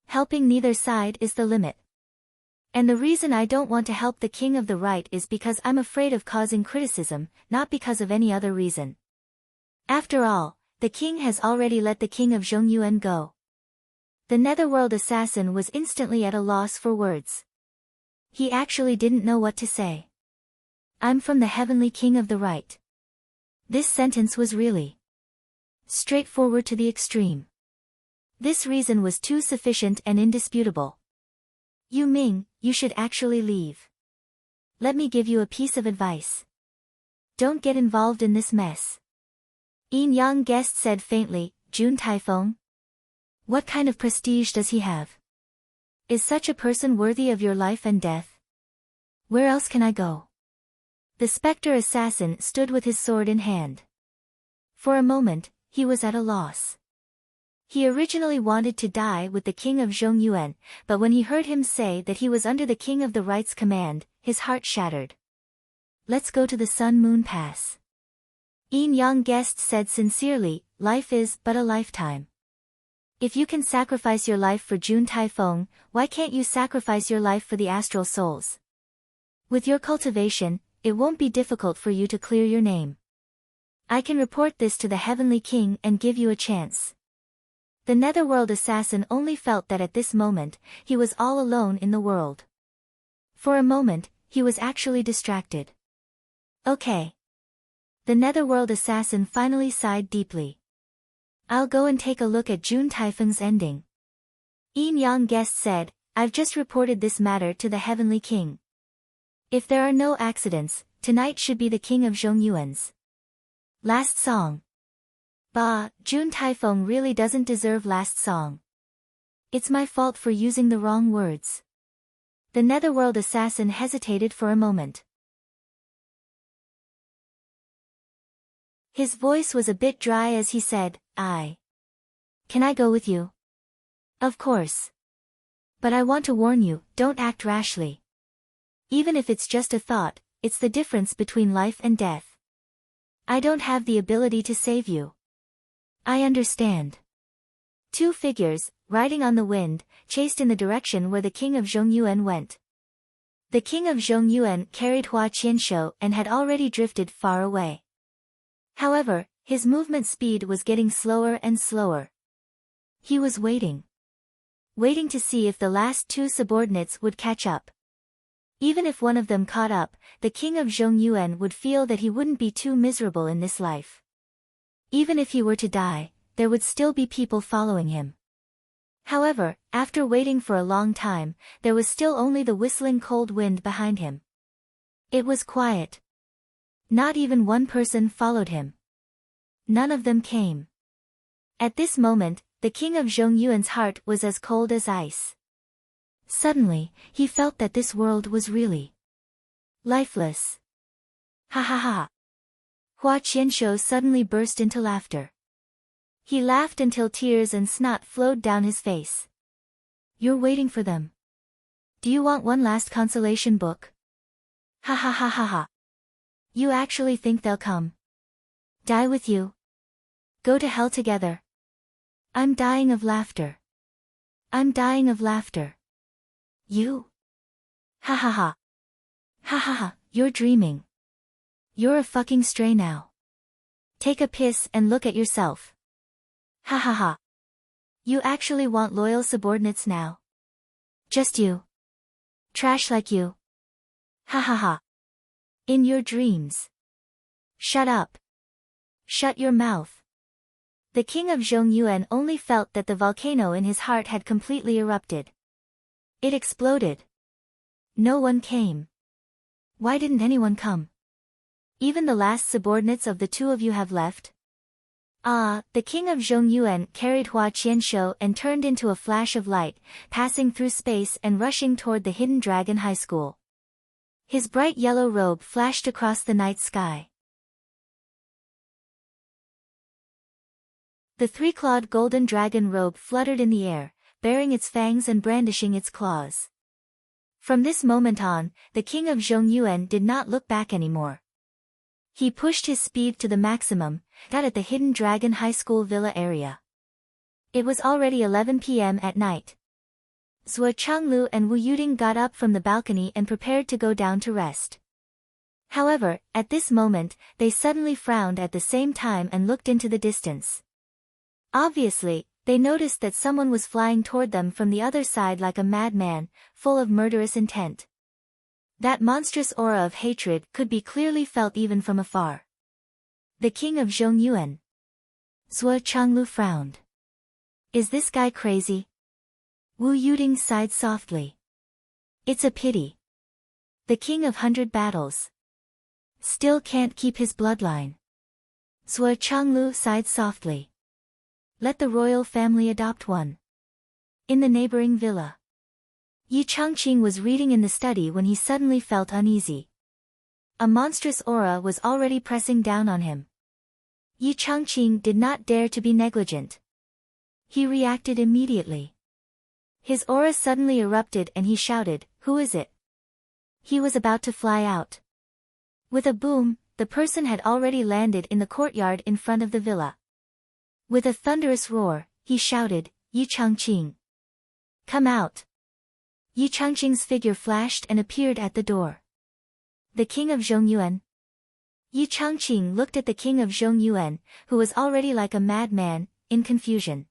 Helping neither side is the limit. And the reason I don't want to help the king of the right is because I'm afraid of causing criticism, not because of any other reason. After all, the king has already let the king of Zhongyuan go. The Netherworld assassin was instantly at a loss for words. He actually didn't know what to say. I'm from the heavenly king of the right. This sentence was really straightforward to the extreme. This reason was too sufficient and indisputable. Yu Ming, you should actually leave. Let me give you a piece of advice. Don't get involved in this mess. Yin Yang guest said faintly, Jun Taifeng? What kind of prestige does he have? Is such a person worthy of your life and death? Where else can I go? The spectre assassin stood with his sword in hand. For a moment, he was at a loss. He originally wanted to die with the king of Zhongyuan, but when he heard him say that he was under the king of the right's command, his heart shattered. Let's go to the Sun Moon Pass. Yin Yang guest said sincerely, life is but a lifetime. If you can sacrifice your life for Jun Taifeng, why can't you sacrifice your life for the astral souls? With your cultivation, it won't be difficult for you to clear your name. I can report this to the Heavenly King and give you a chance. The Netherworld assassin only felt that at this moment, he was all alone in the world. For a moment, he was actually distracted. Okay. The Netherworld assassin finally sighed deeply. I'll go and take a look at Jun Taifeng's ending. Yin Yang guest said, I've just reported this matter to the Heavenly King. If there are no accidents, tonight should be the king of Zhongyuan's last song. Bah, Jun Taifeng really doesn't deserve last song. It's my fault for using the wrong words. The Netherworld assassin hesitated for a moment. His voice was a bit dry as he said, Can I go with you? Of course. But I want to warn you, don't act rashly. Even if it's just a thought, it's the difference between life and death. I don't have the ability to save you. I understand. Two figures, riding on the wind, chased in the direction where the king of Zhongyuan went. The king of Zhongyuan carried Hua Qianshou and had already drifted far away. However, his movement speed was getting slower and slower. He was waiting. Waiting to see if the last two subordinates would catch up. Even if one of them caught up, the king of Zhongyuan would feel that he wouldn't be too miserable in this life. Even if he were to die, there would still be people following him. However, after waiting for a long time, there was still only the whistling cold wind behind him. It was quiet. Not even one person followed him. None of them came. At this moment, the king of Zhongyuan's heart was as cold as ice. Suddenly, he felt that this world was really lifeless. Ha ha ha. Hua Qianshou suddenly burst into laughter. He laughed until tears and snot flowed down his face. You're waiting for them. Do you want one last consolation book? Ha ha ha ha ha. You actually think they'll come? Die with you? Go to hell together? I'm dying of laughter. I'm dying of laughter. You? Ha ha ha. Ha ha ha, you're dreaming. You're a fucking stray now. Take a piss and look at yourself. Ha ha ha. You actually want loyal subordinates now? Just you. Trash like you. Ha ha ha. In your dreams. Shut up. Shut your mouth. The king of Zhongyuan only felt that the volcano in his heart had completely erupted. It exploded. No one came. Why didn't anyone come? Even the last subordinates of the two of you have left? The king of Zhongyuan carried Hua Qianshou and turned into a flash of light, passing through space and rushing toward the Hidden Dragon High School. His bright yellow robe flashed across the night sky. The three-clawed golden dragon robe fluttered in the air, baring its fangs and brandishing its claws. From this moment on, the king of Zhongyuan did not look back anymore. He pushed his speed to the maximum, got at the Hidden Dragon High School villa area. It was already 11 p.m. at night. Zhuo Changlu and Wu Yuding got up from the balcony and prepared to go down to rest. However, at this moment, they suddenly frowned at the same time and looked into the distance. Obviously, they noticed that someone was flying toward them from the other side like a madman, full of murderous intent. That monstrous aura of hatred could be clearly felt even from afar. The king of Zhongyuan. Zhuo Changlu frowned. Is this guy crazy? Wu Yuding sighed softly. It's a pity. The king of 100 battles. Still can't keep his bloodline. Zhuo Changlu sighed softly. Let the royal family adopt one. In the neighboring villa. Yi Changqing was reading in the study when he suddenly felt uneasy. A monstrous aura was already pressing down on him. Yi Changqing did not dare to be negligent. He reacted immediately. His aura suddenly erupted and he shouted, "Who is it?" He was about to fly out. With a boom, the person had already landed in the courtyard in front of the villa. With a thunderous roar, he shouted, "Yi Changqing! Come out!" Yi Changqing's figure flashed and appeared at the door. The king of Zhongyuan. Yi Changqing looked at the king of Zhongyuan, who was already like a madman, in confusion.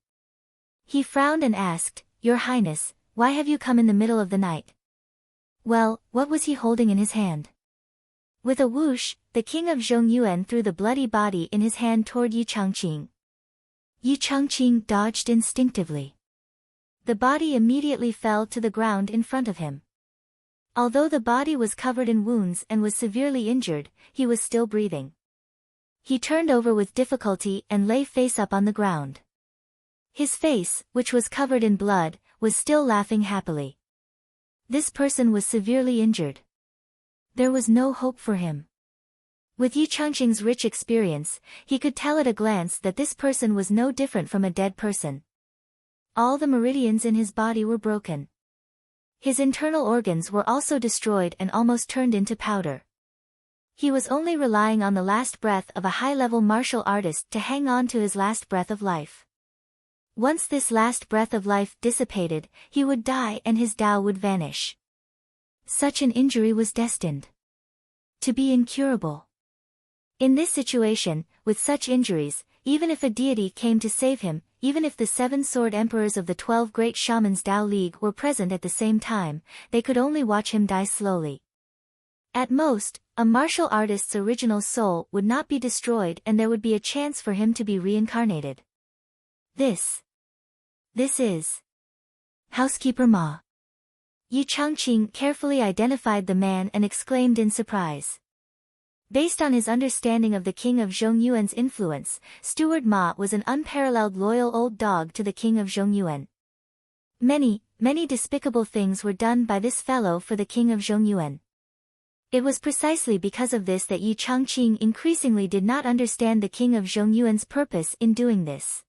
He frowned and asked, "Your Highness, why have you come in the middle of the night?" Well, what was he holding in his hand? With a whoosh, the king of Zhongyuan threw the bloody body in his hand toward Yi Changqing. Yi Changqing dodged instinctively. The body immediately fell to the ground in front of him. Although the body was covered in wounds and was severely injured, he was still breathing. He turned over with difficulty and lay face up on the ground. His face, which was covered in blood, was still laughing happily. This person was severely injured. There was no hope for him. With Yi Changqing's rich experience, he could tell at a glance that this person was no different from a dead person. All the meridians in his body were broken. His internal organs were also destroyed and almost turned into powder. He was only relying on the last breath of a high-level martial artist to hang on to his last breath of life. Once this last breath of life dissipated, he would die and his Tao would vanish. Such an injury was destined to be incurable. In this situation, with such injuries, even if a deity came to save him, even if the 7 sword emperors of the 12 great shamans Tao League were present at the same time, they could only watch him die slowly. At most, a martial artist's original soul would not be destroyed and there would be a chance for him to be reincarnated. This is Housekeeper Ma. Yi Changqing carefully identified the man and exclaimed in surprise. Based on his understanding of the king of Zhongyuan's influence, Steward Ma was an unparalleled loyal old dog to the king of Zhongyuan. Many despicable things were done by this fellow for the king of Zhongyuan. It was precisely because of this that Yi Changqing increasingly did not understand the king of Zhongyuan's purpose in doing this.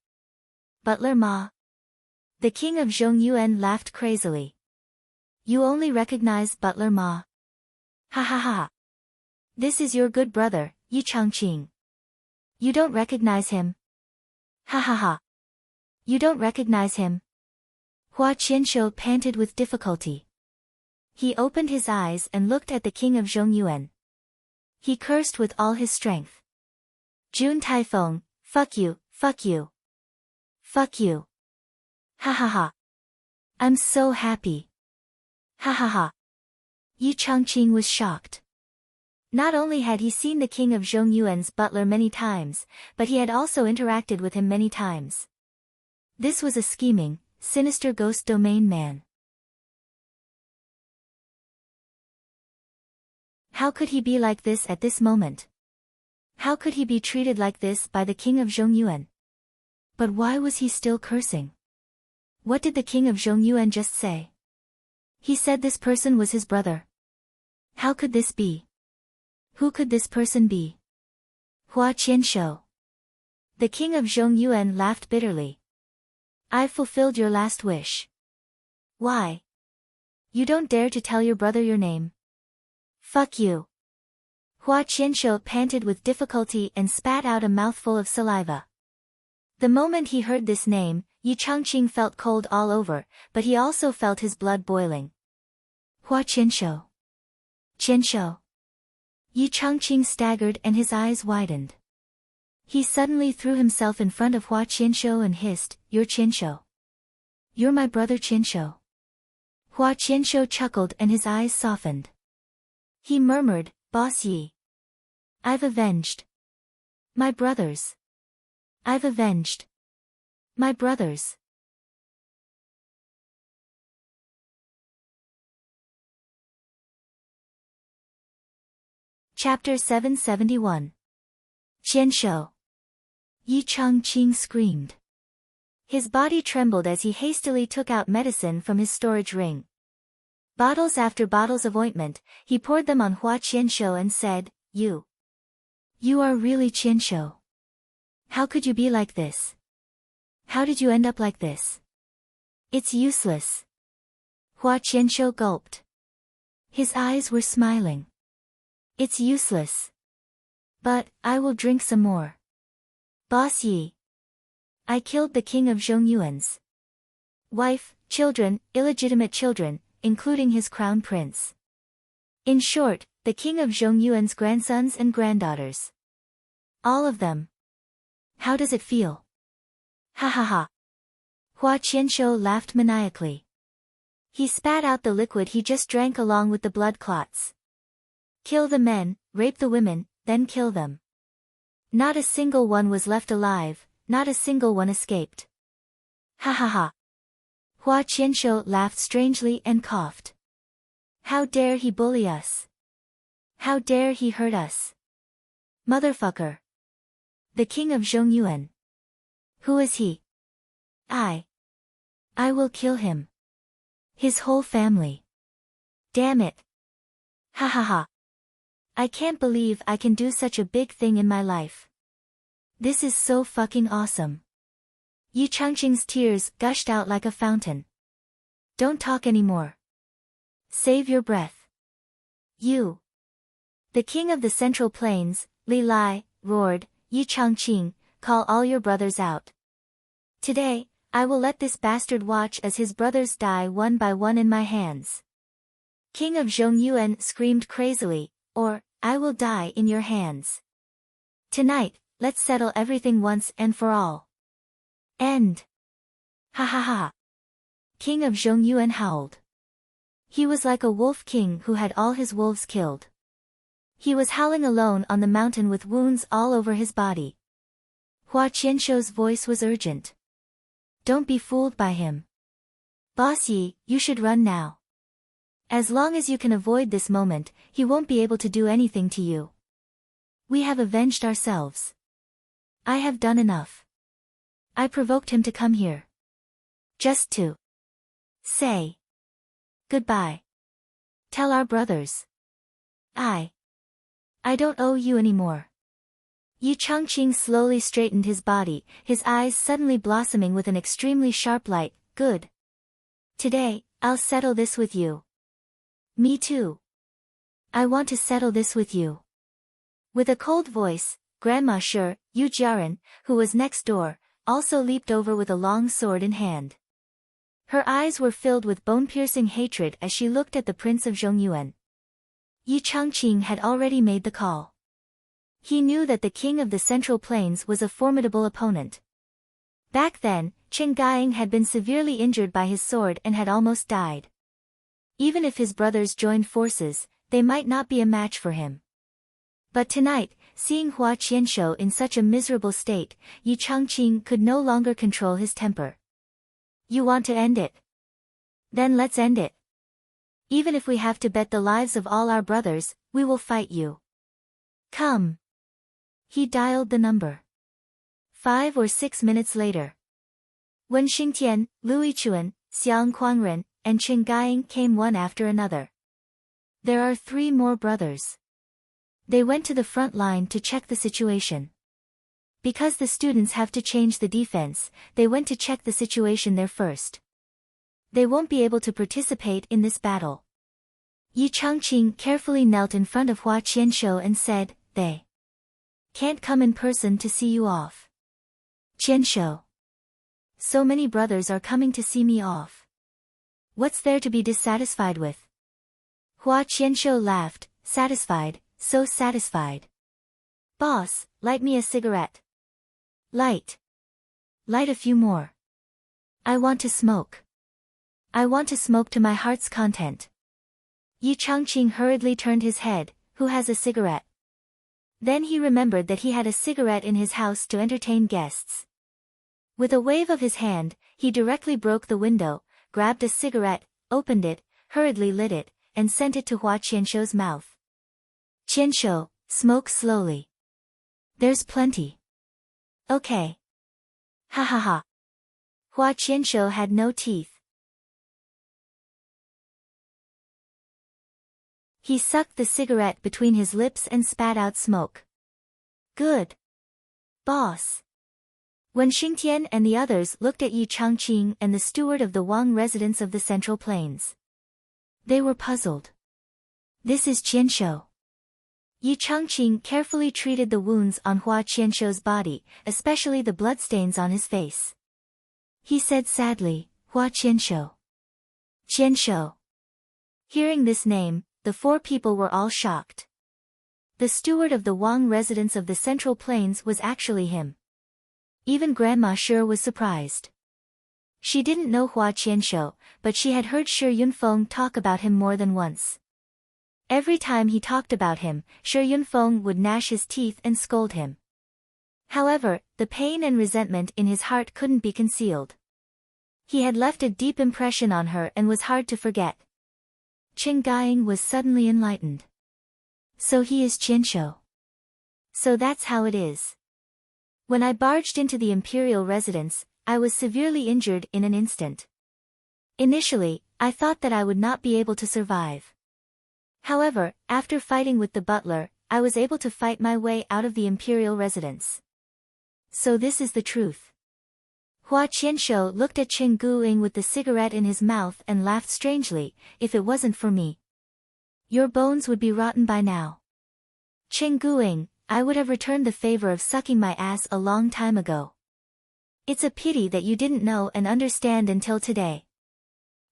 Butler Ma. The king of Zhongyuan laughed crazily. You only recognize Butler Ma. Ha ha ha. This is your good brother, Yi Changqing. You don't recognize him? Ha ha ha. You don't recognize him? Hua Qianshou panted with difficulty. He opened his eyes and looked at the king of Zhongyuan. He cursed with all his strength. Jun Taifeng, fuck you, fuck you. Fuck you. Ha ha ha. I'm so happy. Ha ha ha. Yi Changqing was shocked. Not only had he seen the king of Zhongyuan's butler many times, but he had also interacted with him many times. This was a scheming, sinister ghost domain man. How could he be like this at this moment? How could he be treated like this by the king of Zhongyuan? But why was he still cursing? What did the king of Zhongyuan just say? He said this person was his brother. How could this be? Who could this person be? Hua Qianshou. The king of Zhongyuan laughed bitterly. I've fulfilled your last wish. Why? You don't dare to tell your brother your name. Fuck you. Hua Qianshou panted with difficulty and spat out a mouthful of saliva. The moment he heard this name, Yi Changqing felt cold all over, but he also felt his blood boiling. Hua Qianshou. Qianshou. Yi Changqing staggered and his eyes widened. He suddenly threw himself in front of Hua Qianshou and hissed, You're Qianshou. You're my brother Qianshou. Hua Qianshou chuckled and his eyes softened. He murmured, Boss Yi. I've avenged my brothers. I've avenged my brothers. Chapter 771. Qianshou. Yi Changqing screamed. His body trembled as he hastily took out medicine from his storage ring. Bottles after bottles of ointment, he poured them on Hua Qianshou and said, You are really Qianshou. How could you be like this? How did you end up like this? It's useless. Hua Qianshou gulped. His eyes were smiling. It's useless. But, I will drink some more. Boss Yi. I killed the king of Zhongyuan's wife, children, illegitimate children, including his crown prince. In short, the king of Zhongyuan's grandsons and granddaughters. All of them. How does it feel? Ha ha ha. Hua Qianshou laughed maniacally. He spat out the liquid he just drank along with the blood clots. Kill the men, rape the women, then kill them. Not a single one was left alive, not a single one escaped. Ha ha ha. Hua Qianshou laughed strangely and coughed. How dare he bully us? How dare he hurt us? Motherfucker. The king of Zhongyuan. Who is he? I will kill him. His whole family. Damn it. Ha ha ha. I can't believe I can do such a big thing in my life. This is so fucking awesome. Yi Changqing's tears gushed out like a fountain. Don't talk anymore. Save your breath. You. The king of the Central Plains, Li Lai, roared, Yi Changqing, call all your brothers out. Today, I will let this bastard watch as his brothers die one by one in my hands. King of Zhongyuan screamed crazily, or, I will die in your hands. Tonight, let's settle everything once and for all. End. Ha ha ha. King of Zhongyuan howled. He was like a wolf king who had all his wolves killed. He was howling alone on the mountain with wounds all over his body. Hua Qianshou's voice was urgent. Don't be fooled by him. Boss Yi, you should run now. As long as you can avoid this moment, he won't be able to do anything to you. We have avenged ourselves. I have done enough. I provoked him to come here. Just to say goodbye. Tell our brothers. I don't owe you anymore. Yi Changqing slowly straightened his body, his eyes suddenly blossoming with an extremely sharp light. Good. Today, I'll settle this with you. Me too. I want to settle this with you. With a cold voice, Grandma Shi, Yu Jiaran, who was next door, also leaped over with a long sword in hand. Her eyes were filled with bone-piercing hatred as she looked at the Prince of Zhongyuan. Yi Changqing had already made the call. He knew that the king of the Central Plains was a formidable opponent. Back then, Chen Gaiying had been severely injured by his sword and had almost died. Even if his brothers joined forces, they might not be a match for him. But tonight, seeing Hua Qianshou in such a miserable state, Yi Changqing could no longer control his temper. You want to end it? Then let's end it. Even if we have to bet the lives of all our brothers, we will fight you. Come. He dialed the number. 5 or 6 minutes later. Wen Xingtian, Lu Yichuan, Xiang Kuangren, and Chen Gaiying came one after another. There are 3 more brothers. They went to the front line to check the situation. Because the students have to change the defense, they went to check the situation there first. They won't be able to participate in this battle. Yi Changqing carefully knelt in front of Hua Qianshou and said, They can't come in person to see you off. Qianshou. So many brothers are coming to see me off. What's there to be dissatisfied with? Hua Qianshou laughed, satisfied, so satisfied. Boss, light me a cigarette. Light. Light a few more. I want to smoke. I want to smoke to my heart's content. Yi Changqing hurriedly turned his head, who has a cigarette? Then he remembered that he had a cigarette in his house to entertain guests. With a wave of his hand, he directly broke the window, grabbed a cigarette, opened it, hurriedly lit it, and sent it to Hua Qianshou's mouth. Qianshou, smoke slowly. There's plenty. Okay. Ha ha ha. Hua Qianshou had no teeth. He sucked the cigarette between his lips and spat out smoke. Good. Boss. When Xingtian and the others looked at Yi Changqing and the steward of the Wang residence of the Central Plains, they were puzzled. This is Qianshou. Yi Changqing carefully treated the wounds on Hua Qianshou's body, especially the bloodstains on his face. He said sadly, Hua Qianshou. Qianshou. Hearing this name, the four people were all shocked. The steward of the Wang residence of the Central Plains was actually him. Even Grandma Shi was surprised. She didn't know Hua Qianshou, but she had heard Shi Yunfeng talk about him more than once. Every time he talked about him, Shi Yunfeng would gnash his teeth and scold him. However, the pain and resentment in his heart couldn't be concealed. He had left a deep impression on her and was hard to forget. Qin Gaiying was suddenly enlightened. So he is Qianshou. So that's how it is. When I barged into the imperial residence, I was severely injured in an instant. Initially, I thought that I would not be able to survive. However, after fighting with the butler, I was able to fight my way out of the imperial residence. So this is the truth. Hua Qianshou looked at Chen Guiying with the cigarette in his mouth and laughed strangely. If it wasn't for me, your bones would be rotten by now. Chen Guiying, I would have returned the favor of sucking my ass a long time ago. It's a pity that you didn't know and understand until today.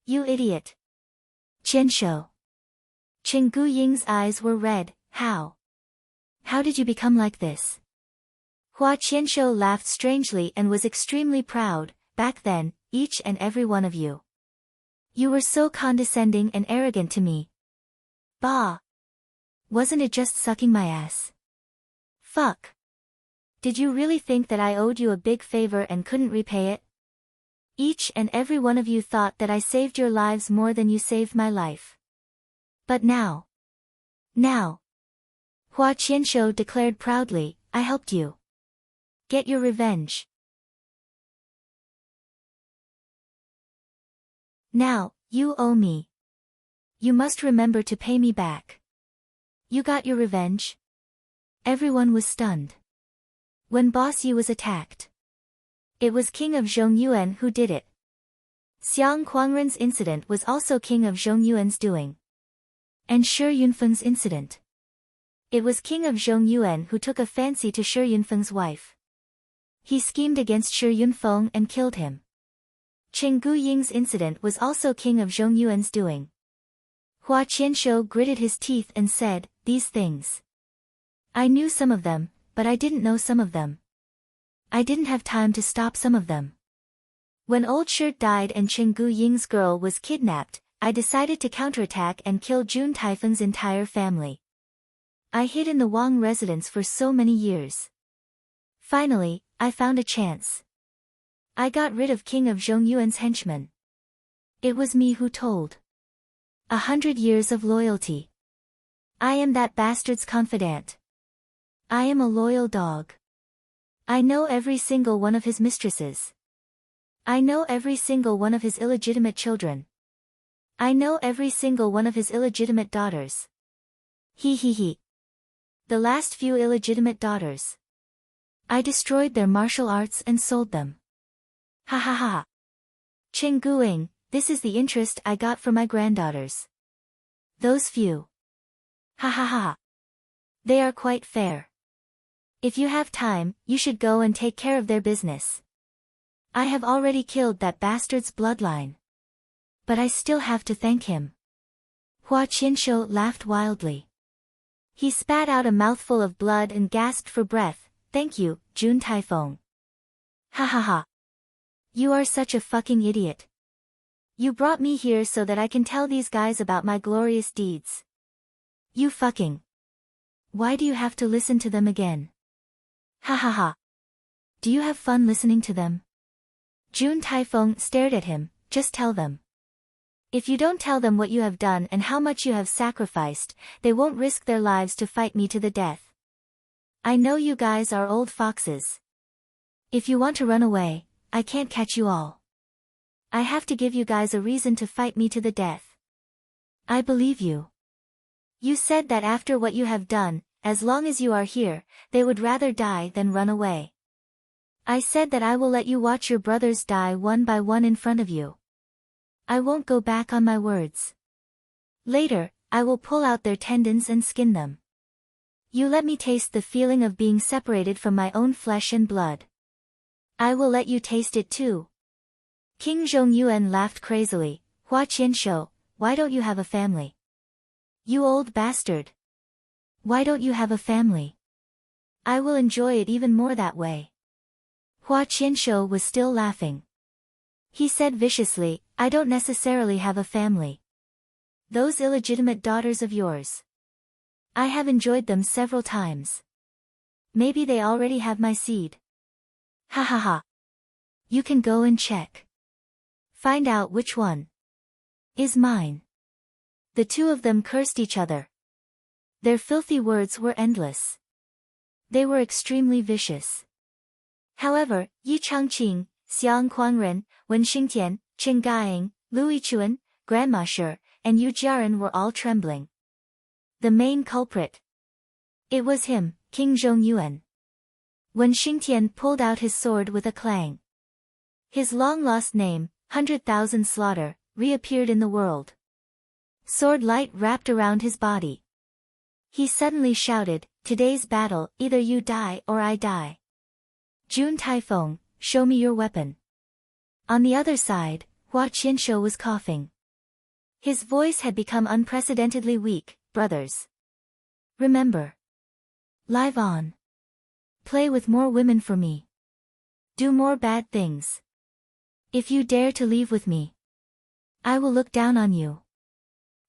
You idiot. Qianshou. Chen Guiying's eyes were red. How? How did you become like this? Hua Qianshou laughed strangely and was extremely proud. Back then, each and every one of you. You were so condescending and arrogant to me. Bah! Wasn't it just sucking my ass? Fuck. Did you really think that I owed you a big favor and couldn't repay it? Each and every one of you thought that I saved your lives more than you saved my life. But now. Hua Qianshou declared proudly, I helped you. Get your revenge. Now, you owe me. You must remember to pay me back. You got your revenge? Everyone was stunned. When Boss Yi was attacked, it was King of Zhongyuan who did it. Xiang Kuangren's incident was also King of Zhongyuan's doing. And Shi Yunfeng's incident. It was King of Zhongyuan who took a fancy to Shi Yunfeng's wife. He schemed against Shi Yunfeng and killed him. Chen Guiying's incident was also King of Zhongyuan's doing. Hua Qianshou gritted his teeth and said, these things. I knew some of them, but I didn't know some of them. I didn't have time to stop some of them. When Old Shirt died and Chen Guiying's girl was kidnapped, I decided to counterattack and kill Jun Taifeng's entire family. I hid in the Wang residence for so many years. Finally, I found a chance. I got rid of King of Zhongyuan's henchmen. It was me who told. 100 years of loyalty. I am that bastard's confidant. I am a loyal dog. I know every single one of his mistresses. I know every single one of his illegitimate children. I know every single one of his illegitimate daughters. He. The last few illegitimate daughters. I destroyed their martial arts and sold them. Ha ha ha. Chen Guiying, this is the interest I got for my granddaughters. Those few. Ha ha ha. They are quite fair. If you have time, you should go and take care of their business. I have already killed that bastard's bloodline. But I still have to thank him. Hua Qianshou laughed wildly. He spat out a mouthful of blood and gasped for breath. Thank you, Jun Taifeng. Ha ha ha. You are such a fucking idiot. You brought me here so that I can tell these guys about my glorious deeds. You fucking. Why do you have to listen to them again? Ha ha ha. Do you have fun listening to them? Jun Taifeng stared at him. Just tell them. If you don't tell them what you have done and how much you have sacrificed, they won't risk their lives to fight me to the death. I know you guys are old foxes. If you want to run away, I can't catch you all. I have to give you guys a reason to fight me to the death. I believe you. You said that after what you have done, as long as you are here, they would rather die than run away. I said that I will let you watch your brothers die one by one in front of you. I won't go back on my words. Later, I will pull out their tendons and skin them. You let me taste the feeling of being separated from my own flesh and blood. I will let you taste it too. King Zhongyuan laughed crazily. Hua Qianshou, why don't you have a family? You old bastard. Why don't you have a family? I will enjoy it even more that way. Hua Qianshou was still laughing. He said viciously, I don't necessarily have a family. Those illegitimate daughters of yours. I have enjoyed them several times. Maybe they already have my seed. Ha ha ha. You can go and check. Find out which one is mine. The two of them cursed each other. Their filthy words were endless. They were extremely vicious. However, Yi Changqing, Xiang Kuangren, Wen Xingtian, Chen Gaiying, Lu Yichuan, Grandma Shi, and Yu Jiaran were all trembling. The main culprit. It was him, King Zhongyuan. Wen Xingtian pulled out his sword with a clang. His long-lost name, 100,000 Slaughter, reappeared in the world. Sword light wrapped around his body. He suddenly shouted, today's battle, either you die or I die. Jun Taifeng, show me your weapon. On the other side, Hua Qianshou was coughing. His voice had become unprecedentedly weak. Brothers. Remember. Live on. Play with more women for me. Do more bad things. If you dare to leave with me, I will look down on you.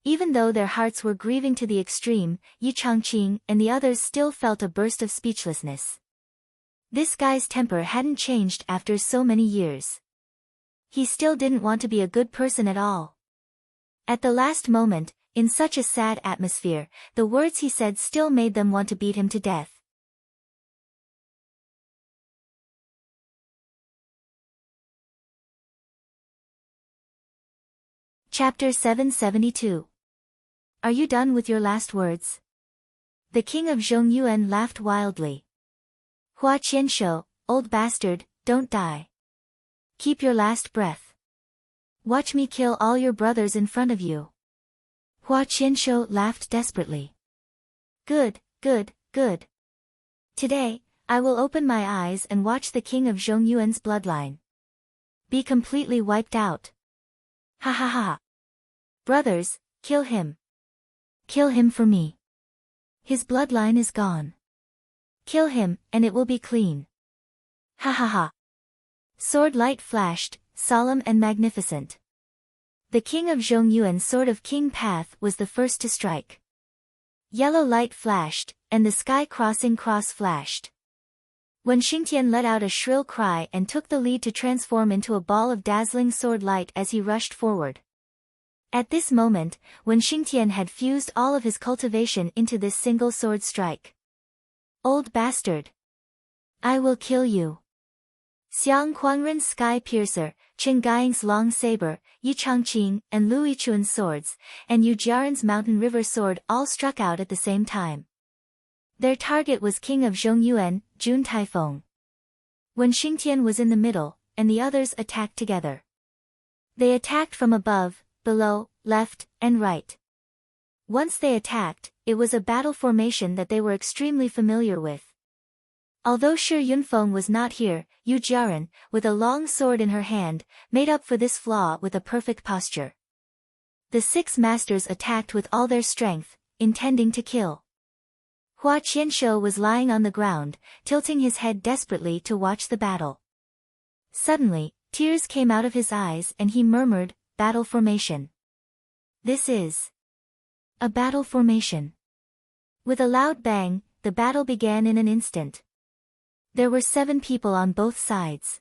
Even though their hearts were grieving to the extreme, Yi Changqing and the others still felt a burst of speechlessness. This guy's temper hadn't changed after so many years. He still didn't want to be a good person at all. At the last moment, in such a sad atmosphere, the words he said still made them want to beat him to death. Chapter 772. Are you done with your last words? The king of Zhongyuan laughed wildly. Hua Qianshou, old bastard, don't die. Keep your last breath. Watch me kill all your brothers in front of you. Hua Qianshou laughed desperately. Good, good, good. Today, I will open my eyes and watch the king of Zhongyuan's bloodline be completely wiped out. Ha ha ha. Brothers, kill him. Kill him for me. His bloodline is gone. Kill him, and it will be clean. Ha ha ha. Sword light flashed, solemn and magnificent. The king of Zhongyuan's sword of King Path was the first to strike. Yellow light flashed, and the sky crossing cross flashed. Wen Xingtian let out a shrill cry and took the lead to transform into a ball of dazzling sword light as he rushed forward. At this moment, Wen Xingtian had fused all of his cultivation into this single sword strike. Old bastard. I will kill you. Xiang Kuangren's sky piercer, Chen Gaiying's long saber, Yi Changqing and Lu Yichuan's swords, and Yu Jiaran's mountain river sword all struck out at the same time. Their target was King of Zhongyuan, Jun Taifeng. Wen Xingtian was in the middle, and the others attacked together. They attacked from above, below, left, and right. Once they attacked, it was a battle formation that they were extremely familiar with. Although Shi Yunfeng was not here, Yu Jiaran, with a long sword in her hand, made up for this flaw with a perfect posture. The six masters attacked with all their strength, intending to kill. Hua Qianshou was lying on the ground, tilting his head desperately to watch the battle. Suddenly, tears came out of his eyes and he murmured, "Battle formation. This is a battle formation." With a loud bang, the battle began in an instant. There were 7 people on both sides.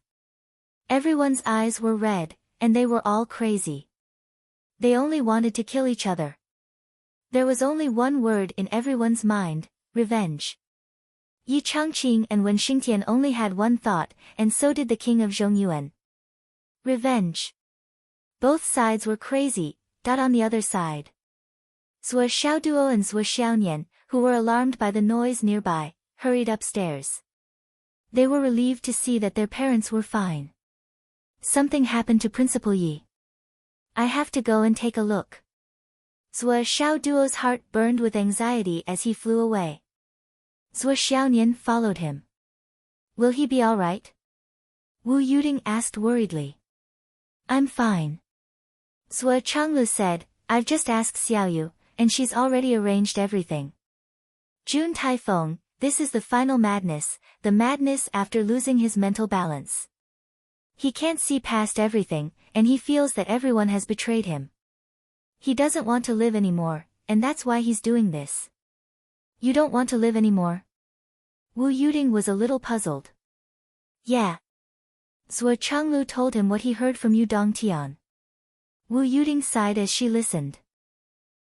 Everyone's eyes were red, and they were all crazy. They only wanted to kill each other. There was only one word in everyone's mind: revenge. Yi Changqing and Wen Xingtian only had one thought, and so did the king of Zhongyuan. Revenge. Both sides were crazy. On the other side, Zhuo Xiaoduo and Zhuo Xiaonian, who were alarmed by the noise nearby, hurried upstairs. They were relieved to see that their parents were fine. Something happened to Principal Yi. I have to go and take a look. Zhuo Xiaoduo's heart burned with anxiety as he flew away. Zhuo Xiaonian followed him. Will he be all right? Wu Yuding asked worriedly. I'm fine. Zhuo Changlu said, I've just asked Xiaoyu, and she's already arranged everything. Jun Taifeng, this is the final madness, the madness after losing his mental balance. He can't see past everything, and he feels that everyone has betrayed him. He doesn't want to live anymore, and that's why he's doing this. You don't want to live anymore? Wu Yuding was a little puzzled. Yeah. Zhuo Changlu told him what he heard from Yu Dongtian. Wu Yuding sighed as she listened.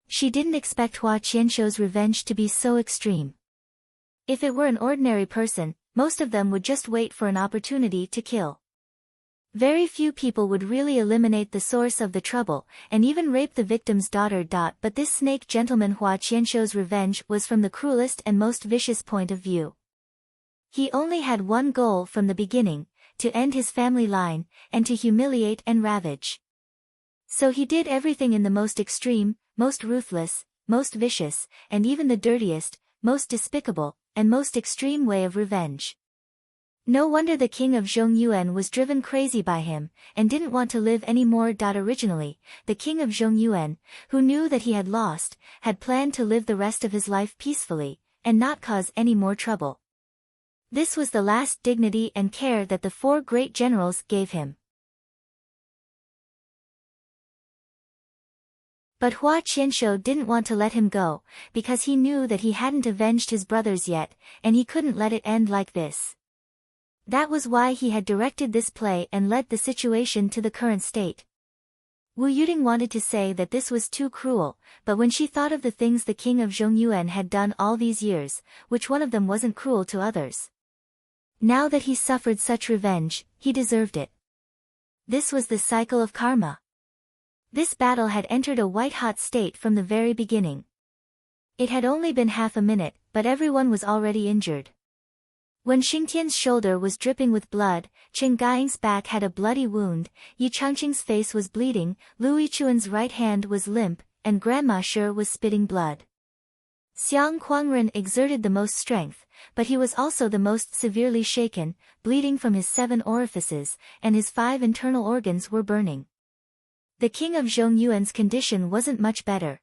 She didn't expect Hua Qianshou's revenge to be so extreme. If it were an ordinary person, most of them would just wait for an opportunity to kill. Very few people would really eliminate the source of the trouble, and even rape the victim's daughter. But this snake gentleman Hua Qianshou's revenge was from the cruelest and most vicious point of view. He only had one goal from the beginning, to end his family line, and to humiliate and ravage. So he did everything in the most extreme, most ruthless, most vicious, and even the dirtiest, most despicable, and most extreme way of revenge. No wonder the king of Zhongyuan was driven crazy by him, and didn't want to live any more. Originally, the king of Zhongyuan, who knew that he had lost, had planned to live the rest of his life peacefully, and not cause any more trouble. This was the last dignity and care that the four great generals gave him. But Hua Qianshou didn't want to let him go, because he knew that he hadn't avenged his brothers yet, and he couldn't let it end like this. That was why he had directed this play and led the situation to the current state. Wu Yuding wanted to say that this was too cruel, but when she thought of the things the king of Zhongyuan had done all these years, which one of them wasn't cruel to others? Now that he suffered such revenge, he deserved it. This was the cycle of karma. This battle had entered a white-hot state from the very beginning. It had only been half a minute, but everyone was already injured. When Xingtian's shoulder was dripping with blood, Chen Gaiying's back had a bloody wound, Yi Changqing's face was bleeding, Lu Yichuan's right hand was limp, and Grandma Shi was spitting blood. Xiang Kuangren exerted the most strength, but he was also the most severely shaken, bleeding from his 7 orifices, and his 5 internal organs were burning. The king of Zhongyuan's condition wasn't much better.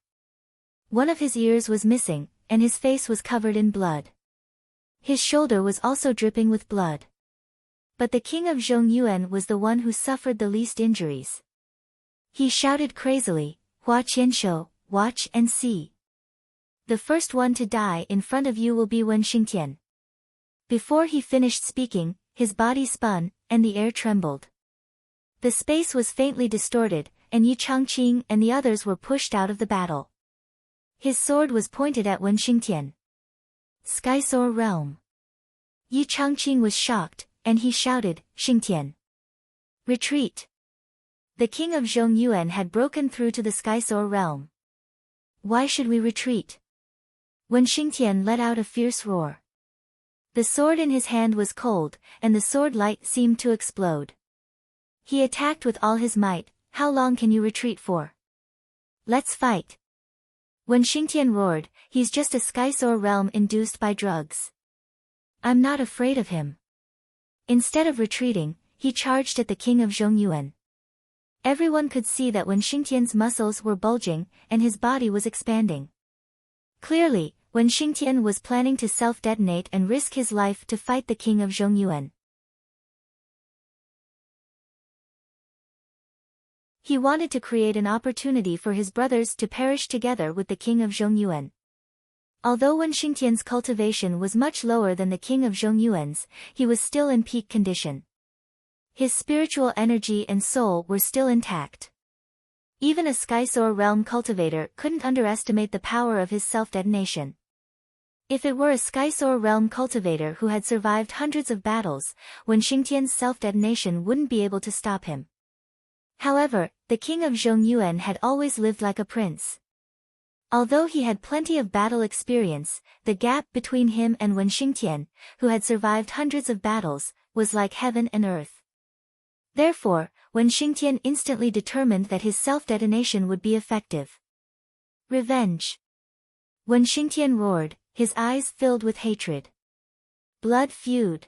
One of his ears was missing, and his face was covered in blood. His shoulder was also dripping with blood. But the king of Zhongyuan was the one who suffered the least injuries. He shouted crazily, Hua Qianshou, watch and see. The first one to die in front of you will be Wen Xingtian. Before he finished speaking, his body spun, and the air trembled. The space was faintly distorted, and Yi Changqing and the others were pushed out of the battle. His sword was pointed at Wen Xingtian. Skysore realm. Yi Changqing was shocked, and he shouted, Xingtian. Retreat. The king of Zhongyuan had broken through to the Skysore realm. Why should we retreat? Wen Xingtian let out a fierce roar. The sword in his hand was cold, and the sword light seemed to explode. He attacked with all his might. How long can you retreat for? Let's fight. When Xingtian roared, he's just a Skysore realm induced by drugs. I'm not afraid of him. Instead of retreating, he charged at the king of Zhongyuan. Everyone could see that Wen Xingtian's muscles were bulging, and his body was expanding. Clearly, Wen Xingtian was planning to self-detonate and risk his life to fight the king of Zhongyuan. He wanted to create an opportunity for his brothers to perish together with the king of Zhongyuan. Although Wen Xingtian's cultivation was much lower than the king of Zhongyuan's, he was still in peak condition. His spiritual energy and soul were still intact. Even a Skysoar realm cultivator couldn't underestimate the power of his self-detonation. If it were a Skysoar realm cultivator who had survived hundreds of battles, Wen Xingtian's self-detonation wouldn't be able to stop him. However, the king of Zhongyuan had always lived like a prince. Although he had plenty of battle experience, the gap between him and Wen Xingtian, who had survived hundreds of battles, was like heaven and earth. Therefore, Wen Xingtian instantly determined that his self-detonation would be effective. Revenge. Wen Xingtian roared, his eyes filled with hatred. Blood feud.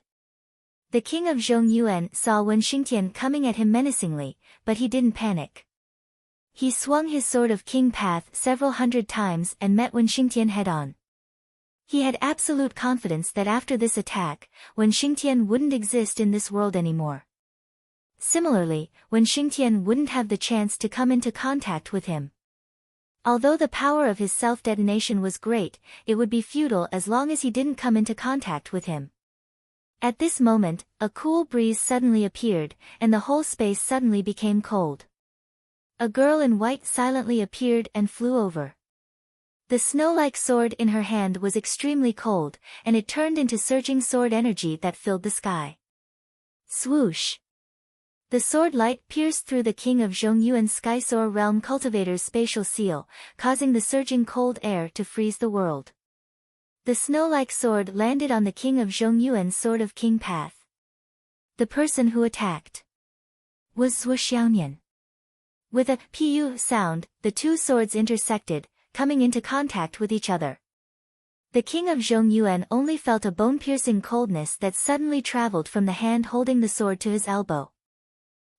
The king of Zhongyuan saw Wen Xingtian coming at him menacingly, but he didn't panic. He swung his sword of King Path several hundred times and met Wen Xingtian head-on. He had absolute confidence that after this attack, Wen Xingtian wouldn't exist in this world anymore. Similarly, Wen Xingtian wouldn't have the chance to come into contact with him. Although the power of his self-detonation was great, it would be futile as long as he didn't come into contact with him. At this moment, a cool breeze suddenly appeared, and the whole space suddenly became cold. A girl in white silently appeared and flew over. The snow-like sword in her hand was extremely cold, and it turned into surging sword energy that filled the sky. Swoosh! The sword light pierced through the king of Zhongyuan's Skysoar realm cultivator's spatial seal, causing the surging cold air to freeze the world. The snow-like sword landed on the king of Zhongyuan's sword of King Path. The person who attacked was Zhuo Xiaonian. With a pu sound, the two swords intersected, coming into contact with each other. The king of Zhongyuan only felt a bone-piercing coldness that suddenly traveled from the hand holding the sword to his elbow.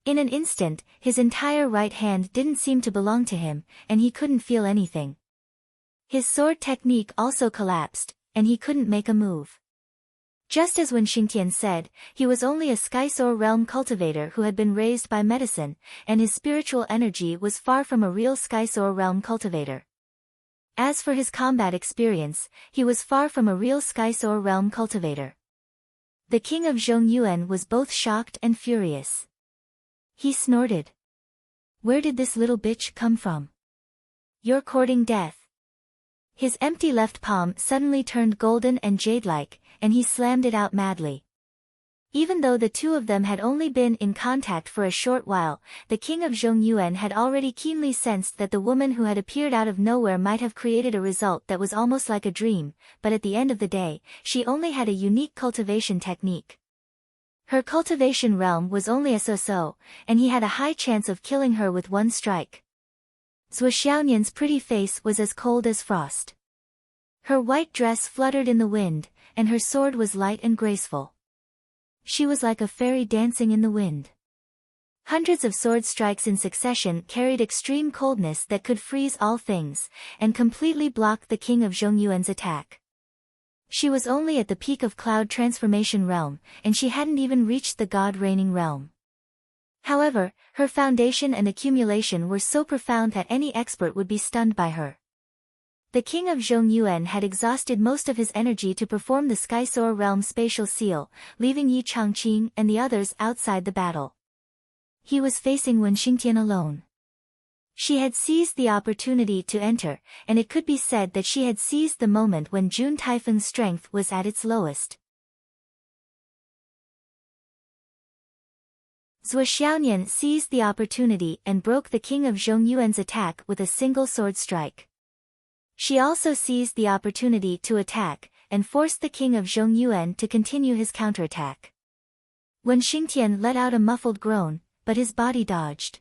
In an instant, his entire right hand didn't seem to belong to him, and he couldn't feel anything. His sword technique also collapsed, and he couldn't make a move. Just as Wen Xingtian said, he was only a Skysoar realm cultivator who had been raised by medicine, and his spiritual energy was far from a real Skysoar realm cultivator. As for his combat experience, he was far from a real Skysoar realm cultivator. The king of Zhongyuan was both shocked and furious. He snorted. Where did this little bitch come from? You're courting death. His empty left palm suddenly turned golden and jade-like, and he slammed it out madly. Even though the two of them had only been in contact for a short while, the king of Zhongyuan had already keenly sensed that the woman who had appeared out of nowhere might have created a result that was almost like a dream, but at the end of the day, she only had a unique cultivation technique. Her cultivation realm was only a so-so, and he had a high chance of killing her with one strike. Zhuo Xiaonian's pretty face was as cold as frost. Her white dress fluttered in the wind, and her sword was light and graceful. She was like a fairy dancing in the wind. Hundreds of sword strikes in succession carried extreme coldness that could freeze all things, and completely block the king of Zhongyuan's attack. She was only at the peak of Cloud Transformation Realm, and she hadn't even reached the God Reigning Realm. However, her foundation and accumulation were so profound that any expert would be stunned by her. The king of Zhongyuan had exhausted most of his energy to perform the Skysoar Realm spatial seal, leaving Yi Changqing and the others outside the battle. He was facing Wen Xingtian alone. She had seized the opportunity to enter, and it could be said that she had seized the moment when June Typhoon's strength was at its lowest. Zhuo Xiaonian seized the opportunity and broke the king of Zhongyuan's attack with a single sword strike. She also seized the opportunity to attack, and forced the king of Zhongyuan to continue his counterattack. Wen Xingtian let out a muffled groan, but his body dodged.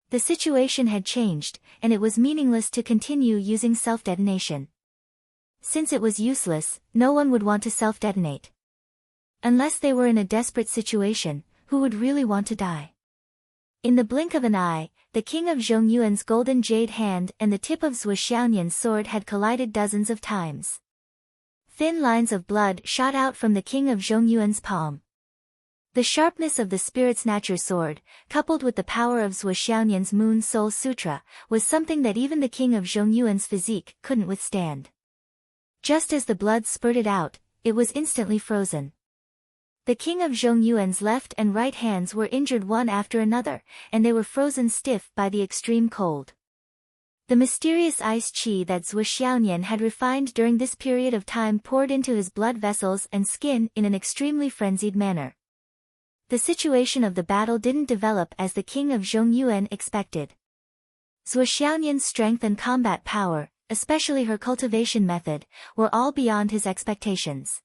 The situation had changed, and it was meaningless to continue using self-detonation. Since it was useless, no one would want to self-detonate. Unless they were in a desperate situation, who would really want to die? In the blink of an eye, the king of Zhongyuan's golden jade hand and the tip of Zhuo Xiaonian's sword had collided dozens of times. Thin lines of blood shot out from the king of Zhongyuan's palm. The sharpness of the spirit's nature sword, coupled with the power of Zhuo Xiaonian's Moon Soul Sutra, was something that even the king of Zhongyuan's physique couldn't withstand. Just as the blood spurted out, it was instantly frozen. The king of Zhongyuan's left and right hands were injured one after another, and they were frozen stiff by the extreme cold. The mysterious ice qi that Zhuo Xiaonian had refined during this period of time poured into his blood vessels and skin in an extremely frenzied manner. The situation of the battle didn't develop as the king of Zhongyuan expected. Zhuo Xiaonian's strength and combat power, especially her cultivation method, were all beyond his expectations.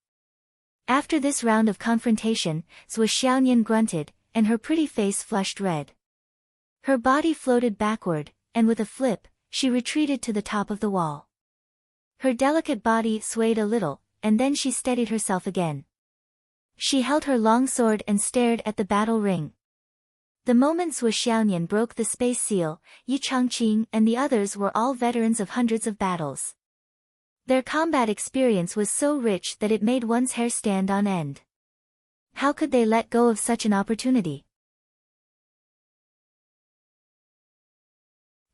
After this round of confrontation, Zhuo Xiaonian grunted, and her pretty face flushed red. Her body floated backward, and with a flip, she retreated to the top of the wall. Her delicate body swayed a little, and then she steadied herself again. She held her long sword and stared at the battle ring. The moment Zhuo Xiaonian broke the space seal, Yi Changqing and the others were all veterans of hundreds of battles. Their combat experience was so rich that it made one's hair stand on end. How could they let go of such an opportunity?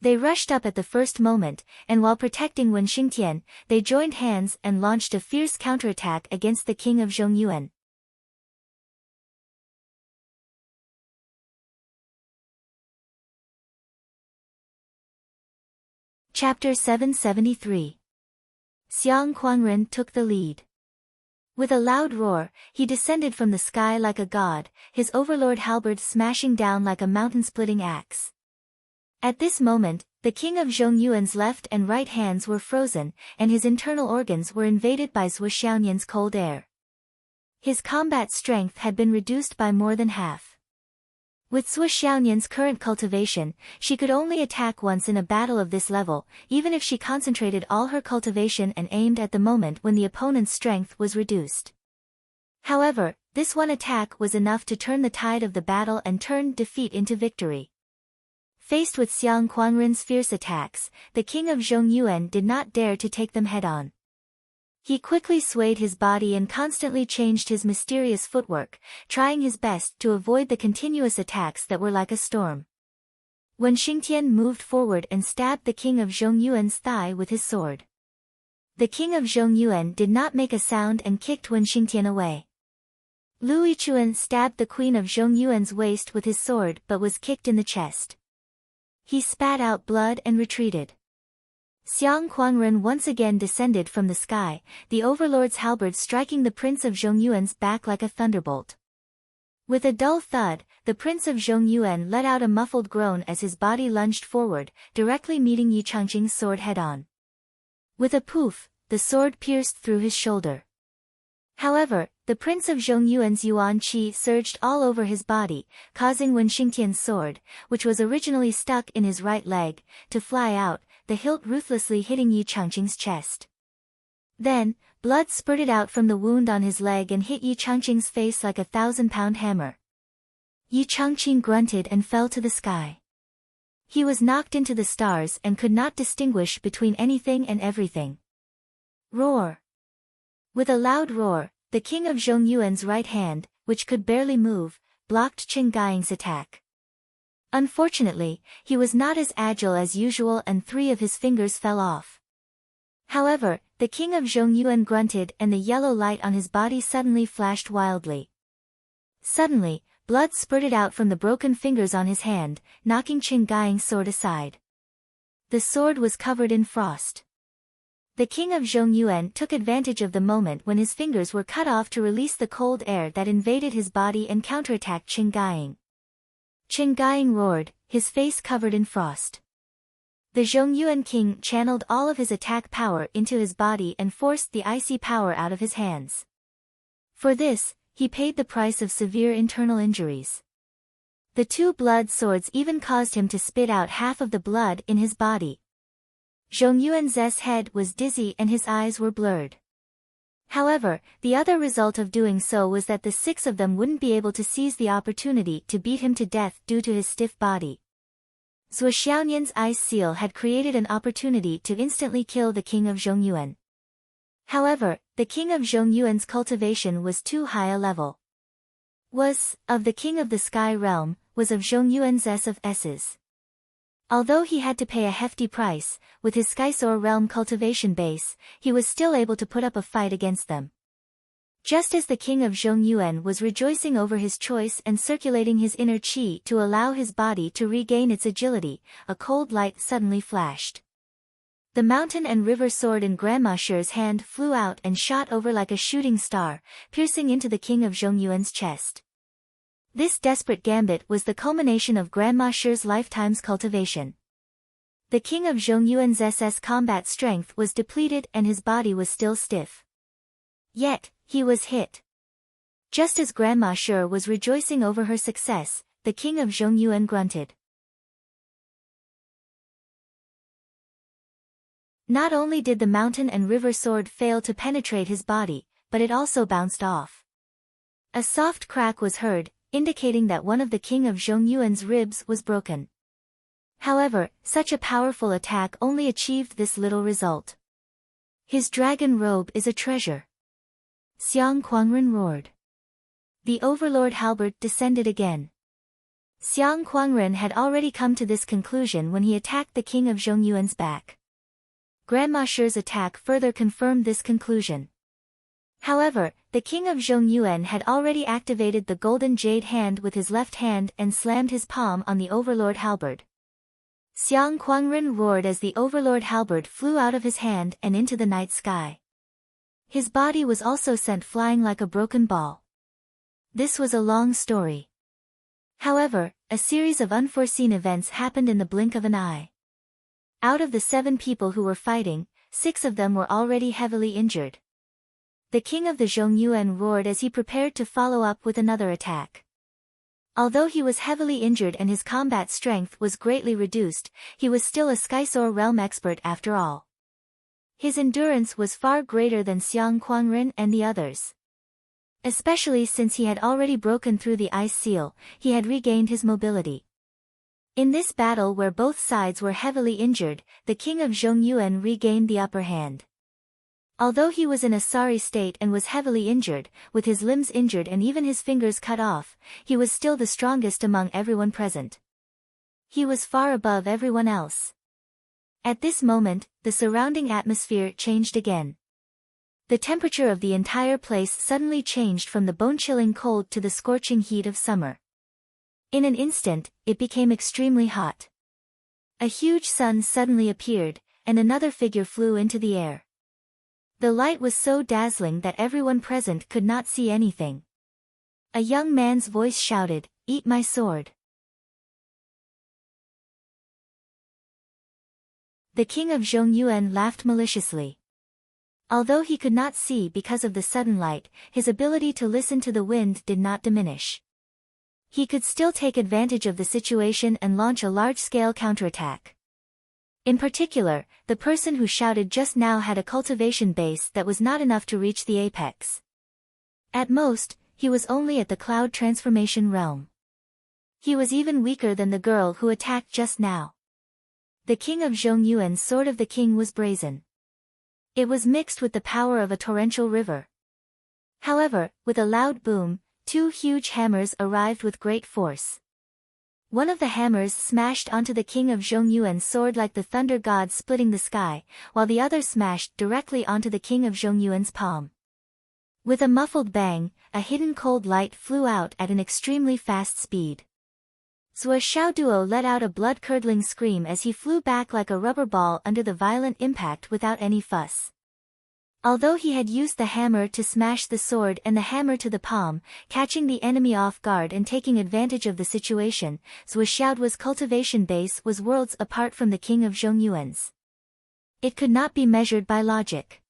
They rushed up at the first moment, and while protecting Wen Xingtian, they joined hands and launched a fierce counterattack against the king of Zhongyuan. Chapter 773. Xiang Quanren took the lead. With a loud roar, he descended from the sky like a god, his overlord halberd smashing down like a mountain-splitting axe. At this moment, the king of Zhongyuan's left and right hands were frozen, and his internal organs were invaded by Zhuo Xiaonian's cold air. His combat strength had been reduced by more than half. With Zhuo Xiaonian's current cultivation, she could only attack once in a battle of this level, even if she concentrated all her cultivation and aimed at the moment when the opponent's strength was reduced. However, this one attack was enough to turn the tide of the battle and turn defeat into victory. Faced with Xiang Quanren's fierce attacks, the king of Zhongyuan did not dare to take them head-on. He quickly swayed his body and constantly changed his mysterious footwork, trying his best to avoid the continuous attacks that were like a storm. When Xingtian moved forward and stabbed the king of Zhongyuan's thigh with his sword. The king of Zhongyuan did not make a sound and kicked Wen Xingtian away. Lu Yichuan stabbed the queen of Zhongyuan's waist with his sword but was kicked in the chest. He spat out blood and retreated. Xiang Quanren once again descended from the sky, the overlord's halberd striking the prince of Zhongyuan's back like a thunderbolt. With a dull thud, the prince of Zhongyuan let out a muffled groan as his body lunged forward, directly meeting Yi Changqing's sword head-on. With a poof, the sword pierced through his shoulder. However, the prince of Zhongyuan's yuan qi surged all over his body, causing Wen Xingtian's sword, which was originally stuck in his right leg, to fly out, the hilt ruthlessly hitting Yi Changqing's chest. Then, blood spurted out from the wound on his leg and hit Yi Changqing's face like a 1,000-pound hammer. Yi Changqing grunted and fell to the sky. He was knocked into the stars and could not distinguish between anything and everything. Roar! With a loud roar, the king of Zhongyuan's right hand, which could barely move, blocked Qin Gaiying's attack. Unfortunately, he was not as agile as usual and 3 of his fingers fell off. However, the king of Zhongyuan grunted and the yellow light on his body suddenly flashed wildly. Suddenly, blood spurted out from the broken fingers on his hand, knocking Qin Gaiying's sword aside. The sword was covered in frost. The king of Zhongyuan took advantage of the moment when his fingers were cut off to release the cold air that invaded his body and counterattacked Qin Gaiying. Qin Gaiying roared, his face covered in frost. The Zhongyuan king channeled all of his attack power into his body and forced the icy power out of his hands. For this, he paid the price of severe internal injuries. The 2 blood swords even caused him to spit out half of the blood in his body. Zhongyuan's head was dizzy and his eyes were blurred. However, the other result of doing so was that the 6 of them wouldn't be able to seize the opportunity to beat him to death due to his stiff body. Zhuo Xiaonian's ice seal had created an opportunity to instantly kill the king of Zhongyuan. However, the king of Zhongyuan's cultivation was too high a level. Of the king of the sky realm, was of Zhongyuan's of S's. Although he had to pay a hefty price, with his Skysor realm cultivation base, he was still able to put up a fight against them. Just as the king of Zhongyuan was rejoicing over his choice and circulating his inner qi to allow his body to regain its agility, a cold light suddenly flashed. The mountain and river sword in Grandma Shi's hand flew out and shot over like a shooting star, piercing into the king of Zhongyuan's chest. This desperate gambit was the culmination of Grandma Shi's lifetime's cultivation. The king of Zhongyuan's SS combat strength was depleted and his body was still stiff. Yet, he was hit. Just as Grandma Shi was rejoicing over her success, the king of Zhongyuan grunted. Not only did the mountain and river sword fail to penetrate his body, but it also bounced off. A soft crack was heard, indicating that one of the king of Zhongyuan's ribs was broken. However, such a powerful attack only achieved this little result. His dragon robe is a treasure. Xiang Kuangren roared. The overlord halberd descended again. Xiang Kuangren had already come to this conclusion when he attacked the king of Zhongyuan's back. Grandma Shi's attack further confirmed this conclusion. However, the king of Zhongyuan had already activated the golden jade hand with his left hand and slammed his palm on the overlord halberd. Xiang Kuangren roared as the overlord halberd flew out of his hand and into the night sky. His body was also sent flying like a broken ball. This was a long story. However, a series of unforeseen events happened in the blink of an eye. Out of the 7 people who were fighting, 6 of them were already heavily injured. The king of the Zhongyuan roared as he prepared to follow up with another attack. Although he was heavily injured and his combat strength was greatly reduced, he was still a Skysore realm expert after all. His endurance was far greater than Xiang Kuangren and the others. Especially since he had already broken through the ice seal, he had regained his mobility. In this battle where both sides were heavily injured, the king of Zhongyuan regained the upper hand. Although he was in a sorry state and was heavily injured, with his limbs injured and even his fingers cut off, he was still the strongest among everyone present. He was far above everyone else. At this moment, the surrounding atmosphere changed again. The temperature of the entire place suddenly changed from the bone-chilling cold to the scorching heat of summer. In an instant, it became extremely hot. A huge sun suddenly appeared, and another figure flew into the air. The light was so dazzling that everyone present could not see anything. A young man's voice shouted, "Eat my sword." The king of Zhongyuan laughed maliciously. Although he could not see because of the sudden light, his ability to listen to the wind did not diminish. He could still take advantage of the situation and launch a large-scale counterattack. In particular, the person who shouted just now had a cultivation base that was not enough to reach the apex. At most, he was only at the cloud transformation realm. He was even weaker than the girl who attacked just now. The king of Zhongyuan's sword of the king was brazen. It was mixed with the power of a torrential river. However, with a loud boom, 2 huge hammers arrived with great force. One of the hammers smashed onto the king of Zhongyuan's sword like the thunder god splitting the sky, while the other smashed directly onto the king of Zhongyuan's palm. With a muffled bang, a hidden cold light flew out at an extremely fast speed. Zhou Xiaoduo let out a blood-curdling scream as he flew back like a rubber ball under the violent impact without any fuss. Although he had used the hammer to smash the sword and the hammer to the palm, catching the enemy off guard and taking advantage of the situation, Zhou Xiaoduo's cultivation base was worlds apart from the king of Zhongyuan's. It could not be measured by logic.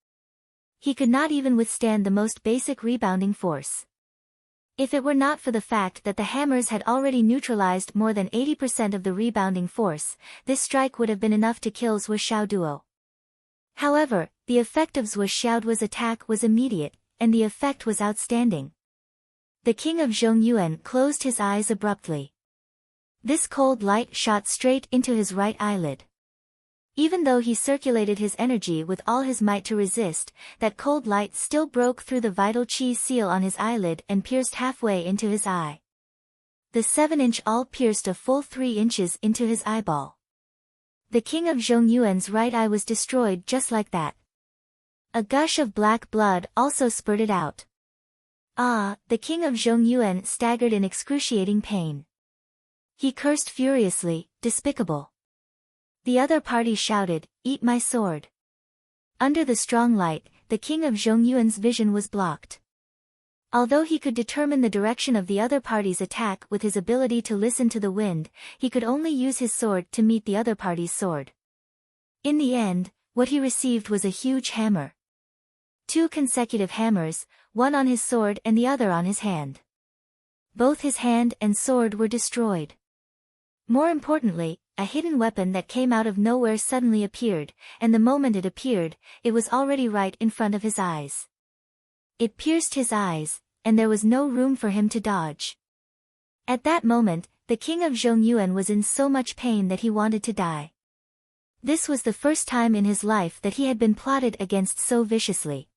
He could not even withstand the most basic rebounding force. If it were not for the fact that the hammers had already neutralized more than 80% of the rebounding force, this strike would have been enough to kill Zhou Xiaoduo. However, the effect of Zhou Xiaoduo's attack was immediate, and the effect was outstanding. The king of Zhongyuan closed his eyes abruptly. This cold light shot straight into his right eyelid. Even though he circulated his energy with all his might to resist, that cold light still broke through the vital chi seal on his eyelid and pierced halfway into his eye. The 7-inch awl pierced a full 3 inches into his eyeball. The king of Zhongyuan's right eye was destroyed just like that. A gush of black blood also spurted out. The king of Zhongyuan staggered in excruciating pain. He cursed furiously, "Despicable." The other party shouted, "Eat my sword." Under the strong light, the king of Zhongyuan's vision was blocked. Although he could determine the direction of the other party's attack with his ability to listen to the wind, he could only use his sword to meet the other party's sword. In the end, what he received was a huge hammer. 2 consecutive hammers, one on his sword and the other on his hand. Both his hand and sword were destroyed. More importantly, a hidden weapon that came out of nowhere suddenly appeared, and the moment it appeared, it was already right in front of his eyes. It pierced his eyes, and there was no room for him to dodge. At that moment, the king of Zhongyuan was in so much pain that he wanted to die. This was the first time in his life that he had been plotted against so viciously.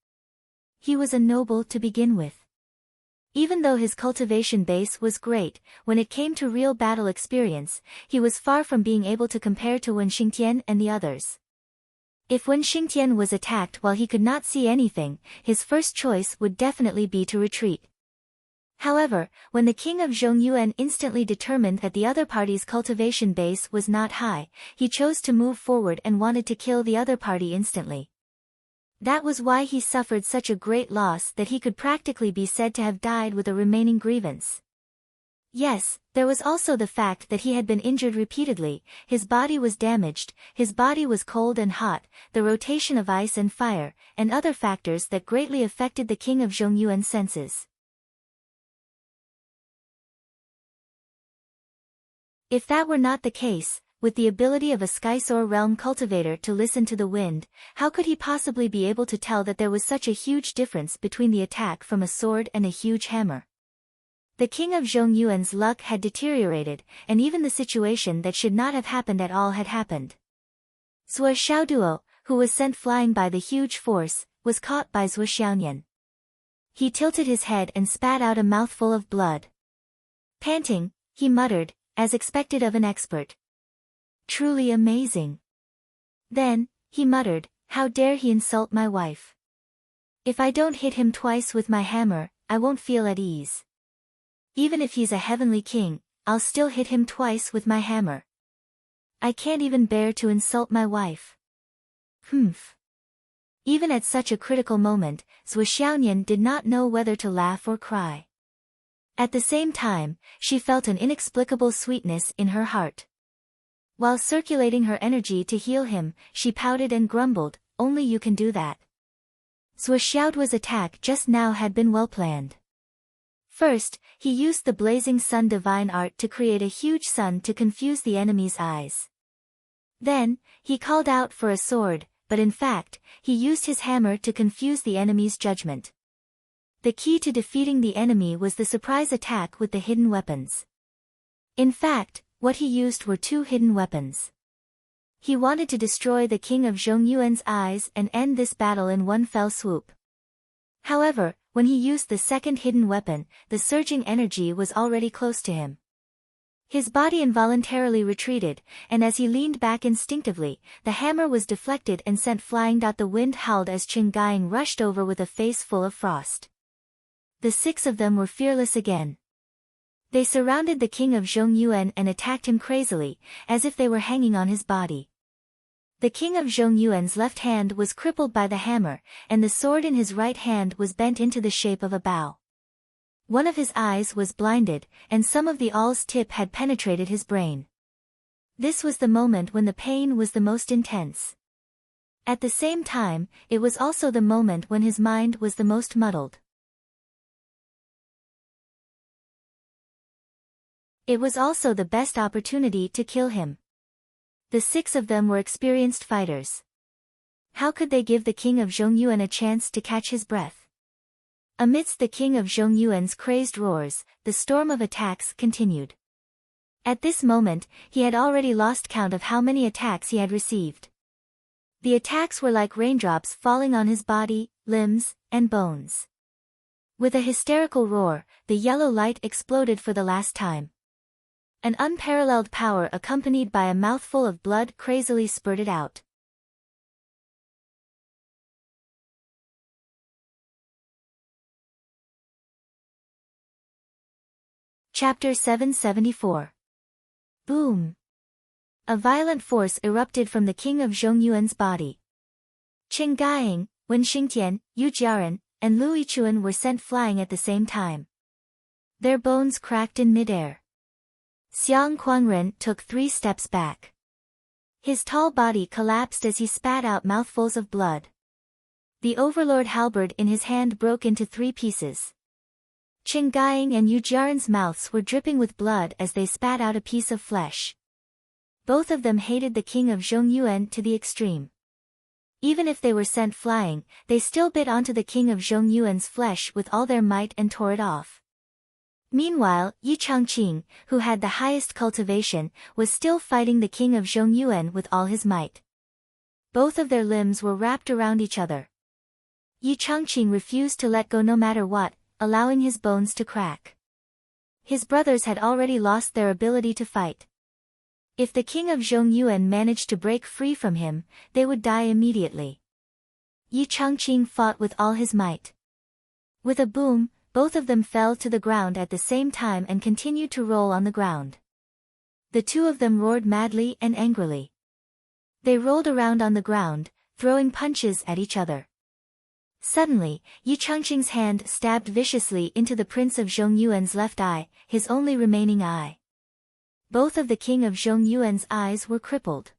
He was a noble to begin with. Even though his cultivation base was great, when it came to real battle experience, he was far from being able to compare to Wen Xingtian and the others. If Wen Xingtian was attacked while he could not see anything, his first choice would definitely be to retreat. However, when the king of Zhongyuan instantly determined that the other party's cultivation base was not high, he chose to move forward and wanted to kill the other party instantly. That was why he suffered such a great loss that he could practically be said to have died with a remaining grievance. Yes, there was also the fact that he had been injured repeatedly, his body was damaged, his body was cold and hot, the rotation of ice and fire, and other factors that greatly affected the king of Zhongyuan's senses. If that were not the case, with the ability of a Skysoar realm cultivator to listen to the wind, how could he possibly be able to tell that there was such a huge difference between the attack from a sword and a huge hammer? The king of Zhongyuan's luck had deteriorated, and even the situation that should not have happened at all had happened. Zhuo Xiaoduo, who was sent flying by the huge force, was caught by Zhuo Xiaoyan. He tilted his head and spat out a mouthful of blood. Panting, he muttered, as expected of an expert. "Truly amazing." Then, he muttered, "How dare he insult my wife? If I don't hit him twice with my hammer, I won't feel at ease. Even if he's a heavenly king, I'll still hit him twice with my hammer. I can't even bear to insult my wife." Humph. Even at such a critical moment, Zhuo Xiaoyan did not know whether to laugh or cry. At the same time, she felt an inexplicable sweetness in her heart. While circulating her energy to heal him, she pouted and grumbled, "Only you can do that." Zhuo Xiaoduo's attack just now had been well planned. First, he used the blazing sun divine art to create a huge sun to confuse the enemy's eyes. Then, he called out for a sword, but in fact, he used his hammer to confuse the enemy's judgment. The key to defeating the enemy was the surprise attack with the hidden weapons. In fact, what he used were 2 hidden weapons. He wanted to destroy the king of Zhongyuan's eyes and end this battle in one fell swoop. However, when he used the second hidden weapon, the surging energy was already close to him. His body involuntarily retreated, and as he leaned back instinctively, the hammer was deflected and sent flying. The wind howled as Qin Gaing rushed over with a face full of frost. The 6 of them were fearless again. They surrounded the king of Zhongyuan and attacked him crazily, as if they were hanging on his body. The king of Zhongyuan's left hand was crippled by the hammer, and the sword in his right hand was bent into the shape of a bow. One of his eyes was blinded, and some of the awl's tip had penetrated his brain. This was the moment when the pain was the most intense. At the same time, it was also the moment when his mind was the most muddled. It was also the best opportunity to kill him. The 6 of them were experienced fighters. How could they give the king of Zhongyuan a chance to catch his breath? Amidst the king of Zhongyuan's crazed roars, the storm of attacks continued. At this moment, he had already lost count of how many attacks he had received. The attacks were like raindrops falling on his body, limbs, and bones. With a hysterical roar, the yellow light exploded for the last time. An unparalleled power accompanied by a mouthful of blood crazily spurted out. Chapter 774. Boom! A violent force erupted from the king of Zhongyuan's body. Qin Gaiying, Wen Xingtian, Yu Jiaran, and Lu Yichuan were sent flying at the same time. Their bones cracked in midair. Xiang Quangren took 3 steps back. His tall body collapsed as he spat out mouthfuls of blood. The overlord halberd in his hand broke into 3 pieces. Qin Gaiying and Yu Jiaran's mouths were dripping with blood as they spat out a piece of flesh. Both of them hated the king of Zhongyuan to the extreme. Even if they were sent flying, they still bit onto the king of Zhongyuan's flesh with all their might and tore it off. Meanwhile, Yi Changqing, who had the highest cultivation, was still fighting the king of Zhongyuan with all his might. Both of their limbs were wrapped around each other. Yi Changqing refused to let go no matter what, allowing his bones to crack. His brothers had already lost their ability to fight. If the king of Zhongyuan managed to break free from him, they would die immediately. Yi Changqing fought with all his might. With a boom, both of them fell to the ground at the same time and continued to roll on the ground. The 2 of them roared madly and angrily. They rolled around on the ground, throwing punches at each other. Suddenly, Yi Changqing's hand stabbed viciously into the prince of Zhongyuan's left eye, his only remaining eye. Both of the king of Zhongyuan's eyes were crippled.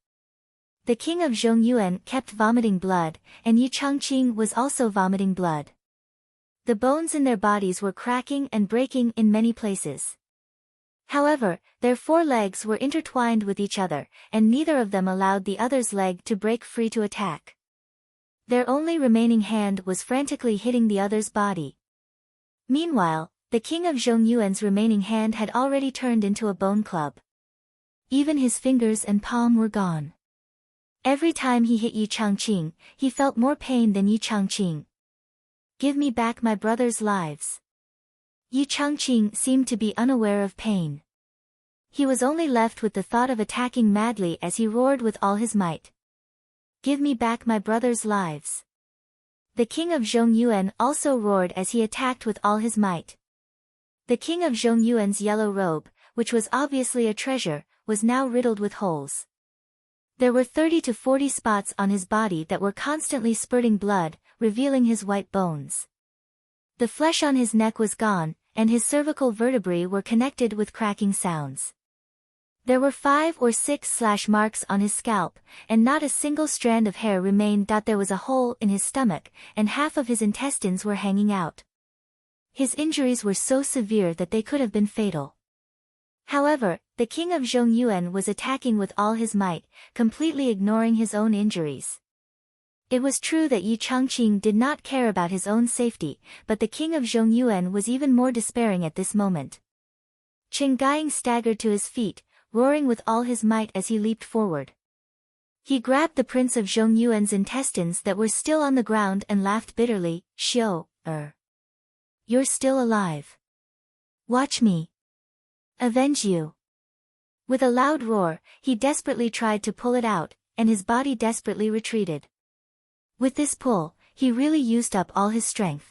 The king of Zhongyuan kept vomiting blood, and Yi Changqing was also vomiting blood. The bones in their bodies were cracking and breaking in many places. However, their 4 legs were intertwined with each other, and neither of them allowed the other's leg to break free to attack. Their only remaining hand was frantically hitting the other's body. Meanwhile, the king of Zhongyuan's remaining hand had already turned into a bone club. Even his fingers and palm were gone. Every time he hit Yi Changqing, he felt more pain than Yi Changqing. Give me back my brothers' lives. Yi Changqing seemed to be unaware of pain. He was only left with the thought of attacking madly as he roared with all his might. Give me back my brothers' lives. The king of Zhongyuan also roared as he attacked with all his might. The king of Zhongyuan's yellow robe, which was obviously a treasure, was now riddled with holes. There were 30 to 40 spots on his body that were constantly spurting blood, revealing his white bones. The flesh on his neck was gone, and his cervical vertebrae were connected with cracking sounds. There were 5 or 6 slash marks on his scalp, and not a single strand of hair remained. There was a hole in his stomach, and half of his intestines were hanging out. His injuries were so severe that they could have been fatal. However, the king of Zhongyuan was attacking with all his might, completely ignoring his own injuries. It was true that Yi Changqing did not care about his own safety, but the king of Zhongyuan was even more despairing at this moment. Qin Gaiying staggered to his feet, roaring with all his might as he leaped forward. He grabbed the prince of Zhongyuan's intestines that were still on the ground and laughed bitterly. Xiao, you're still alive. Watch me avenge you. With a loud roar, he desperately tried to pull it out, and his body desperately retreated. With this pull, he really used up all his strength.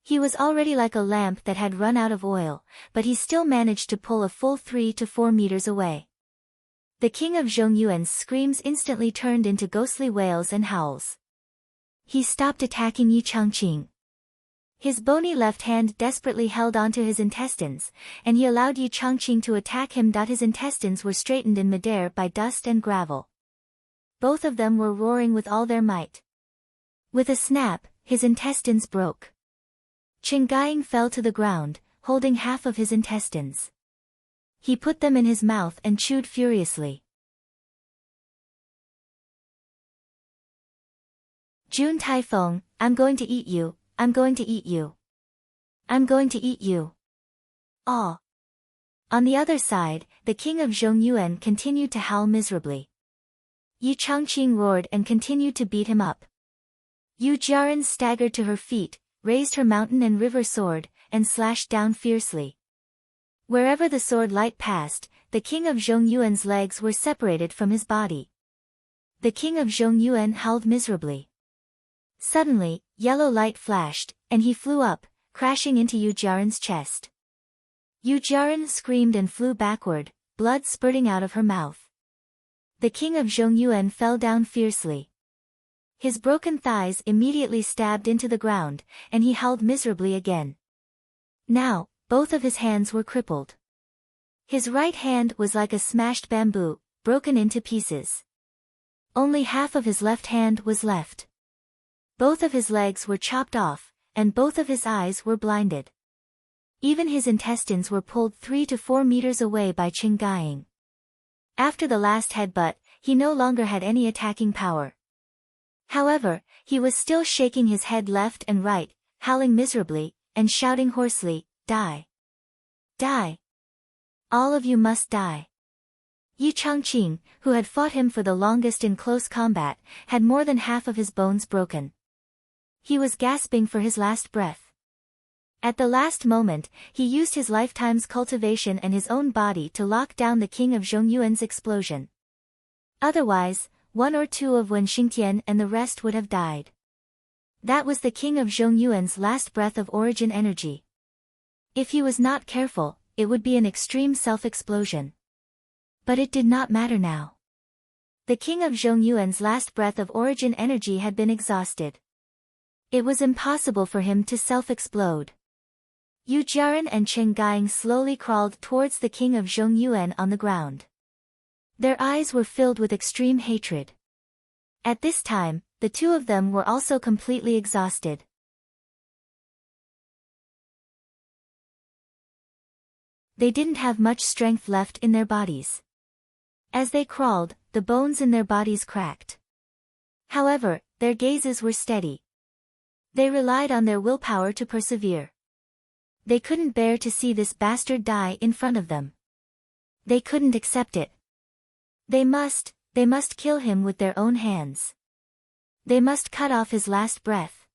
He was already like a lamp that had run out of oil, but he still managed to pull a full 3 to 4 meters away. The king of Zhongyuan's screams instantly turned into ghostly wails and howls. He stopped attacking Yi Changqing. His bony left hand desperately held onto his intestines, and he allowed Yi Changqing to attack him. His intestines were straightened in midair by dust and gravel. Both of them were roaring with all their might. With a snap, his intestines broke. Qin Gaiying fell to the ground, holding half of his intestines. He put them in his mouth and chewed furiously. June Taifeng, I'm going to eat you, I'm going to eat you. I'm going to eat you. Ah. On the other side, the king of Zhongyuan continued to howl miserably. Yi Changqing roared and continued to beat him up. Yu Jiaran staggered to her feet, raised her mountain and river sword, and slashed down fiercely. Wherever the sword light passed, the king of Zhongyuan's legs were separated from his body. The king of Zhongyuan howled miserably. Suddenly, yellow light flashed, and he flew up, crashing into Yu Jiaran's chest. Yu Jiaran screamed and flew backward, blood spurting out of her mouth. The king of Zhongyuan fell down fiercely. His broken thighs immediately stabbed into the ground, and he howled miserably again. Now, both of his hands were crippled. His right hand was like a smashed bamboo, broken into pieces. Only half of his left hand was left. Both of his legs were chopped off, and both of his eyes were blinded. Even his intestines were pulled 3 to 4 meters away by Qin Gaiying. After the last headbutt, he no longer had any attacking power. However, he was still shaking his head left and right, howling miserably, and shouting hoarsely, "Die! Die! All of you must die!" Yi Changqing, who had fought him for the longest in close combat, had more than half of his bones broken. He was gasping for his last breath. At the last moment, he used his lifetime's cultivation and his own body to lock down the king of Zhongyuan's explosion. Otherwise, 1 or 2 of Wen Xingtian and the rest would have died. That was the king of Zhongyuan's last breath of origin energy. If he was not careful, it would be an extreme self-explosion. But it did not matter now. The king of Zhongyuan's last breath of origin energy had been exhausted. It was impossible for him to self-explode. Yu Jiaran and Qin Gaiying slowly crawled towards the king of Zhongyuan on the ground. Their eyes were filled with extreme hatred. At this time, the two of them were also completely exhausted. They didn't have much strength left in their bodies. As they crawled, the bones in their bodies cracked. However, their gazes were steady. They relied on their willpower to persevere. They couldn't bear to see this bastard die in front of them. They couldn't accept it. They must kill him with their own hands. They must cut off his last breath.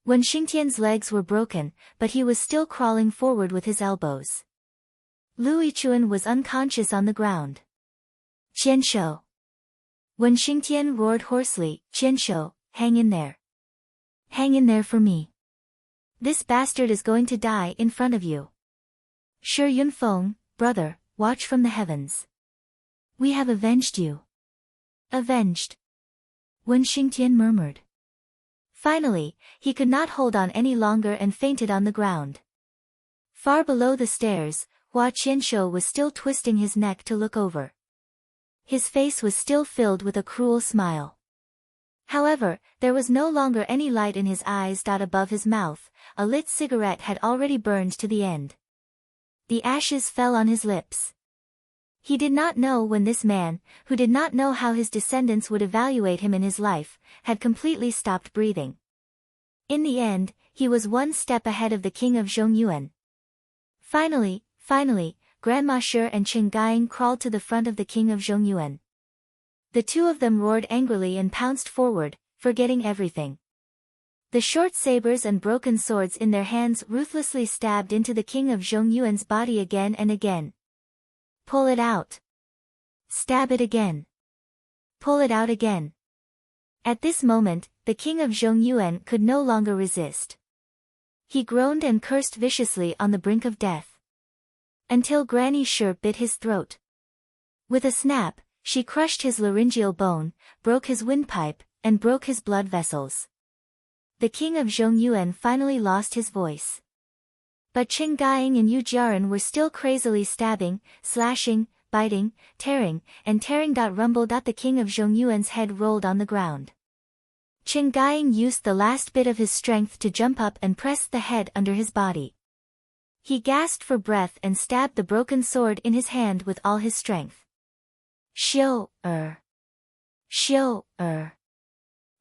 Wen Xingtian's legs were broken, but he was still crawling forward with his elbows. Lu Yichuan was unconscious on the ground. "Qianshou!" Wen Xingtian roared hoarsely, "Qianshou, hang in there. Hang in there for me. This bastard is going to die in front of you. Shi Yunfeng, brother, watch from the heavens. We have avenged you." "Avenged?" Wen Xingtian murmured. Finally, he could not hold on any longer and fainted on the ground. Far below the stairs, Hua Qianshou was still twisting his neck to look over. His face was still filled with a cruel smile. However, there was no longer any light in his eyes. Above his mouth, a lit cigarette had already burned to the end. The ashes fell on his lips. He did not know when this man, who did not know how his descendants would evaluate him in his life, had completely stopped breathing. In the end, he was one step ahead of the king of Zhongyuan. Finally, Grandma Shi and Qin Gaiying crawled to the front of the king of Zhongyuan. The two of them roared angrily and pounced forward, forgetting everything. The short sabers and broken swords in their hands ruthlessly stabbed into the king of Zhongyuan's body again and again. "Pull it out. Stab it again. Pull it out again." At this moment, the king of Zhongyuan could no longer resist. He groaned and cursed viciously on the brink of death. Until Granny Shi bit his throat. With a snap, she crushed his laryngeal bone, broke his windpipe, and broke his blood vessels. The king of Zhongyuan finally lost his voice. But Qin Gaiying and Yu Jiaran were still crazily stabbing, slashing, biting, tearing. Rumble. The king of Zhongyuan's head rolled on the ground. Qin Gaiying used the last bit of his strength to jump up and press the head under his body. He gasped for breath and stabbed the broken sword in his hand with all his strength. Xiu.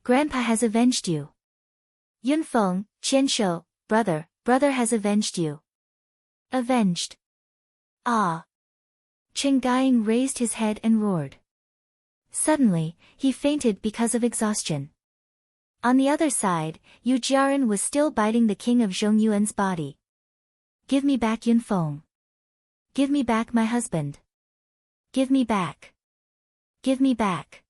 Grandpa has avenged you. Yunfeng, Qianshou, brother has avenged you. Avenged. Ah. Qin Gaiying raised his head and roared. Suddenly, he fainted because of exhaustion. On the other side, Yu Jiaran was still biting the king of Zhongyuan's body. "Give me back Yunfeng. Give me back my husband. Give me back. Give me back."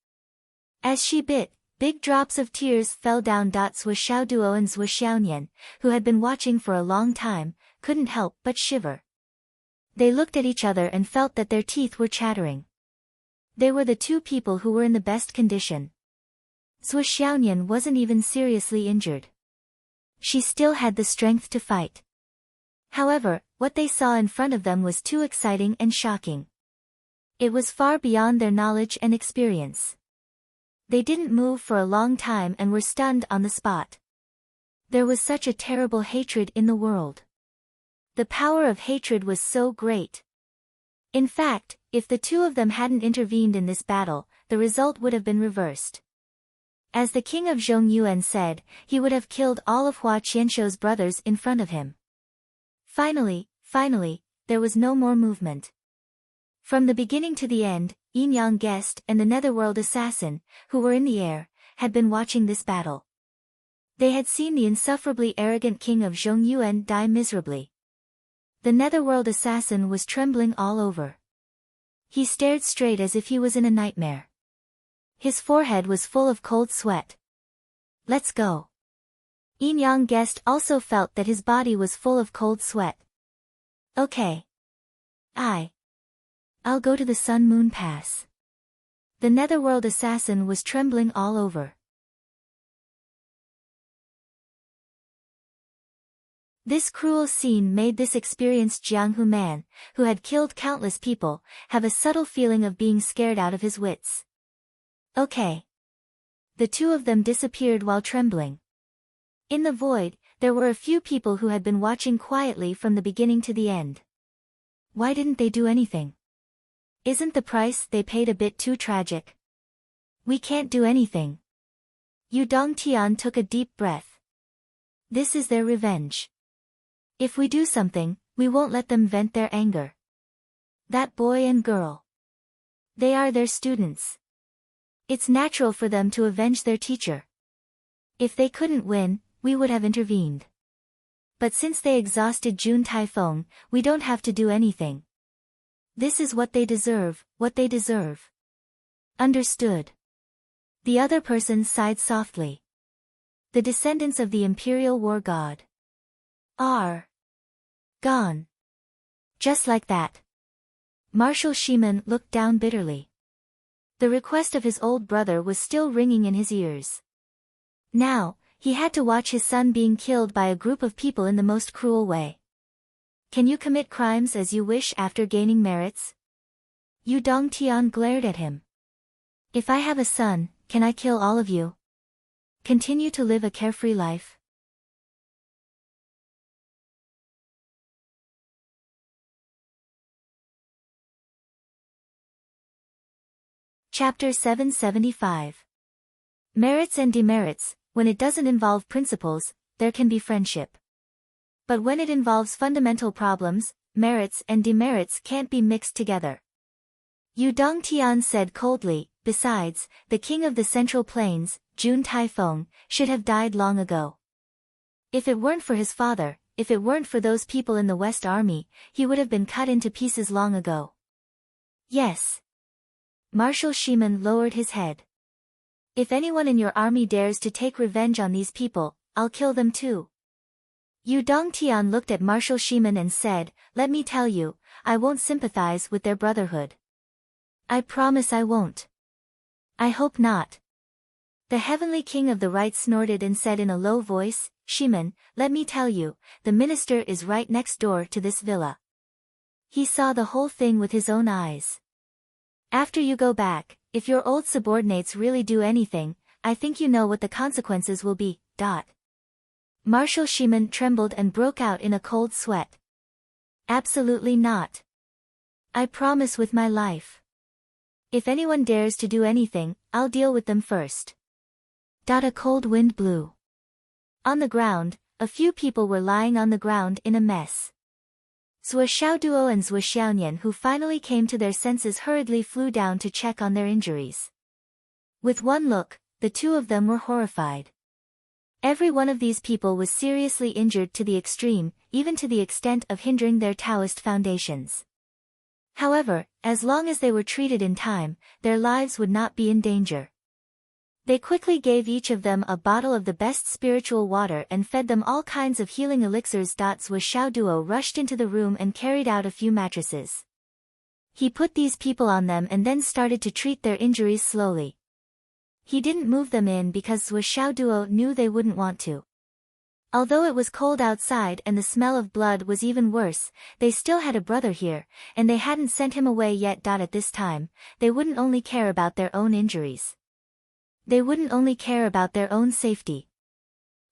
As she bit, big drops of tears fell down. Zui Xiaoduo and Zui Xiaonian, who had been watching for a long time, couldn't help but shiver. They looked at each other and felt that their teeth were chattering. They were the two people who were in the best condition. Zhuo Xiaonian wasn't even seriously injured. She still had the strength to fight. However, what they saw in front of them was too exciting and shocking. It was far beyond their knowledge and experience. They didn't move for a long time and were stunned on the spot. There was such a terrible hatred in the world. The power of hatred was so great. In fact, if the two of them hadn't intervened in this battle, the result would have been reversed. As the king of Zhongyuan said, he would have killed all of Hua Qianshou's brothers in front of him. Finally, there was no more movement. From the beginning to the end, Yin Yang Guest and the Netherworld Assassin, who were in the air, had been watching this battle. They had seen the insufferably arrogant king of Zhongyuan die miserably. The Netherworld Assassin was trembling all over. He stared straight as if he was in a nightmare. His forehead was full of cold sweat. Let's go. Yin Yang Guest also felt that his body was full of cold sweat. Okay. I'll go to the Sun-Moon Pass. The Netherworld Assassin was trembling all over. This cruel scene made this experienced Jianghu man, who had killed countless people, have a subtle feeling of being scared out of his wits. Okay. The two of them disappeared while trembling. In the void, there were a few people who had been watching quietly from the beginning to the end. Why didn't they do anything? Isn't the price they paid a bit too tragic? We can't do anything. Yu Dongtian took a deep breath. This is their revenge. If we do something, we won't let them vent their anger. That boy and girl. They are their students. It's natural for them to avenge their teacher. If they couldn't win, we would have intervened. But since they exhausted Jun Taifeng, we don't have to do anything. This is what they deserve, Understood. The other person sighed softly. The descendants of the Imperial War God are gone. Just like that. Marshal Shimen looked down bitterly. The request of his old brother was still ringing in his ears. Now, he had to watch his son being killed by a group of people in the most cruel way. Can you commit crimes as you wish after gaining merits? Yu Dongtian glared at him. If I have a son, can I kill all of you? Continue to live a carefree life? Chapter 775. Merits and demerits. When it doesn't involve principles, there can be friendship. But when it involves fundamental problems, merits and demerits can't be mixed together. Yu Dongtian said coldly, besides, the king of the Central Plains, Jun Taifeng, should have died long ago. If it weren't for his father, if it weren't for those people in the West Army, he would have been cut into pieces long ago. Yes. Marshal Shimen lowered his head. If anyone in your army dares to take revenge on these people, I'll kill them too. Yu Dongtian looked at Marshal Shimen and said, let me tell you, I won't sympathize with their brotherhood. I promise I won't. I hope not. The heavenly king of the right snorted and said in a low voice, Shimen, let me tell you, the minister is right next door to this villa. He saw the whole thing with his own eyes. After you go back, if your old subordinates really do anything, I think you know what the consequences will be. Marshal Shimen trembled and broke out in a cold sweat. Absolutely not. I promise with my life. If anyone dares to do anything, I'll deal with them first. A cold wind blew. On the ground, a few people were lying on the ground in a mess. Zhuo Xiaoduo and Zhuo Xiaonian, who finally came to their senses, hurriedly flew down to check on their injuries. With one look, the two of them were horrified. Every one of these people was seriously injured to the extreme, even to the extent of hindering their Taoist foundations. However, as long as they were treated in time, their lives would not be in danger. They quickly gave each of them a bottle of the best spiritual water and fed them all kinds of healing elixirs. Zhuo Xiaoduo rushed into the room and carried out a few mattresses. He put these people on them and then started to treat their injuries slowly. He didn't move them in because Zhuo Xiaoduo knew they wouldn't want to. Although it was cold outside and the smell of blood was even worse, they still had a brother here, and they hadn't sent him away yet. At this time, they wouldn't only care about their own injuries. They wouldn't only care about their own safety.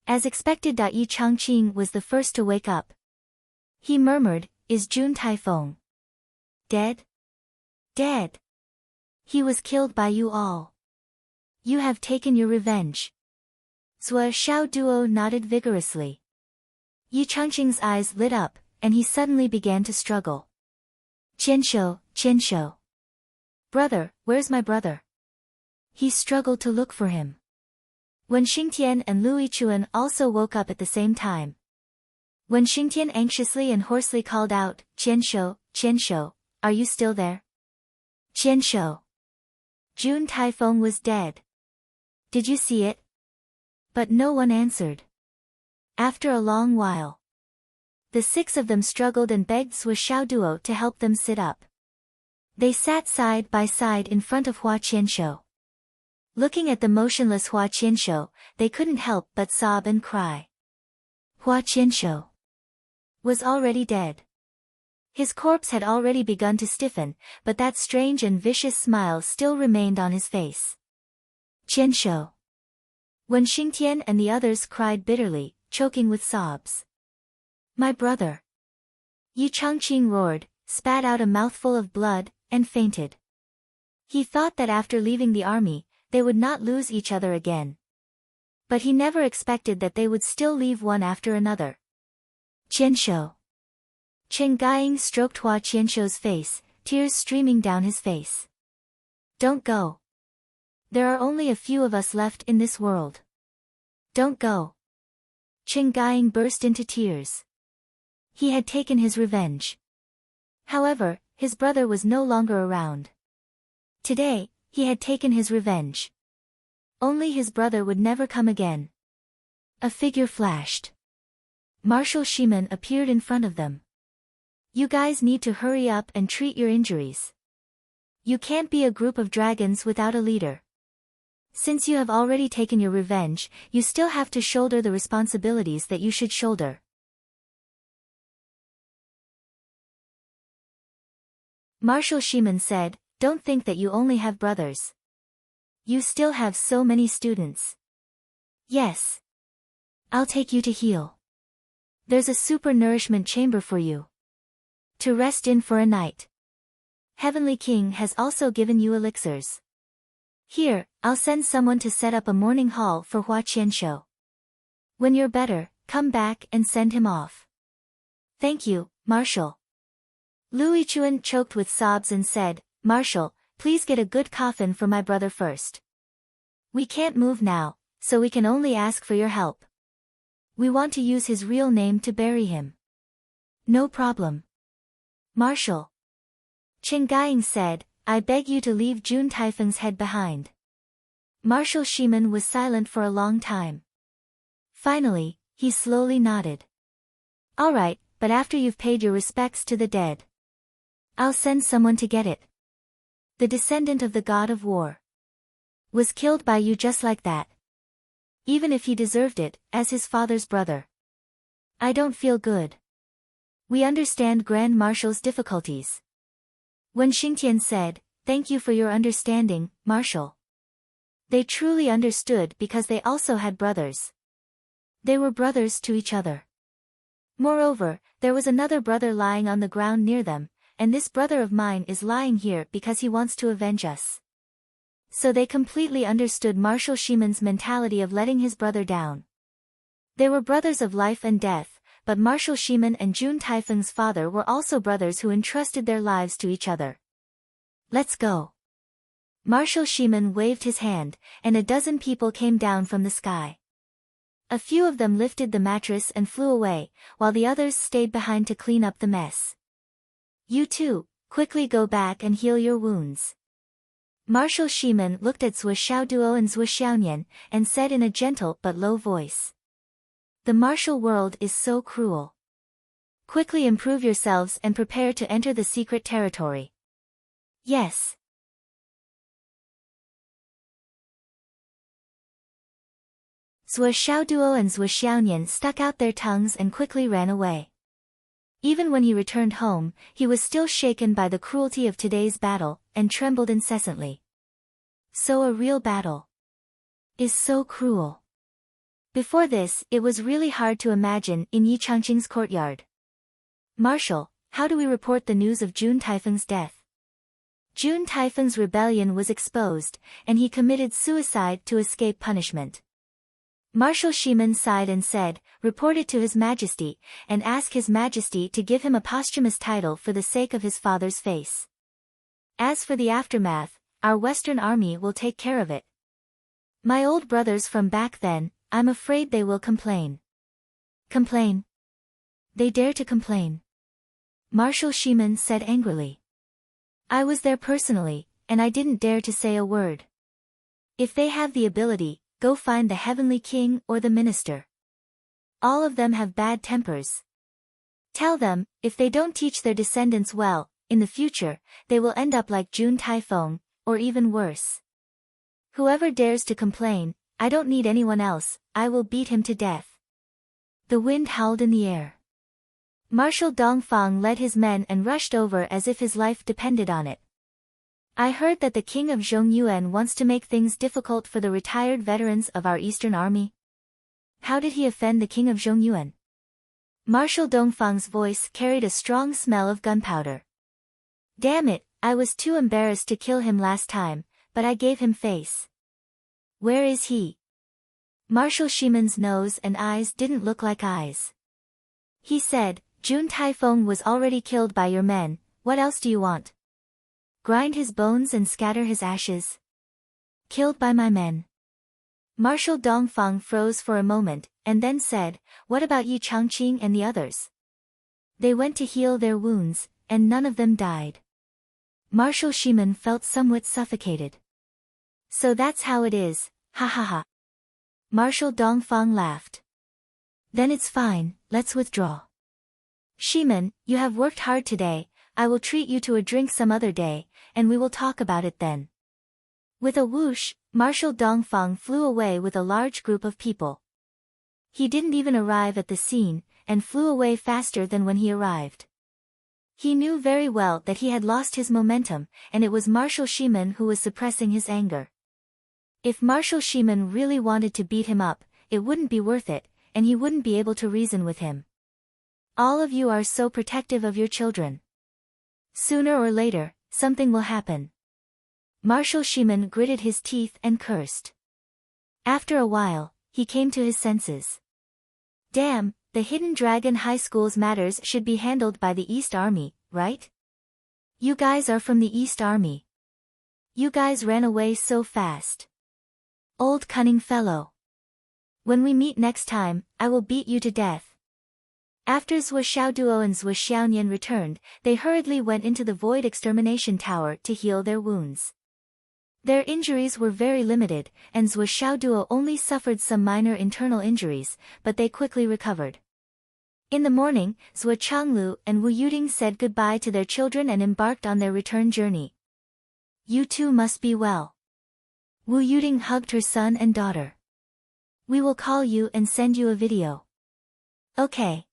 As expected, Yi Changqing was the first to wake up. He murmured, "Is Jun Taifeng dead? Dead. He was killed by you all. You have taken your revenge." Zhuo Xiaoduo nodded vigorously. Yi Changqing's eyes lit up, and he suddenly began to struggle. Qianshou. Brother, where's my brother? He struggled to look for him. Wen Xingtian and Lu Yichuan also woke up at the same time. Wen Xingtian anxiously and hoarsely called out, Qianshou, are you still there? Qianshou. Jun Taifeng was dead. Did you see it? But no one answered. After a long while, the six of them struggled and begged Zhuo Xiaoduo to help them sit up. They sat side by side in front of Hua Qianshou. Looking at the motionless Hua Qianshou, they couldn't help but sob and cry. Hua Qianshou was already dead. His corpse had already begun to stiffen, but that strange and vicious smile still remained on his face. Qianshou. Wen Xingtian and the others cried bitterly, choking with sobs. My brother. Yi Changqing roared, spat out a mouthful of blood, and fainted. He thought that after leaving the army, they would not lose each other again. But he never expected that they would still leave one after another. Qianshou. Chen Guiying stroked Hua Qianshou's face, tears streaming down his face. Don't go. There are only a few of us left in this world. Don't go. Chen Guiying burst into tears. He had taken his revenge. However, his brother was no longer around. Today, he had taken his revenge. Only his brother would never come again. A figure flashed. Marshal Shimen appeared in front of them. You guys need to hurry up and treat your injuries. You can't be a group of dragons without a leader. Since you have already taken your revenge, you still have to shoulder the responsibilities that you should shoulder. Marshal Shimen said, Don't think that you only have brothers. You still have so many students. Yes. I'll take you to heal. There's a super nourishment chamber for you. To rest in for a night. Heavenly King has also given you elixirs. Here, I'll send someone to set up a morning hall for Hua Qianshou. When you're better, come back and send him off. Thank you, Marshal. Lu Yichuan choked with sobs and said, Marshal, please get a good coffin for my brother first. We can't move now, so we can only ask for your help. We want to use his real name to bury him. No problem. Marshal. Chen Guiying said, I beg you to leave Jun Taifeng's head behind. Marshal Shimen was silent for a long time. Finally, he slowly nodded. All right, but after you've paid your respects to the dead. I'll send someone to get it. The descendant of the god of war was killed by you just like that. Even if he deserved it, as his father's brother. I don't feel good. We understand Grand Marshal's difficulties. When Xingtian said, Thank you for your understanding, Marshal. They truly understood because they also had brothers. They were brothers to each other. Moreover, there was another brother lying on the ground near them, and this brother of mine is lying here because he wants to avenge us. So they completely understood Marshal Shimen's mentality of letting his brother down. They were brothers of life and death, but Marshal Shimen and Jun Taifeng's father were also brothers who entrusted their lives to each other. Let's go. Marshal Shimen waved his hand, and a dozen people came down from the sky. A few of them lifted the mattress and flew away, while the others stayed behind to clean up the mess. You too, quickly go back and heal your wounds. Marshal Shimen looked at Zhuo Xiaoduo and Zhuo Xiaonian, and said in a gentle but low voice. The martial world is so cruel. Quickly improve yourselves and prepare to enter the secret territory. Yes. Zhuo Xiaoduo and Zhuo Xiaonian stuck out their tongues and quickly ran away. Even when he returned home, he was still shaken by the cruelty of today's battle, and trembled incessantly. So a real battle is so cruel. Before this, it was really hard to imagine in Yi Changqing's courtyard. Marshal, how do we report the news of Jun Taifeng's death? Jun Taifeng's rebellion was exposed, and he committed suicide to escape punishment. Marshal Shimen sighed and said, report it to His Majesty, and ask His Majesty to give him a posthumous title for the sake of his father's face. As for the aftermath, our Western army will take care of it. My old brothers from back then, I'm afraid they will complain. Complain? They dare to complain? Marshal Shimen said angrily. I was there personally, and I didn't dare to say a word. If they have the ability, go find the Heavenly King or the Minister. All of them have bad tempers. Tell them, if they don't teach their descendants well, in the future, they will end up like Jun Taifeng, or even worse. Whoever dares to complain, I don't need anyone else, I will beat him to death. The wind howled in the air. Marshal Dongfang led his men and rushed over as if his life depended on it. I heard that the king of Zhongyuan wants to make things difficult for the retired veterans of our Eastern Army. How did he offend the king of Zhongyuan? Marshal Dongfang's voice carried a strong smell of gunpowder. Damn it, I was too embarrassed to kill him last time, but I gave him face. Where is he? Marshal Shimen's nose and eyes didn't look like eyes. He said, Jun Taifeng was already killed by your men, what else do you want? Grind his bones and scatter his ashes. Killed by my men. Marshal Dongfang froze for a moment, and then said, what about Yi Changqing and the others? They went to heal their wounds, and none of them died. Marshal Shimen felt somewhat suffocated. So that's how it is, ha ha ha. Marshal Dongfang laughed. Then it's fine, let's withdraw. Shimen, you have worked hard today, I will treat you to a drink some other day, and we will talk about it then. With a whoosh, Marshal Dongfang flew away with a large group of people. He didn't even arrive at the scene, and flew away faster than when he arrived. He knew very well that he had lost his momentum, and it was Marshal Shimen who was suppressing his anger. If Marshal Shimen really wanted to beat him up, it wouldn't be worth it, and he wouldn't be able to reason with him. All of you are so protective of your children. Sooner or later, something will happen. Marshal Shimen gritted his teeth and cursed. After a while, he came to his senses. Damn, the Hidden Dragon High School's matters should be handled by the East Army, right? You guys are from the East Army. You guys ran away so fast. Old cunning fellow. When we meet next time, I will beat you to death. After Zhuo Xiaoduo and Zhuo Xiaonian returned, they hurriedly went into the Void Extermination Tower to heal their wounds. Their injuries were very limited, and Zhuo Xiaoduo only suffered some minor internal injuries, but they quickly recovered. In the morning, Zhuo Changlu and Wu Yuding said goodbye to their children and embarked on their return journey. You two must be well. Wu Yuding hugged her son and daughter. We will call you and send you a video. Okay.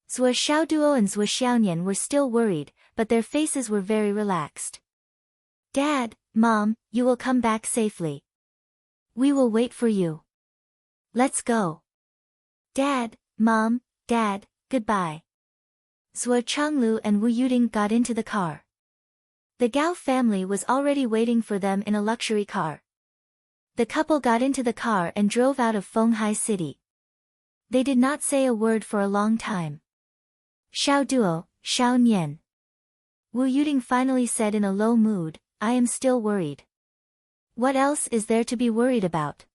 Zhuo Xiaoduo and Zhuo Xiaonian were still worried, but their faces were very relaxed. Dad, Mom, you will come back safely. We will wait for you. Let's go. Dad, Mom, Dad, goodbye. Zhuo Changlu and Wu Yuding got into the car. The Gao family was already waiting for them in a luxury car. The couple got into the car and drove out of Fenghai City. They did not say a word for a long time. Xiaoduo, Xiaonian. Wu Yuding finally said in a low mood, I am still worried. What else is there to be worried about?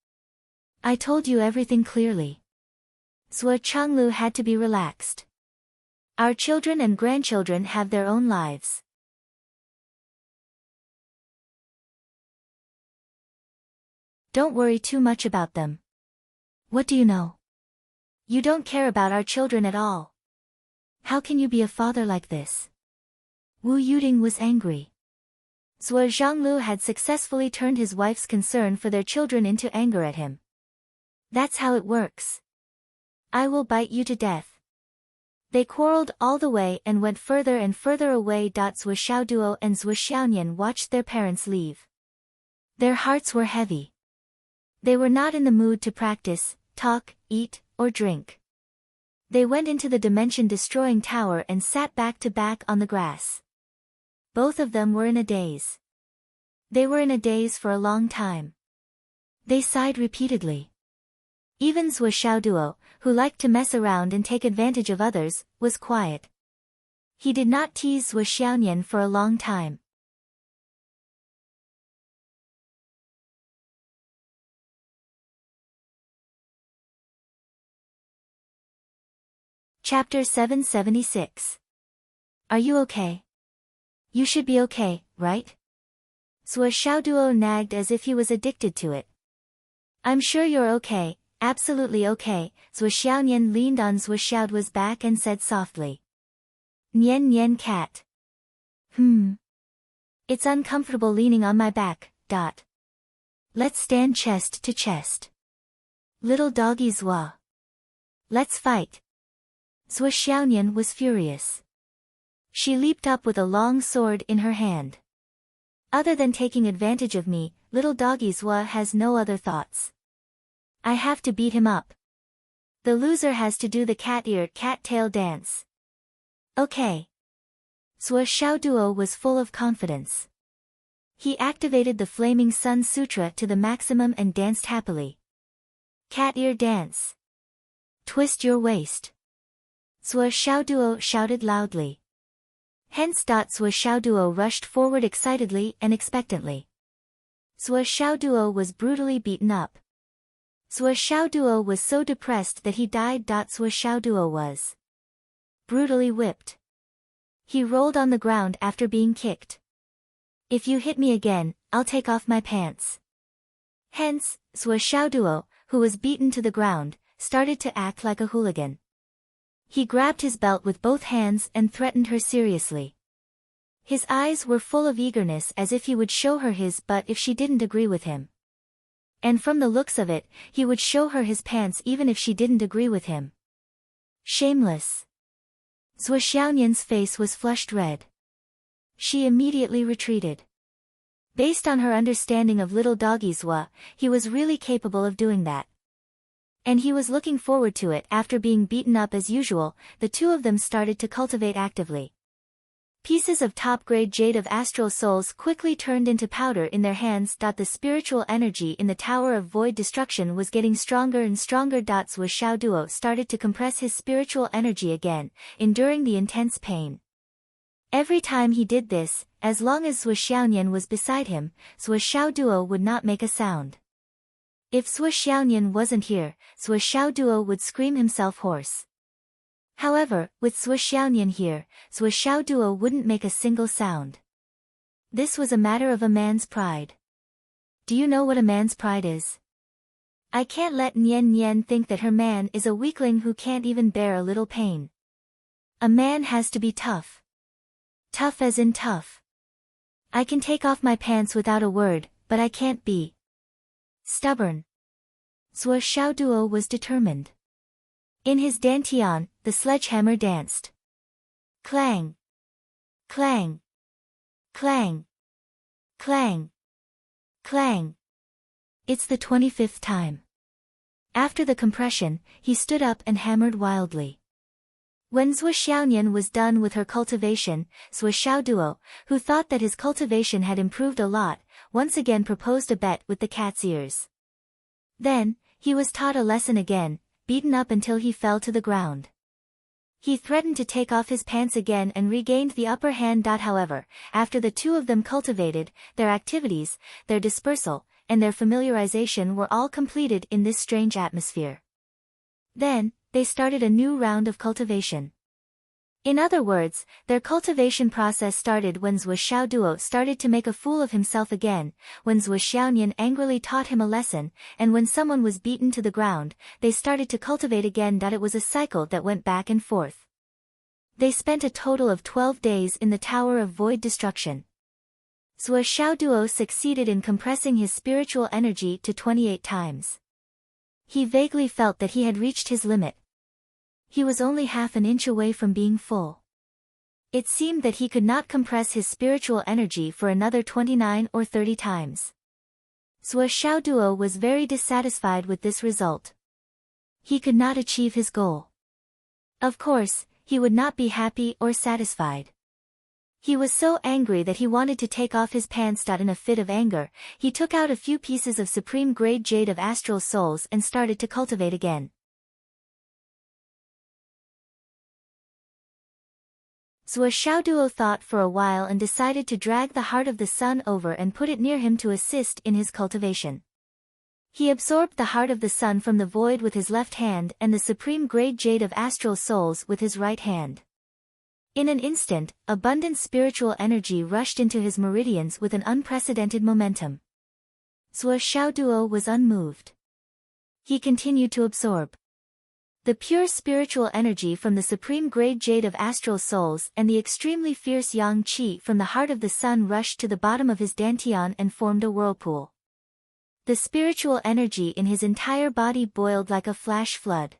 I told you everything clearly. Zhuo Changlu had to be relaxed. Our children and grandchildren have their own lives. Don't worry too much about them. What do you know? You don't care about our children at all. How can you be a father like this? Wu Yuding was angry. Zhuo Zhanglu had successfully turned his wife's concern for their children into anger at him. That's how it works. I will bite you to death. They quarreled all the way and went further and further away. Zhuo Xiaoduo and Zhuo Xiaonian watched their parents leave. Their hearts were heavy. They were not in the mood to practice, talk, eat, or drink. They went into the dimension-destroying tower and sat back to back on the grass. Both of them were in a daze. They were in a daze for a long time. They sighed repeatedly. Even Zhuo Xiaoduo, who liked to mess around and take advantage of others, was quiet. He did not tease Zhuo Xiaonian for a long time. Chapter 776. Are you okay? You should be okay, right? Zhuo Xiaoduo nagged as if he was addicted to it. I'm sure you're okay, absolutely okay. Zhuo Xiaonian leaned on Zhuo Xiaoduo's back and said softly. Nian nian cat. It's uncomfortable leaning on my back. Let's stand chest to chest. Little doggy Zhuo. Let's fight. Zhuo Xiaonian was furious. She leaped up with a long sword in her hand. Other than taking advantage of me, little doggy Zhuo has no other thoughts. I have to beat him up. The loser has to do the cat ear cat tail dance. Okay. Zhuo Xiaoduo was full of confidence. He activated the Flaming Sun Sutra to the maximum and danced happily. Cat ear dance. Twist your waist. Zhuo Xiaoduo shouted loudly. Hence. Zhuo Xiaoduo rushed forward excitedly and expectantly. Zhuo Xiaoduo was brutally beaten up. Zhuo Xiaoduo was so depressed that he died. Zhuo Xiaoduo was brutally whipped. He rolled on the ground after being kicked. If you hit me again, I'll take off my pants. Hence, Zhuo Xiaoduo, who was beaten to the ground, started to act like a hooligan. He grabbed his belt with both hands and threatened her seriously. His eyes were full of eagerness as if he would show her his butt if she didn't agree with him. And from the looks of it, he would show her his pants even if she didn't agree with him. Shameless. Zhuo Xiaonian's face was flushed red. She immediately retreated. Based on her understanding of little doggy Zhuo, he was really capable of doing that. And he was looking forward to it. After being beaten up as usual, the two of them started to cultivate actively. Pieces of top-grade jade of astral souls quickly turned into powder in their hands. The spiritual energy in the Tower of Void Destruction was getting stronger and stronger. Zhuo Xiaoduo started to compress his spiritual energy again, enduring the intense pain. Every time he did this, as long as Zhuo Xiaonian was beside him, Zhuo Xiaoduo would not make a sound. If Zhuo Xiaonian wasn't here, Zhuo Xiaoduo would scream himself hoarse. However, with Zhuo Xiaonian here, Zhuo Xiaoduo wouldn't make a single sound. This was a matter of a man's pride. Do you know what a man's pride is? I can't let Nian Nian think that her man is a weakling who can't even bear a little pain. A man has to be tough. Tough as in tough. I can take off my pants without a word, but I can't be stubborn. Zhuo Xiaoduo was determined. In his dantian, the sledgehammer danced. Clang! Clang! Clang! Clang! Clang! It's the 25th time. After the compression, he stood up and hammered wildly. When Zhuo Xiaonian was done with her cultivation, Zhuo Xiaoduo, who thought that his cultivation had improved a lot, once again proposed a bet with the cat's ears. Then, he was taught a lesson again, beaten up until he fell to the ground. He threatened to take off his pants again and regained the upper hand. However, after the two of them cultivated, their activities, their dispersal, and their familiarization were all completed in this strange atmosphere. Then, they started a new round of cultivation. In other words, their cultivation process started when Zhuo Xiaoduo started to make a fool of himself again, when Zhuo Xiaonian angrily taught him a lesson, and when someone was beaten to the ground, they started to cultivate again. It was a cycle that went back and forth. They spent a total of 12 days in the Tower of Void Destruction. Zhuo Xiaoduo succeeded in compressing his spiritual energy to 28 times. He vaguely felt that he had reached his limit. He was only half an inch away from being full. It seemed that he could not compress his spiritual energy for another 29 or 30 times. Zhuo Xiaoduo was very dissatisfied with this result. He could not achieve his goal. Of course, he would not be happy or satisfied. He was so angry that he wanted to take off his pants. In a fit of anger, he took out a few pieces of supreme grade jade of astral souls and started to cultivate again. Zhuo Xiaoduo thought for a while and decided to drag the heart of the sun over and put it near him to assist in his cultivation. He absorbed the heart of the sun from the void with his left hand and the supreme grade jade of astral souls with his right hand. In an instant, abundant spiritual energy rushed into his meridians with an unprecedented momentum. Zhuo Xiaoduo was unmoved. He continued to absorb the pure spiritual energy from the supreme grade jade of astral souls and the extremely fierce yang qi from the heart of the sun rushed to the bottom of his dantian and formed a whirlpool. The spiritual energy in his entire body boiled like a flash flood.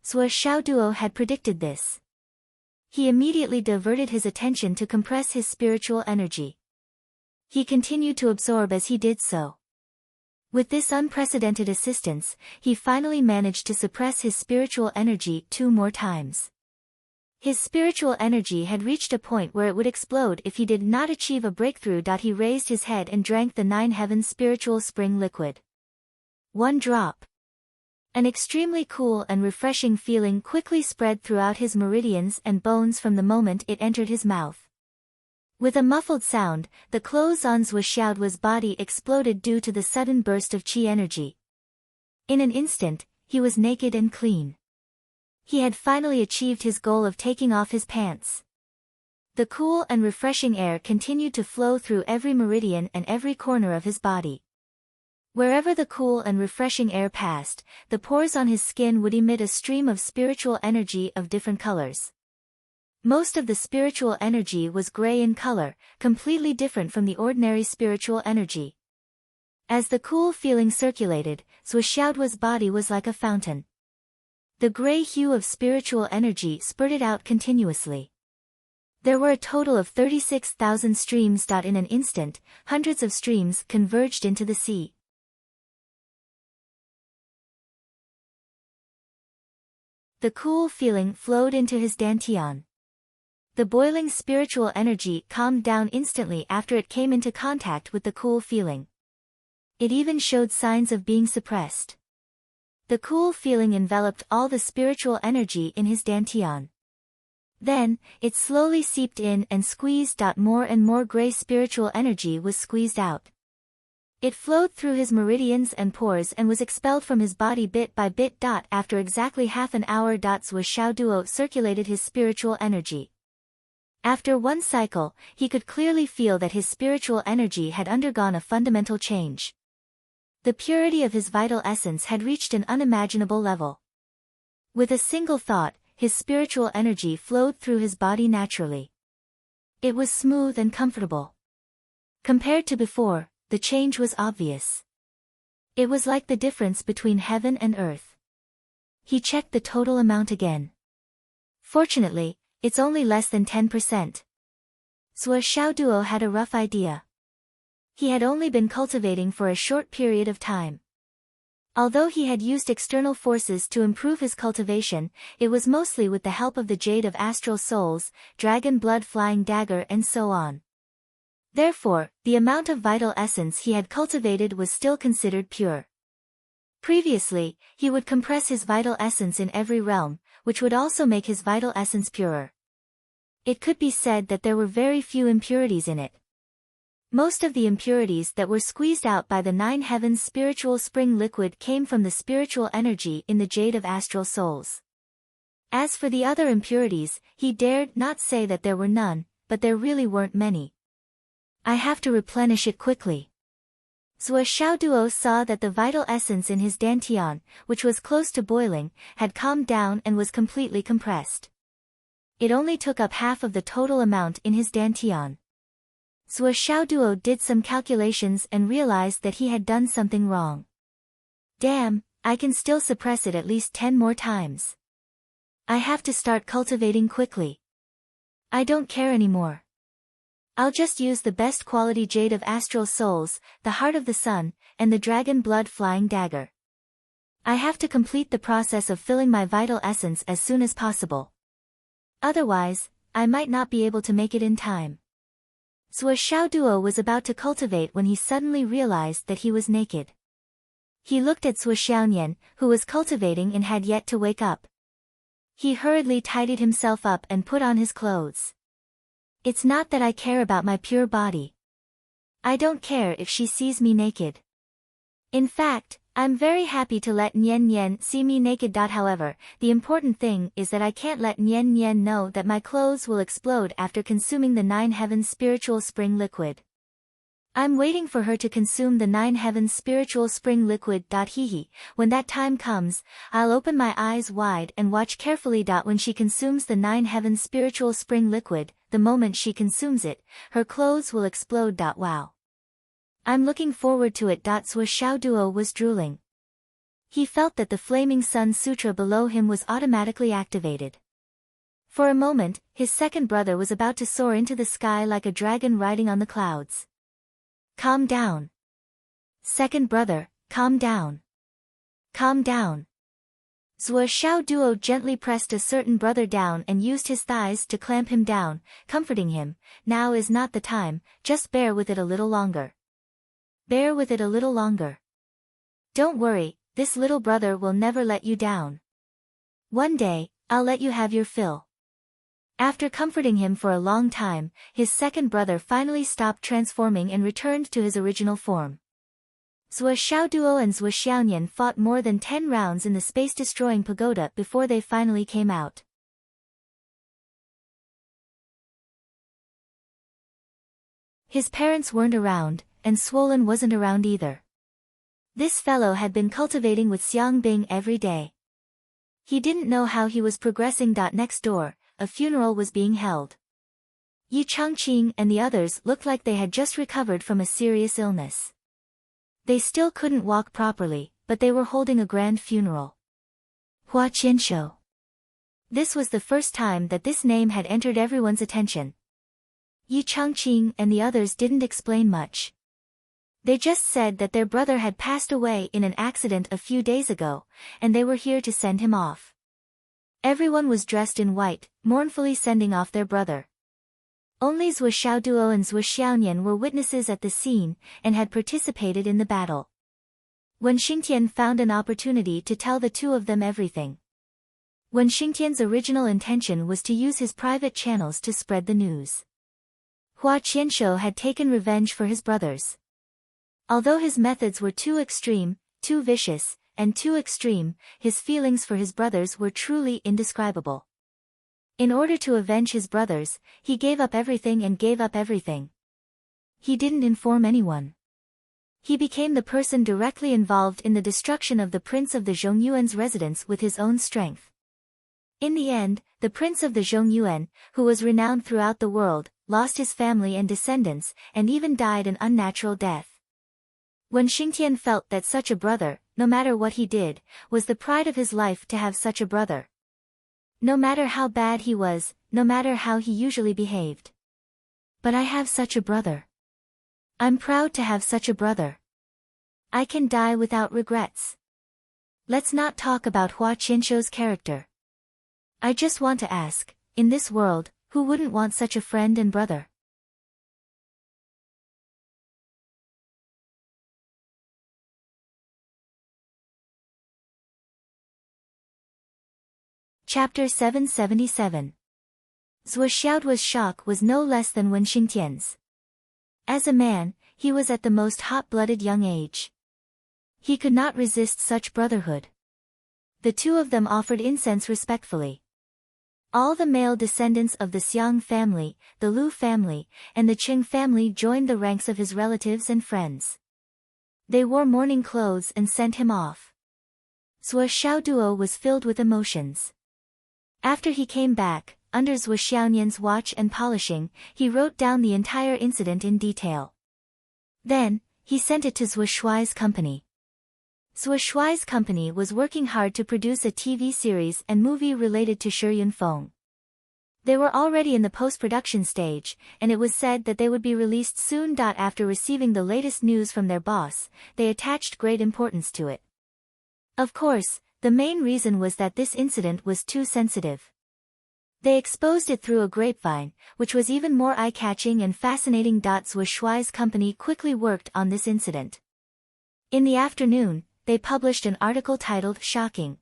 Zhuo Xiaoduo had predicted this. He immediately diverted his attention to compress his spiritual energy. He continued to absorb as he did so. With this unprecedented assistance, he finally managed to suppress his spiritual energy 2 more times. His spiritual energy had reached a point where it would explode if he did not achieve a breakthrough. He raised his head and drank the 9 heavens spiritual spring liquid. 1 drop. An extremely cool and refreshing feeling quickly spread throughout his meridians and bones from the moment it entered his mouth. With a muffled sound, the clothes on Zhuo Xiaoduo's body exploded due to the sudden burst of qi energy. In an instant, he was naked and clean. He had finally achieved his goal of taking off his pants. The cool and refreshing air continued to flow through every meridian and every corner of his body. Wherever the cool and refreshing air passed, the pores on his skin would emit a stream of spiritual energy of different colors. Most of the spiritual energy was gray in color, completely different from the ordinary spiritual energy. As the cool feeling circulated, Zhuo Xiaoduo's body was like a fountain. The gray hue of spiritual energy spurted out continuously. There were a total of 36,000 streams. In an instant, hundreds of streams converged into the sea. The cool feeling flowed into his dantian. The boiling spiritual energy calmed down instantly after it came into contact with the cool feeling. It even showed signs of being suppressed. The cool feeling enveloped all the spiritual energy in his dantian. Then, it slowly seeped in and squeezed. More and more gray spiritual energy was squeezed out. It flowed through his meridians and pores and was expelled from his body bit by bit. After exactly half an hour. Zhuo Xiaoduo circulated his spiritual energy. After 1 cycle, he could clearly feel that his spiritual energy had undergone a fundamental change. The purity of his vital essence had reached an unimaginable level. With a single thought, his spiritual energy flowed through his body naturally. It was smooth and comfortable. Compared to before, the change was obvious. It was like the difference between heaven and earth. He checked the total amount again. Fortunately, it's only less than 10%. Zhuo Xiaoduo had a rough idea. He had only been cultivating for a short period of time. Although he had used external forces to improve his cultivation, it was mostly with the help of the jade of astral souls, dragon blood flying dagger and so on. Therefore, the amount of vital essence he had cultivated was still considered pure. Previously, he would compress his vital essence in every realm, which would also make his vital essence purer. It could be said that there were very few impurities in it. Most of the impurities that were squeezed out by the 9 heavens spiritual spring liquid came from the spiritual energy in the jade of astral souls. As for the other impurities, he dared not say that there were none, but there really weren't many. I have to replenish it quickly. Zhuo Xiaoduo saw that the vital essence in his dantian, which was close to boiling, had calmed down and was completely compressed. It only took up half of the total amount in his dantian. Zhuo Xiaoduo did some calculations and realized that he had done something wrong. Damn, I can still suppress it at least 10 more times. I have to start cultivating quickly. I don't care anymore. I'll just use the best quality jade of astral souls, the heart of the sun, and the dragon blood flying dagger. I have to complete the process of filling my vital essence as soon as possible. Otherwise, I might not be able to make it in time. Zhuo Xiaoduo was about to cultivate when he suddenly realized that he was naked. He looked at Zhuo Xiaonian, who was cultivating and had yet to wake up. He hurriedly tidied himself up and put on his clothes. It's not that I care about my pure body. I don't care if she sees me naked. In fact, I'm very happy to let Nian Nian see me naked. However, the important thing is that I can't let Nian Nian know that my clothes will explode after consuming the 9 heavens spiritual spring liquid. I'm waiting for her to consume the 9 heavens spiritual spring liquid. Hehe, when that time comes, I'll open my eyes wide and watch carefully. When she consumes the 9 heavens spiritual spring liquid, the moment she consumes it, her clothes will explode. Wow. I'm looking forward to it. Zhuo Xiaoduo was drooling. He felt that the Flaming Sun Sutra below him was automatically activated. For a moment, his second brother was about to soar into the sky like a dragon riding on the clouds. Calm down. Second brother, calm down. Calm down. Zhuo Xiaoduo gently pressed a certain brother down and used his thighs to clamp him down, comforting him. Now is not the time, just bear with it a little longer. Bear with it a little longer. Don't worry, this little brother will never let you down. One day, I'll let you have your fill. After comforting him for a long time, his second brother finally stopped transforming and returned to his original form. Zhuo Xiaoduo and Zhuo Xiaonian fought more than 10 rounds in the space-destroying pagoda before they finally came out. His parents weren't around, and Swollen wasn't around either. This fellow had been cultivating with Xiang Bing every day. He didn't know how he was progressing. Next door, a funeral was being held. Yi Changqing and the others looked like they had just recovered from a serious illness. They still couldn't walk properly, but they were holding a grand funeral. Hua Qianshou. This was the first time that this name had entered everyone's attention. Yi Changqing and the others didn't explain much. They just said that their brother had passed away in an accident a few days ago, and they were here to send him off. Everyone was dressed in white, mournfully sending off their brother. Only Zhuo Xiaoduo and Zhuo Xiaonian were witnesses at the scene, and had participated in the battle. Wen Xingtian found an opportunity to tell the two of them everything. Wen Xingtian's original intention was to use his private channels to spread the news. Hua Qianshou had taken revenge for his brothers. Although his methods were too extreme, too vicious, and too extreme, his feelings for his brothers were truly indescribable. In order to avenge his brothers, he gave up everything and gave up everything. He didn't inform anyone. He became the person directly involved in the destruction of the prince of the Zhongyuan's residence with his own strength. In the end, the prince of the Zhongyuan, who was renowned throughout the world, lost his family and descendants, and even died an unnatural death. When Xingtian felt that such a brother, no matter what he did, was the pride of his life to have such a brother. No matter how bad he was, no matter how he usually behaved. But I have such a brother. I'm proud to have such a brother. I can die without regrets. Let's not talk about Hua Qianshou's character. I just want to ask, in this world, who wouldn't want such a friend and brother? Chapter 777. Zhuo Xiaoduo's shock was no less than Wen Xingtian's. As a man, he was at the most hot-blooded young age. He could not resist such brotherhood. The two of them offered incense respectfully. All the male descendants of the Xiang family, the Lu family, and the Qing family joined the ranks of his relatives and friends. They wore mourning clothes and sent him off. Zhuo Xiaoduo was filled with emotions. After he came back, under Zhuo Xiaonian's watch and polishing, he wrote down the entire incident in detail. Then, he sent it to Zhuo Shuai's company. Zhuo Shuai's company was working hard to produce a TV series and movie related to Shi Yunfeng. They were already in the post-production stage, and it was said that they would be released soon. After receiving the latest news from their boss, they attached great importance to it. Of course, the main reason was that this incident was too sensitive. They exposed it through a grapevine, which was even more eye-catching and fascinating. Zhuo Shuai's company quickly worked on this incident. In the afternoon, they published an article titled "Shocking."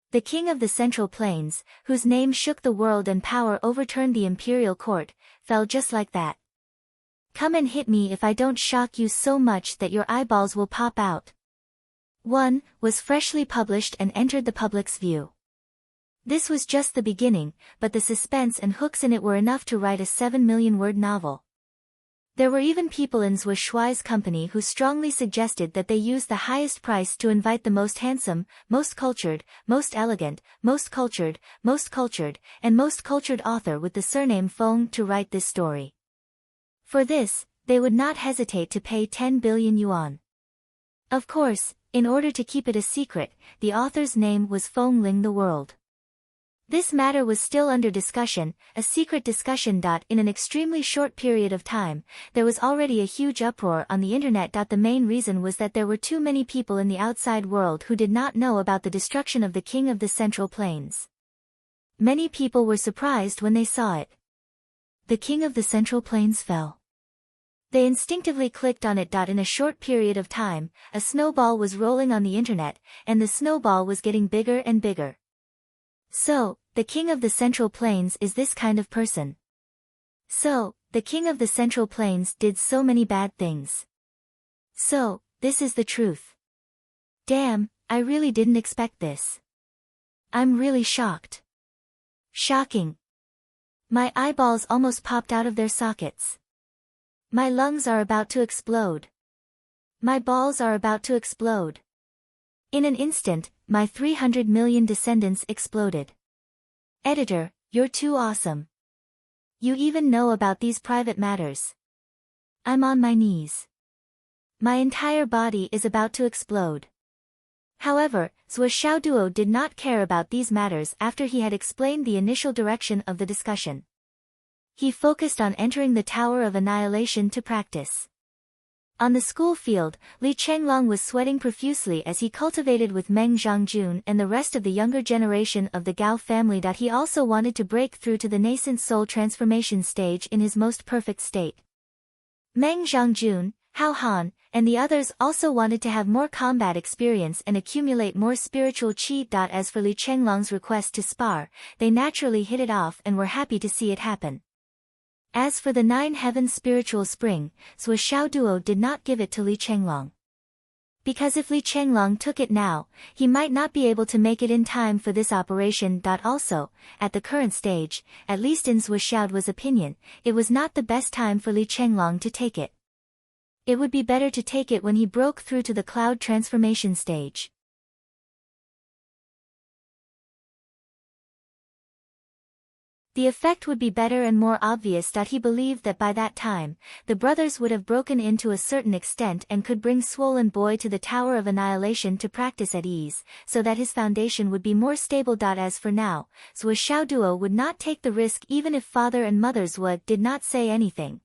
The king of the Central Plains, whose name shook the world and power overturned the imperial court, fell just like that. "Come and hit me if I don't shock you so much that your eyeballs will pop out." One was freshly published and entered the public's view. This was just the beginning, but the suspense and hooks in it were enough to write a 7-million-word novel. There were even people in Zhuo Shuai's company who strongly suggested that they use the highest price to invite the most handsome, most cultured, most elegant, most cultured, and most cultured author with the surname Feng to write this story. For this, they would not hesitate to pay 10 billion yuan. Of course, in order to keep it a secret, the author's name was Feng Ling the World. This matter was still under discussion, a secret discussion. In an extremely short period of time, there was already a huge uproar on the internet. The main reason was that there were too many people in the outside world who did not know about the destruction of the king of the Central Plains. Many people were surprised when they saw it. The king of the Central Plains fell. They instinctively clicked on it. In a short period of time, a snowball was rolling on the internet, and the snowball was getting bigger and bigger. So, the king of the Central Plains is this kind of person. So, the king of the Central Plains did so many bad things. So, this is the truth. Damn, I really didn't expect this. I'm really shocked. Shocking. My eyeballs almost popped out of their sockets. My lungs are about to explode. My balls are about to explode. In an instant, my 300 million descendants exploded. Editor, you're too awesome. You even know about these private matters. I'm on my knees. My entire body is about to explode. However, Zhuo Xiaoduo did not care about these matters after he had explained the initial direction of the discussion. He focused on entering the Tower of Annihilation to practice. On the school field, Li Chenglong was sweating profusely as he cultivated with Meng Zhongjun and the rest of the younger generation of the Gao family. He also wanted to break through to the nascent soul transformation stage in his most perfect state. Meng Zhongjun, Hao Han, and the others also wanted to have more combat experience and accumulate more spiritual qi. As for Li Chenglong's request to spar, they naturally hit it off and were happy to see it happen. As for the 9 heavens spiritual spring, Zhuo Xiaoduo did not give it to Li Chenglong. Because if Li Chenglong took it now, he might not be able to make it in time for this operation. Also, at the current stage, at least in Zhuo Xiaoduo's opinion, it was not the best time for Li Chenglong to take it. It would be better to take it when he broke through to the cloud transformation stage. The effect would be better and more obvious. He believed that by that time, the brothers would have broken in to a certain extent and could bring Swollen Boy to the Tower of Annihilation to practice at ease, so that his foundation would be more stable. As for now, Zhuo Xiaoduo would not take the risk even if father and mother Zhuo did not say anything.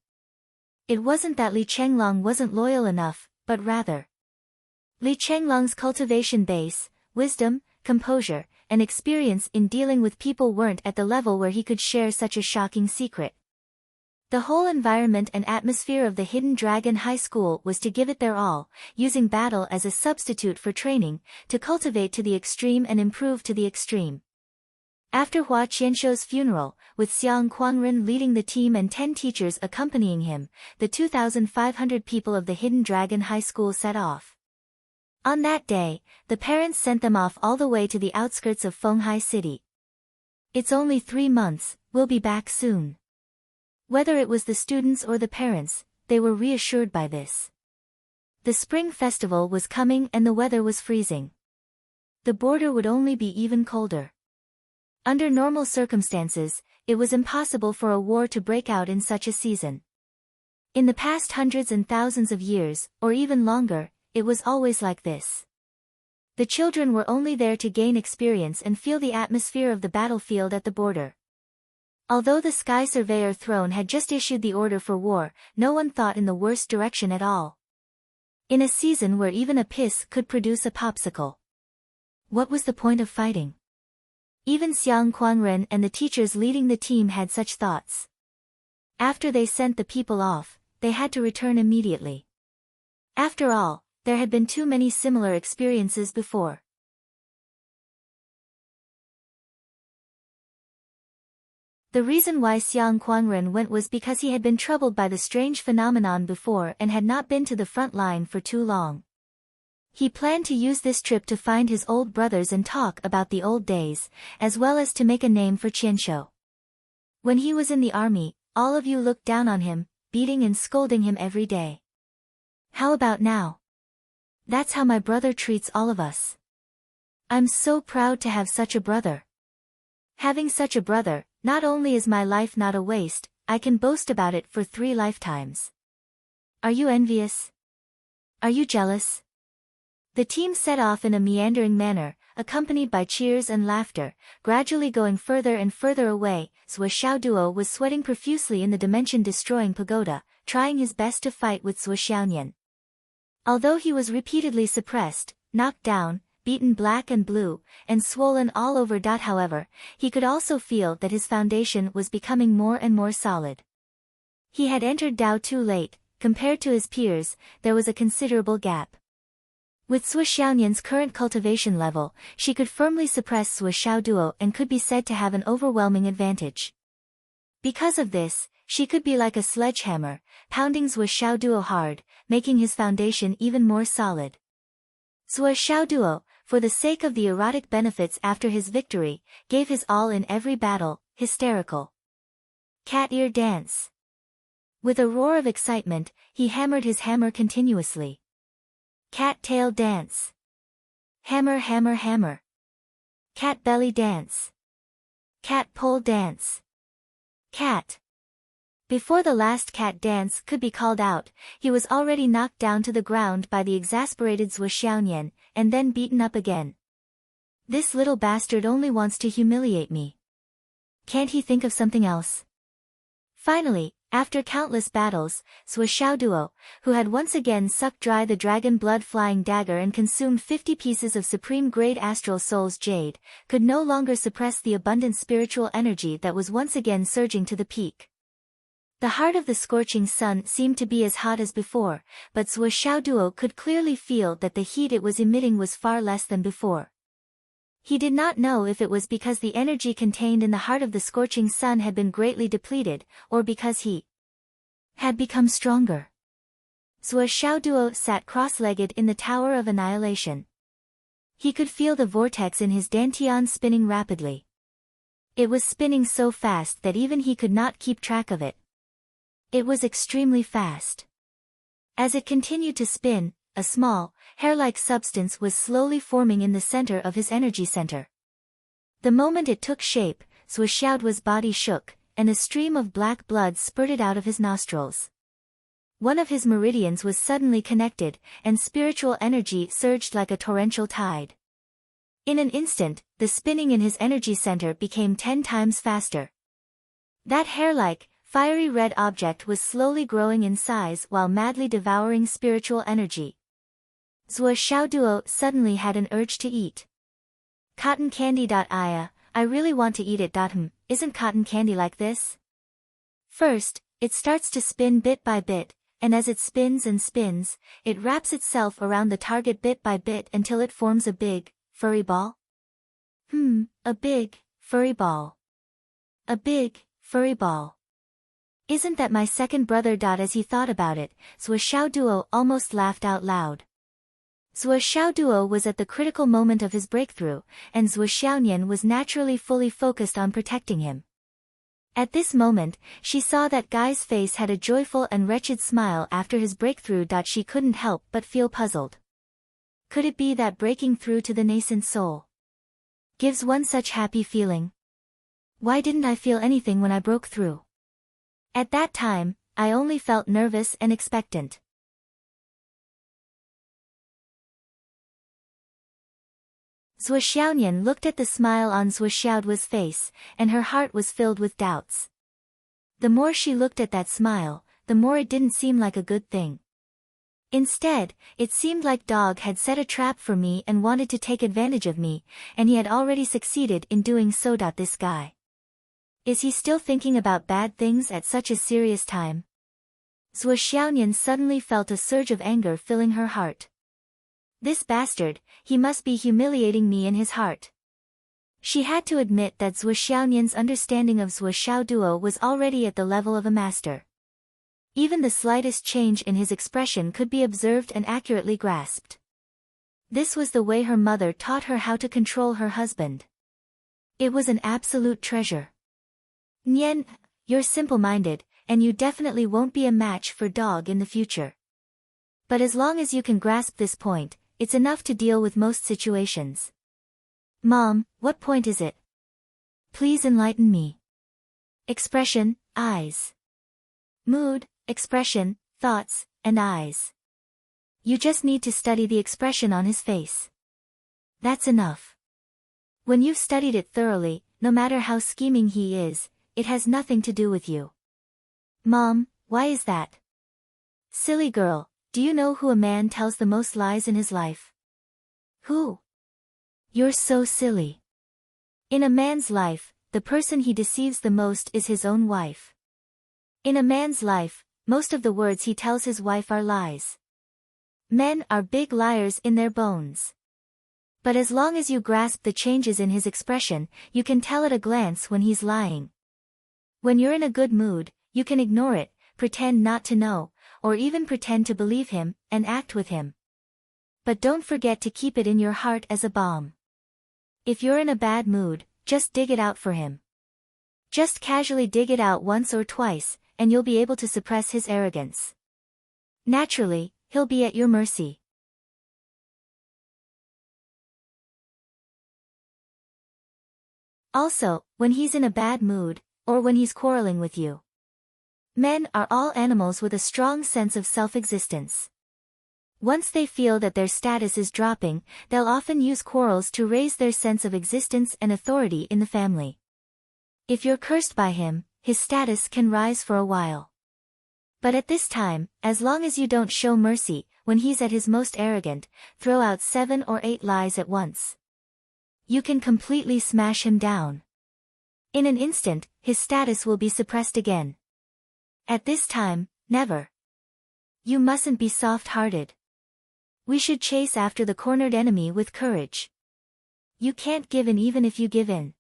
It wasn't that Li Chenglong wasn't loyal enough, but rather, Li Chenglong's cultivation base, wisdom, composure, and experience in dealing with people weren't at the level where he could share such a shocking secret. The whole environment and atmosphere of the Hidden Dragon High School was to give it their all, using battle as a substitute for training, to cultivate to the extreme and improve to the extreme. After Hua Qianshou's funeral, with Xiang Quangren leading the team and 10 teachers accompanying him, the 2,500 people of the Hidden Dragon High School set off. On that day, the parents sent them off all the way to the outskirts of Fenghai City. It's only 3 months, we'll be back soon. Whether it was the students or the parents, they were reassured by this. The spring festival was coming and the weather was freezing. The border would only be even colder. Under normal circumstances, it was impossible for a war to break out in such a season. In the past hundreds and thousands of years, or even longer, it was always like this. The children were only there to gain experience and feel the atmosphere of the battlefield at the border. Although the Sky Surveyor throne had just issued the order for war, no one thought in the worst direction at all. In a season where even a piss could produce a popsicle. What was the point of fighting? Even Xiang Quangren and the teachers leading the team had such thoughts. After they sent the people off, they had to return immediately. After all, there had been too many similar experiences before. The reason why Xiang Quangren went was because he had been troubled by the strange phenomenon before and had not been to the front line for too long. He planned to use this trip to find his old brothers and talk about the old days, as well as to make a name for Qianshou. When he was in the army, all of you looked down on him, beating and scolding him every day. How about now? That's how my brother treats all of us. I'm so proud to have such a brother. Having such a brother, not only is my life not a waste, I can boast about it for 3 lifetimes. Are you envious? Are you jealous? The team set off in a meandering manner, accompanied by cheers and laughter, gradually going further and further away. Zhuo Xiaoduo was sweating profusely in the dimension-destroying pagoda, trying his best to fight with Zhuo Xiaonian. Although he was repeatedly suppressed, knocked down, beaten black and blue, and swollen all over. However, he could also feel that his foundation was becoming more and more solid. He had entered Dao too late. Compared to his peers, there was a considerable gap. With Zhuo Xiaonian's current cultivation level, she could firmly suppress Zhuo Xiaoduo and could be said to have an overwhelming advantage. Because of this, she could be like a sledgehammer, pounding Zhuo Xiaoduo hard, making his foundation even more solid. Zhuo Xiaoduo, for the sake of the erotic benefits after his victory, gave his all in every battle, hysterical. Cat ear dance. With a roar of excitement, he hammered his hammer continuously. Cat tail dance. Hammer hammer hammer. Cat belly dance. Cat pole dance. Cat. Before the last cat dance could be called out, he was already knocked down to the ground by the exasperated Zhuo Xiaonian, and then beaten up again. This little bastard only wants to humiliate me. Can't he think of something else? Finally, after countless battles, Zhuo Xiaoduo, who had once again sucked dry the dragon blood-flying dagger and consumed 50 pieces of supreme-grade astral soul's jade, could no longer suppress the abundant spiritual energy that was once again surging to the peak. The heart of the scorching sun seemed to be as hot as before, but Zhuo Xiaoduo could clearly feel that the heat it was emitting was far less than before. He did not know if it was because the energy contained in the heart of the scorching sun had been greatly depleted, or because he had become stronger. Zhuo Xiaoduo sat cross-legged in the Tower of Annihilation. He could feel the vortex in his dantian spinning rapidly. It was spinning so fast that even he could not keep track of it. It was extremely fast. As it continued to spin, a small, hair-like substance was slowly forming in the center of his energy center. The moment it took shape, Zhuo Xiaoduo's body shook, and a stream of black blood spurted out of his nostrils. One of his meridians was suddenly connected, and spiritual energy surged like a torrential tide. In an instant, the spinning in his energy center became 10 times faster. That hair-like, fiery red object was slowly growing in size while madly devouring spiritual energy. Zhuo Xiaoduo suddenly had an urge to eat. Cotton candy. I really want to eat it. Isn't cotton candy like this? First, it starts to spin bit by bit, and as it spins and spins, it wraps itself around the target bit by bit until it forms a big, furry ball. A big, furry ball. A big, furry ball. Isn't that my second brother? As he thought about it, Zhuo Xiaoduo almost laughed out loud. Zhuo Xiaoduo was at the critical moment of his breakthrough, and Zhuo Xiaonian was naturally fully focused on protecting him. At this moment, she saw that Guy's face had a joyful and wretched smile after his breakthrough. She couldn't help but feel puzzled. Could it be that breaking through to the nascent soul gives one such happy feeling? Why didn't I feel anything when I broke through? At that time, I only felt nervous and expectant. Zhuo Xiaonian looked at the smile on Zhuo Xiaoduo's face, and her heart was filled with doubts. The more she looked at that smile, the more it didn't seem like a good thing. Instead, it seemed like Dog had set a trap for me and wanted to take advantage of me, and he had already succeeded in doing so. This guy. Is he still thinking about bad things at such a serious time? Zhuo Xiaonian suddenly felt a surge of anger filling her heart. This bastard, he must be humiliating me in his heart. She had to admit that Zhuo Xiaonian's understanding of Zhuo Xiaoduo was already at the level of a master. Even the slightest change in his expression could be observed and accurately grasped. This was the way her mother taught her how to control her husband. It was an absolute treasure. Nian, you're simple-minded, and you definitely won't be a match for Dog in the future. But as long as you can grasp this point, it's enough to deal with most situations. Mom, what point is it? Please enlighten me. Expression, eyes. Mood, expression, thoughts, and eyes. You just need to study the expression on his face. That's enough. When you've studied it thoroughly, no matter how scheming he is, it has nothing to do with you. Mom, why is that? Silly girl, do you know who a man tells the most lies in his life? Who? You're so silly. In a man's life, the person he deceives the most is his own wife. In a man's life, most of the words he tells his wife are lies. Men are big liars in their bones. But as long as you grasp the changes in his expression, you can tell at a glance when he's lying. When you're in a good mood, you can ignore it, pretend not to know, or even pretend to believe him, and act with him. But don't forget to keep it in your heart as a bomb. If you're in a bad mood, just dig it out for him. Just casually dig it out once or twice, and you'll be able to suppress his arrogance. Naturally, he'll be at your mercy. Also, when he's in a bad mood, or when he's quarreling with you. Men are all animals with a strong sense of self-existence. Once they feel that their status is dropping, they'll often use quarrels to raise their sense of existence and authority in the family. If you're cursed by him, his status can rise for a while. But at this time, as long as you don't show mercy, when he's at his most arrogant, throw out 7 or 8 lies at once. You can completely smash him down. In an instant, his status will be suppressed again. At this time, never. You mustn't be soft-hearted. We should chase after the cornered enemy with courage. You can't give in even if you give in.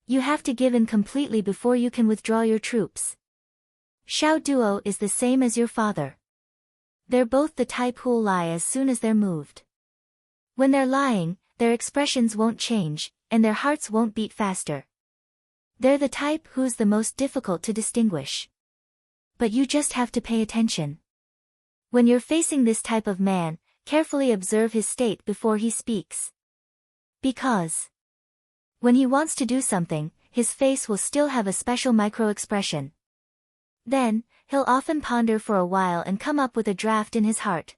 You have to give in completely before you can withdraw your troops. Xiao Duo is the same as your father. They're both the type who'll lie as soon as they're moved. When they're lying, their expressions won't change, and their hearts won't beat faster. They're the type who's the most difficult to distinguish. But you just have to pay attention. When you're facing this type of man, carefully observe his state before he speaks. Because when he wants to do something, his face will still have a special micro-expression. Then, he'll often ponder for a while and come up with a draft in his heart.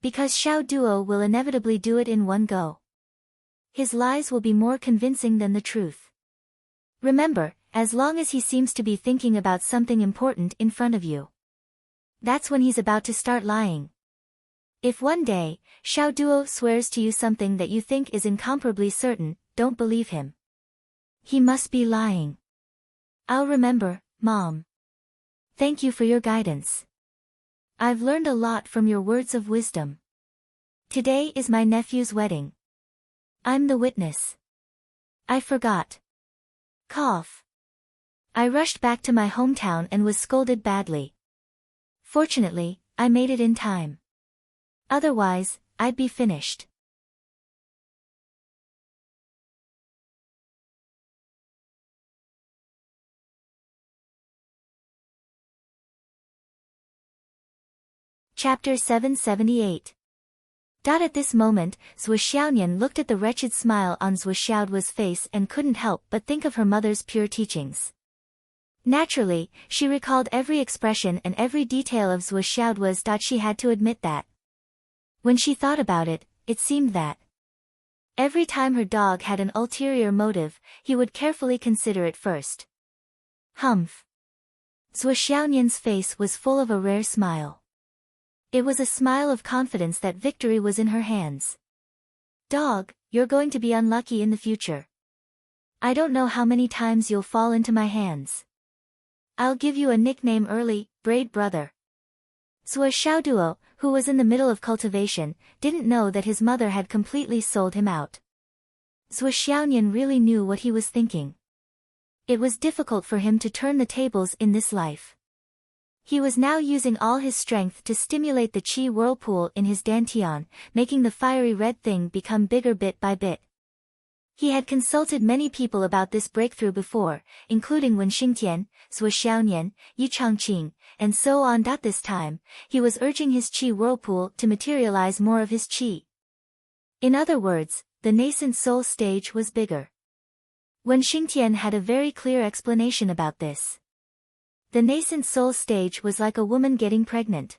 Because Xiao Duo will inevitably do it in one go. His lies will be more convincing than the truth. Remember, as long as he seems to be thinking about something important in front of you. That's when he's about to start lying. If one day, Xiao Duo swears to you something that you think is incomparably certain, don't believe him. He must be lying. I'll remember, Mom. Thank you for your guidance. I've learned a lot from your words of wisdom. Today is my nephew's wedding. I'm the witness. I forgot. Cough. I rushed back to my hometown and was scolded badly. Fortunately, I made it in time. Otherwise, I'd be finished. Chapter 778. At this moment, Zhuo Xiaoyan looked at the wretched smile on Zhuo Xiaoduo's face and couldn't help but think of her mother's pure teachings. Naturally, she recalled every expression and every detail of Zhuo Xiaoduo's. She had to admit that. When she thought about it, it seemed that every time her dog had an ulterior motive, he would carefully consider it first. Humph. Zhuo Xiaoyan's face was full of a rare smile. It was a smile of confidence that victory was in her hands. Dog, you're going to be unlucky in the future. I don't know how many times you'll fall into my hands. I'll give you a nickname early, Braid Brother. Zhuo Xiaoduo, who was in the middle of cultivation, didn't know that his mother had completely sold him out. Zhuo Xiaoyan really knew what he was thinking. It was difficult for him to turn the tables in this life. He was now using all his strength to stimulate the qi whirlpool in his dantian, making the fiery red thing become bigger bit by bit. He had consulted many people about this breakthrough before, including Wen Xingtian, Zhuo Xiaoyan, Yi Changqing, and so on. This time, he was urging his qi whirlpool to materialize more of his qi. In other words, the nascent soul stage was bigger. Wen Xingtian had a very clear explanation about this. The nascent soul stage was like a woman getting pregnant.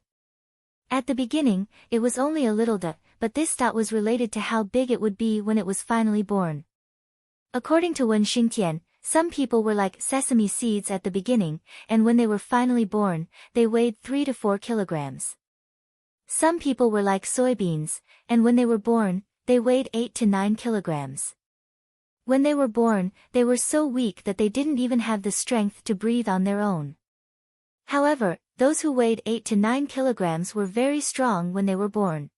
At the beginning, it was only a little but this was related to how big it would be when it was finally born. According to Wen Xingtian, some people were like sesame seeds at the beginning, and when they were finally born, they weighed 3 to 4 kilograms. Some people were like soybeans, and when they were born, they weighed 8 to 9 kilograms. When they were born, they were so weak that they didn't even have the strength to breathe on their own. However, those who weighed 8 to 9 kilograms were very strong when they were born.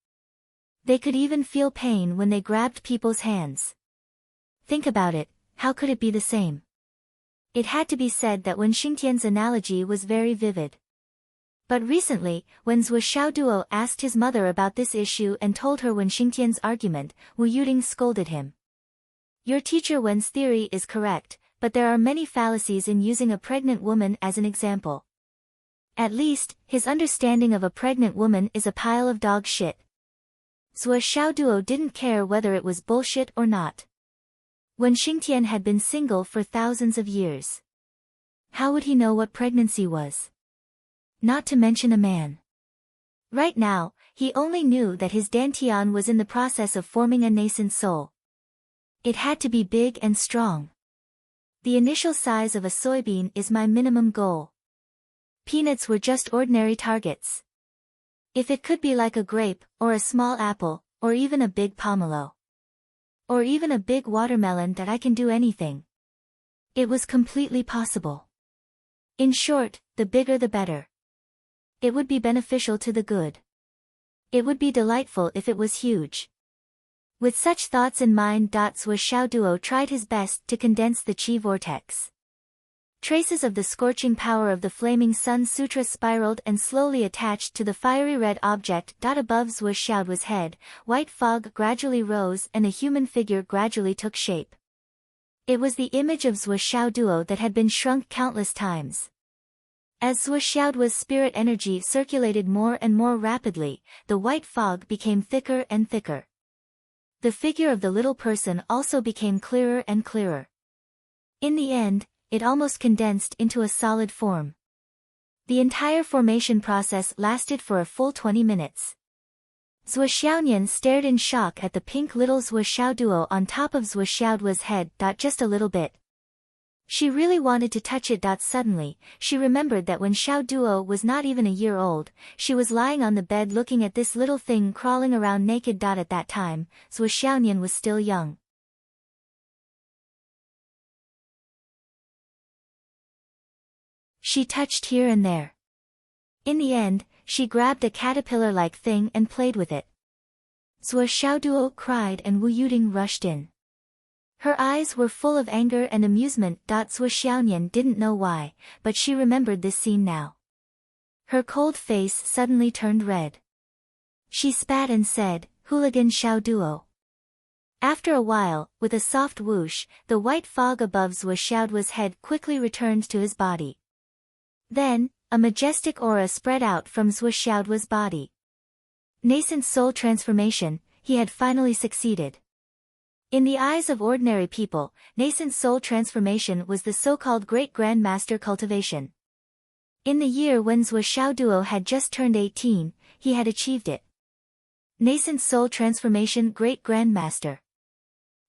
They could even feel pain when they grabbed people's hands. Think about it, how could it be the same? It had to be said that Wen Xingtian's analogy was very vivid. But recently, when Zhuo Xiaoduo asked his mother about this issue and told her Wen Xingtian's argument, Wu Yuding scolded him. Your teacher Wen's theory is correct, but there are many fallacies in using a pregnant woman as an example. At least, his understanding of a pregnant woman is a pile of dog shit. Zhuo Xiaoduo didn't care whether it was bullshit or not. Wen Xingtian had been single for thousands of years. How would he know what pregnancy was? Not to mention a man. Right now, he only knew that his dantian was in the process of forming a nascent soul. It had to be big and strong. The initial size of a soybean is my minimum goal. Peanuts were just ordinary targets. If it could be like a grape, or a small apple, or even a big pomelo. Or even a big watermelon, that I can do anything. It was completely possible. In short, the bigger the better. It would be beneficial to the good. It would be delightful if it was huge. With such thoughts in mind, Zhuo Xiaoduo tried his best to condense the qi vortex. Traces of the scorching power of the flaming sun sutra spiraled and slowly attached to the fiery red object. Above Zhuo Xiaoduo's head, white fog gradually rose and a human figure gradually took shape. It was the image of Zhuo Xiaoduo that had been shrunk countless times. As Zhuo Xiaoduo's spirit energy circulated more and more rapidly, the white fog became thicker and thicker. The figure of the little person also became clearer and clearer. In the end, it almost condensed into a solid form. The entire formation process lasted for a full 20 minutes. Zhuo Xiaoyan stared in shock at the pink little Zhuo Xiaoduo on top of Zhuo Xiaoduo's head. Just a little bit. She really wanted to touch it. Suddenly, she remembered that when Xiaoduo was not even a year old, she was lying on the bed looking at this little thing crawling around naked. At that time, Zhuo Xiaoyan was still young. She touched here and there. In the end, she grabbed a caterpillar-like thing and played with it. Zhuo Xiaoduo cried and Wu Yuding rushed in. Her eyes were full of anger and amusement. Zhuo Xiaoyan didn't know why, but she remembered this scene now. Her cold face suddenly turned red. She spat and said, Hooligan Xiao Duo. After a while, with a soft whoosh, the white fog above Zhuo Xiaoduo's head quickly returned to his body. Then, a majestic aura spread out from Zhuo Xiaoduo's body. Nascent soul transformation, he had finally succeeded. In the eyes of ordinary people, nascent soul transformation was the so-called Great Grandmaster cultivation. In the year when Zhuo Xiaoduo had just turned 18, he had achieved it. Nascent soul transformation Great Grandmaster.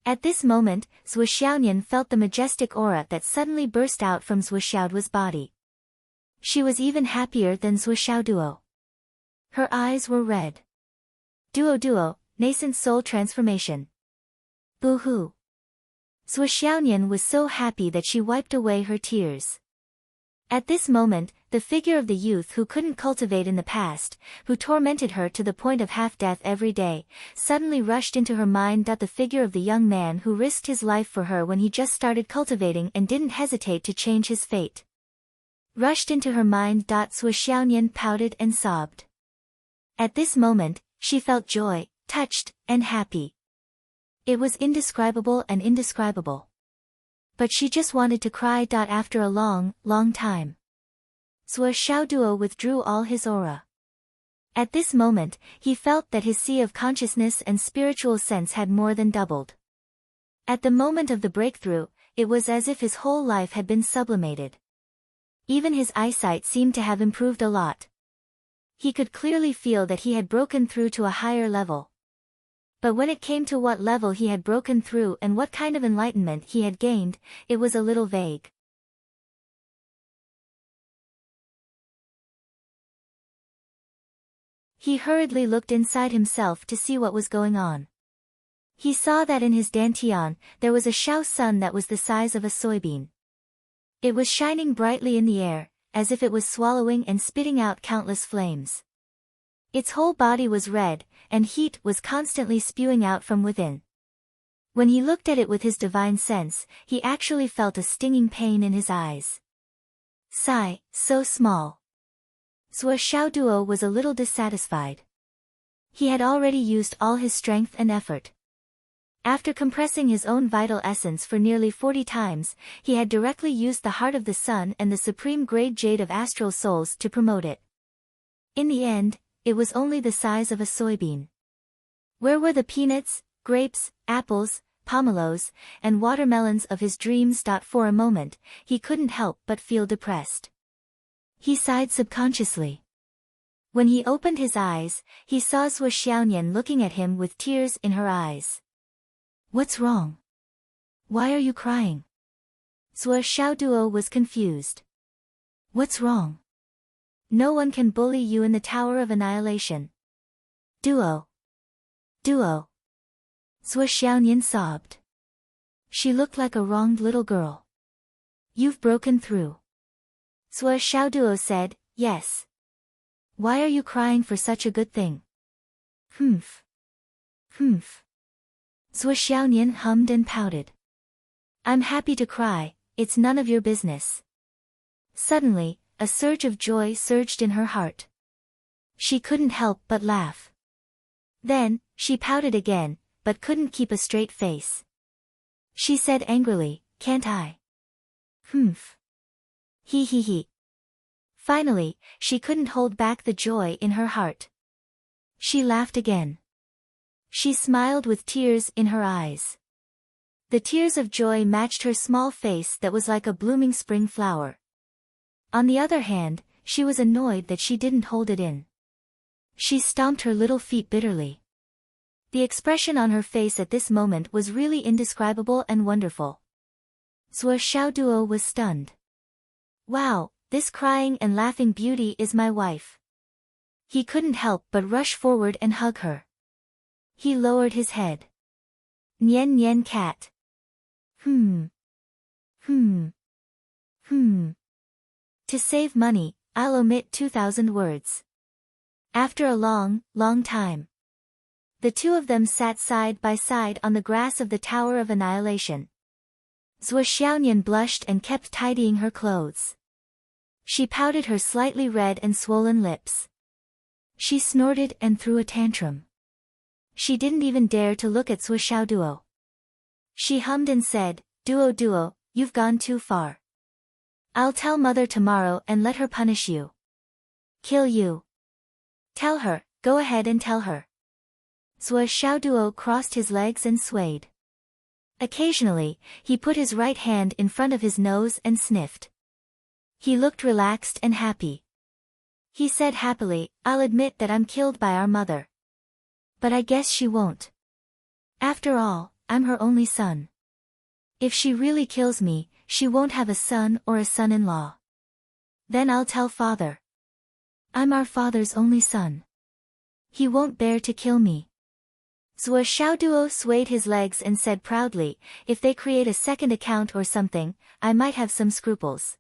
At this moment, Zhuo Xiaonian felt the majestic aura that suddenly burst out from Zhuo Xiaoduo's body. She was even happier than Zhuo Xiaoduo. Her eyes were red. Duo, nascent soul transformation. Boo-hoo. Zhuo Xiaonian was so happy that she wiped away her tears. At this moment, the figure of the youth who couldn't cultivate in the past, who tormented her to the point of half-death every day, suddenly rushed into her mind. The figure of the young man who risked his life for her when he just started cultivating and didn't hesitate to change his fate. Rushed into her mind. Zhuo Xiaonian pouted and sobbed. At this moment, she felt joy, touched, and happy. It was indescribable and indescribable. But she just wanted to cry. After a long time. Zhuo Xiaoduo withdrew all his aura. At this moment, he felt that his sea of consciousness and spiritual sense had more than doubled. At the moment of the breakthrough, it was as if his whole life had been sublimated. Even his eyesight seemed to have improved a lot. He could clearly feel that he had broken through to a higher level. But when it came to what level he had broken through and what kind of enlightenment he had gained, it was a little vague. He hurriedly looked inside himself to see what was going on. He saw that in his dantian, there was a Shao sun that was the size of a soybean. It was shining brightly in the air, as if it was swallowing and spitting out countless flames. Its whole body was red, and heat was constantly spewing out from within. When he looked at it with his divine sense, he actually felt a stinging pain in his eyes. Sigh, so small. Zhuo Xiaoduo was a little dissatisfied. He had already used all his strength and effort. After compressing his own vital essence for nearly 40 times, he had directly used the heart of the sun and the supreme grade jade of astral souls to promote it. In the end, it was only the size of a soybean. Where were the peanuts, grapes, apples, pomelos, and watermelons of his dreams? For a moment, he couldn't help but feel depressed. He sighed subconsciously. When he opened his eyes, he saw Zhuo Xiaonian looking at him with tears in her eyes. What's wrong? Why are you crying? Zhuo Xiaoduo was confused. What's wrong? No one can bully you in the Tower of Annihilation. Duo. Zhuo Xiaonian sobbed. She looked like a wronged little girl. You've broken through. Zhuo Xiaoduo said, yes. Why are you crying for such a good thing? Humph. Zhuo Xiaonian hummed and pouted. I'm happy to cry, it's none of your business. Suddenly, a surge of joy surged in her heart. She couldn't help but laugh. Then, she pouted again, but couldn't keep a straight face. She said angrily, can't I? Humph. He. Finally, she couldn't hold back the joy in her heart. She laughed again. She smiled with tears in her eyes. The tears of joy matched her small face that was like a blooming spring flower. On the other hand, she was annoyed that she didn't hold it in. She stomped her little feet bitterly. The expression on her face at this moment was really indescribable and wonderful. Zhuo Xiaoduo was stunned. Wow, this crying and laughing beauty is my wife. He couldn't help but rush forward and hug her. He lowered his head. Nian cat. To save money, I'll omit 2,000 words. After a long time. The two of them sat side by side on the grass of the Tower of Annihilation. Zhuo Xiaonian blushed and kept tidying her clothes. She pouted her slightly red and swollen lips. She snorted and threw a tantrum. She didn't even dare to look at Suo Duo. She hummed and said, Duo Duo, you've gone too far. I'll tell mother tomorrow and let her punish you. Kill you. Tell her, go ahead and tell her. Suo Duo crossed his legs and swayed. Occasionally, he put his right hand in front of his nose and sniffed. He looked relaxed and happy. He said happily, I'll admit that I'm killed by our mother. But I guess she won't. After all, I'm her only son. If she really kills me, she won't have a son or a son-in-law. Then I'll tell father. I'm our father's only son. He won't bear to kill me. Suo Duo swayed his legs and said proudly, if they create a second account or something, I might have some scruples.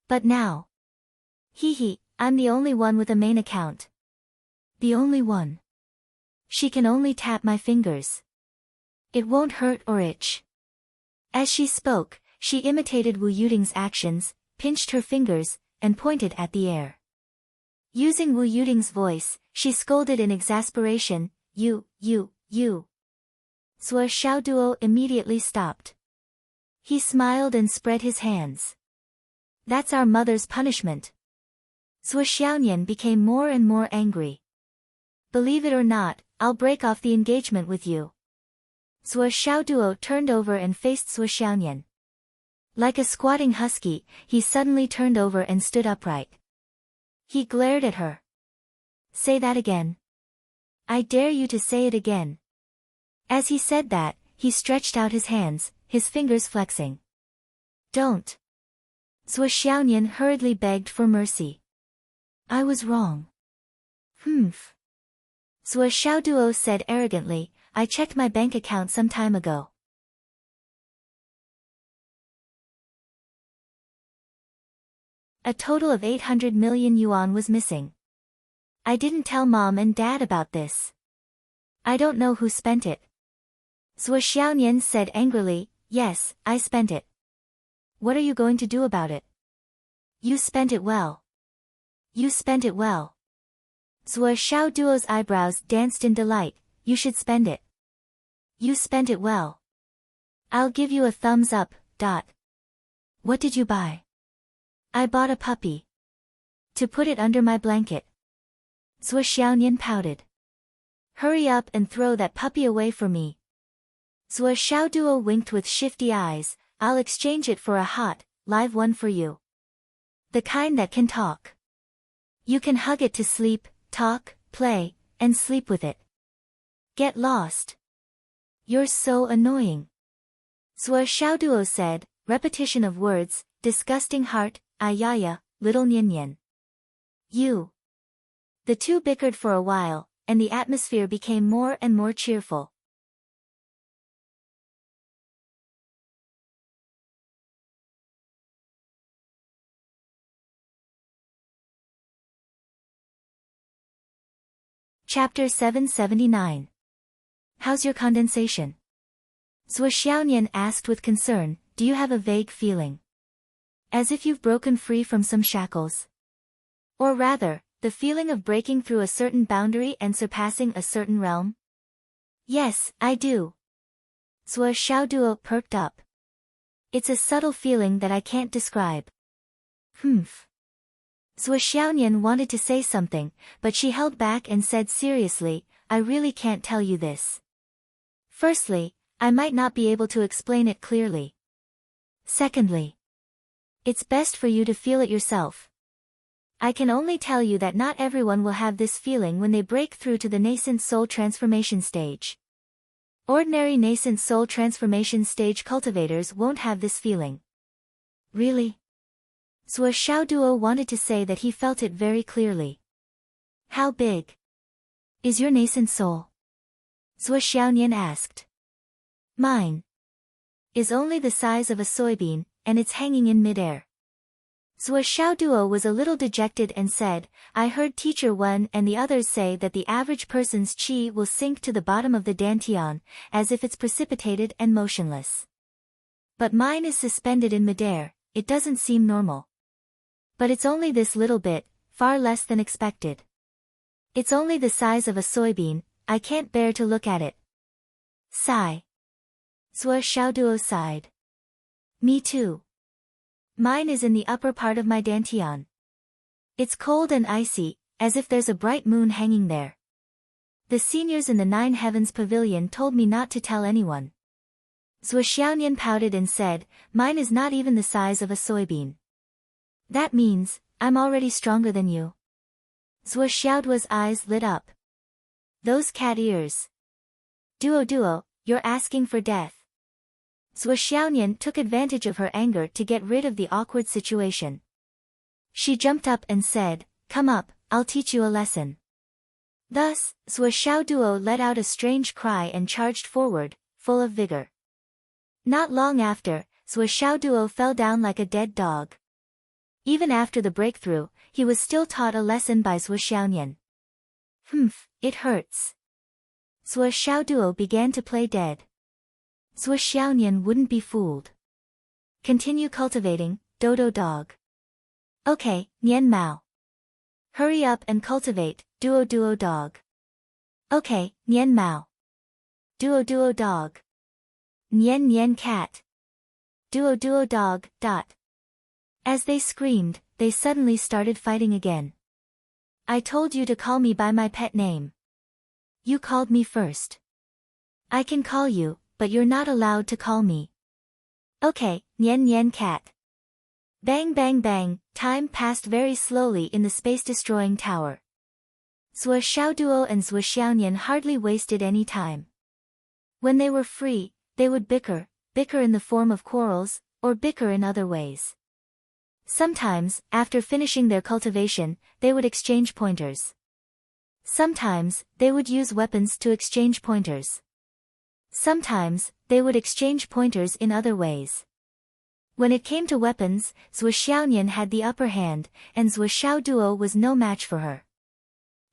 But now. I'm the only one with a main account. The only one. She can only tap my fingers. It won't hurt or itch. As she spoke, she imitated Wu Yuting's actions, pinched her fingers, and pointed at the air. Using Wu Yuting's voice, she scolded in exasperation, you. Suo Duo immediately stopped. He smiled and spread his hands. That's our mother's punishment. Suo Xiaonian became more and more angry. Believe it or not, I'll break off the engagement with you. Suo Duo turned over and faced Suo Xiaonian. Like a squatting husky, he suddenly turned over and stood upright. He glared at her. Say that again. I dare you to say it again. As he said that, he stretched out his hands, his fingers flexing. Don't. Suo Xiaonian hurriedly begged for mercy. I was wrong. Suo Duo said arrogantly, I checked my bank account some time ago. A total of 800 million yuan was missing. I didn't tell mom and dad about this. I don't know who spent it. Suo Xiaonian said angrily, yes, I spent it. What are you going to do about it? You spent it well. You spent it well. Suo Duo's eyebrows danced in delight, you should spend it. You spent it well. I'll give you a thumbs up. What did you buy? I bought a puppy. To put it under my blanket. Suo Xiaonian pouted. Hurry up and throw that puppy away for me. Suo Duo winked with shifty eyes, I'll exchange it for a hot, live one for you. The kind that can talk. You can hug it to sleep, talk, play, and sleep with it. Get lost. You're so annoying. Suo Duo said, repetition of words, disgusting heart, ayaya, little Nian. You. The two bickered for a while, and the atmosphere became more and more cheerful. Chapter 779. How's your condensation? Suo Xiaonian asked with concern, do you have a vague feeling? As if you've broken free from some shackles? Or rather, the feeling of breaking through a certain boundary and surpassing a certain realm? Yes, I do. Suo Duo perked up. It's a subtle feeling that I can't describe. Suo Xiaonian wanted to say something, but she held back and said seriously, I really can't tell you this. Firstly, I might not be able to explain it clearly. Secondly, it's best for you to feel it yourself. I can only tell you that not everyone will have this feeling when they break through to the nascent soul transformation stage. Ordinary nascent soul transformation stage cultivators won't have this feeling. Really? Suo Duo wanted to say that he felt it very clearly. How big is your nascent soul? Suo Xiaonian asked. Mine is only the size of a soybean, and it's hanging in midair. Suo Duo was a little dejected and said, I heard Teacher Wen and the others say that the average person's qi will sink to the bottom of the dantian, as if it's precipitated and motionless. But mine is suspended in midair, it doesn't seem normal. But it's only this little bit, far less than expected. It's only the size of a soybean, I can't bear to look at it. Sigh. Zhuo Xiaoduo sighed. Me too. Mine is in the upper part of my dantian. It's cold and icy, as if there's a bright moon hanging there. The seniors in the Nine Heavens Pavilion told me not to tell anyone. Zhuo Xiaonian pouted and said, mine is not even the size of a soybean. That means, I'm already stronger than you. Zhuo Xiaoduo's eyes lit up. Those cat ears. Duo, you're asking for death. Zhuo Xiaonian took advantage of her anger to get rid of the awkward situation. She jumped up and said, come up, I'll teach you a lesson. Thus, Zhuo Xiaoduo let out a strange cry and charged forward, full of vigor. Not long after, Zhuo Xiaoduo fell down like a dead dog. Even after the breakthrough, he was still taught a lesson by Zhuo Xiaonian. It hurts. Zhuo Xiaoduo began to play dead. Zhuo Xiaonian wouldn't be fooled. Continue cultivating, dodo dog. Okay, Nian Mao. Hurry up and cultivate, duo dog. Okay, Nian Mao. Duo dog. Nian cat. Duo dog, dot. As they screamed, they suddenly started fighting again. I told you to call me by my pet name. You called me first. I can call you, but you're not allowed to call me. Okay, Nian cat. Bang bang bang, time passed very slowly in the space-destroying tower. Zhuo Xiaoduo and Zhuo Xiaonian hardly wasted any time. When they were free, they would bicker in the form of quarrels, or bicker in other ways. Sometimes, after finishing their cultivation, they would exchange pointers. Sometimes, they would use weapons to exchange pointers. Sometimes, they would exchange pointers in other ways. When it came to weapons, Zhuo Xiaonian had the upper hand, and Zhuo Xiaoduo was no match for her.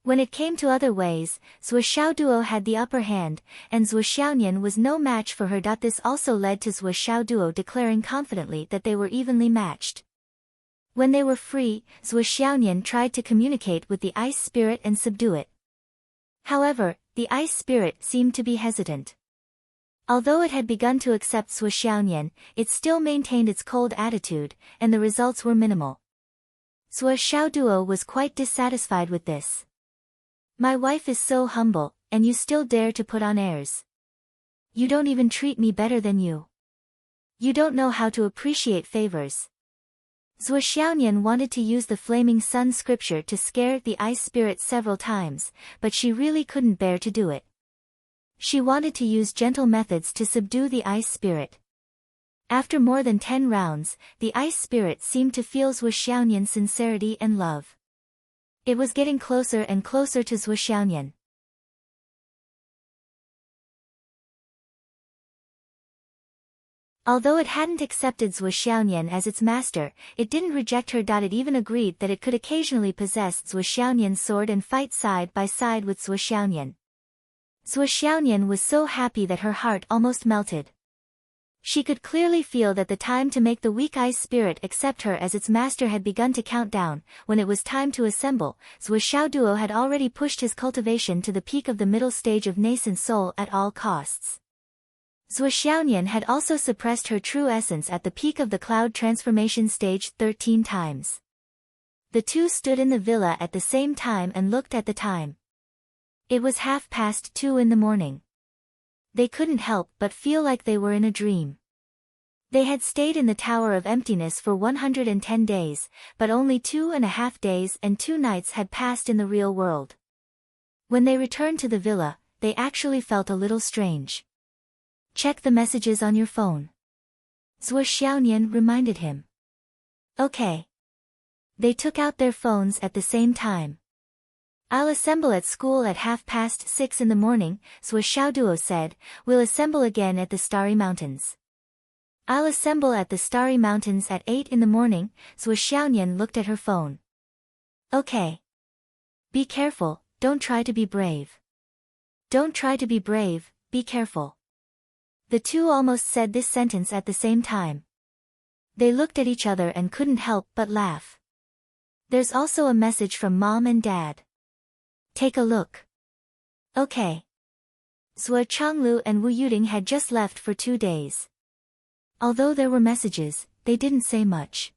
When it came to other ways, Zhuo Xiaoduo had the upper hand, and Zhuo Xiaonian was no match for her. This also led to Zhuo Xiaoduo declaring confidently that they were evenly matched. When they were free, Zhuo Xiaonian tried to communicate with the ice spirit and subdue it. However, the ice spirit seemed to be hesitant. Although it had begun to accept Zhuo Xiaonian, it still maintained its cold attitude, and the results were minimal. Zhuo Xiaoduo was quite dissatisfied with this. My wife is so humble, and you still dare to put on airs. You don't even treat me better than you. You don't know how to appreciate favors. Zhuo Xiaonian wanted to use the flaming sun scripture to scare the ice spirit several times, but she really couldn't bear to do it. She wanted to use gentle methods to subdue the ice spirit. After more than 10 rounds, the ice spirit seemed to feel Zhuo Xiaonian's sincerity and love. It was getting closer and closer to Zhuo Xiaonian. Although it hadn't accepted Zhuo Xiaonian as its master, it didn't reject her. It even agreed that it could occasionally possess Zhuo Xiaonian's sword and fight side by side with Zhuo Xiaonian. Zhuo Xiaonian was so happy that her heart almost melted. She could clearly feel that the time to make the weak ice spirit accept her as its master had begun to count down. When it was time to assemble, Zhuo Xiaoduo had already pushed his cultivation to the peak of the middle stage of nascent soul at all costs. Zhuo Xiaonian had also suppressed her true essence at the peak of the cloud transformation stage 13 times. The two stood in the villa at the same time and looked at the time. It was 2:30 in the morning. They couldn't help but feel like they were in a dream. They had stayed in the Tower of Emptiness for 110 days, but only 2.5 days and 2 nights had passed in the real world. When they returned to the villa, they actually felt a little strange. Check the messages on your phone. Zhuo Xiaonian reminded him. Okay. They took out their phones at the same time. I'll assemble at school at 6:30 in the morning, Zhuo Xiaoduo said. We'll assemble again at the Starry Mountains. I'll assemble at the Starry Mountains at 8 in the morning, Zhuo Xiaonian looked at her phone. Okay. Be careful, don't try to be brave. Don't try to be brave, be careful. The two almost said this sentence at the same time. They looked at each other and couldn't help but laugh. There's also a message from Mom and Dad. Take a look. Okay. Zhuo Changlu and Wu Yuding had just left for 2 days. Although there were messages, they didn't say much.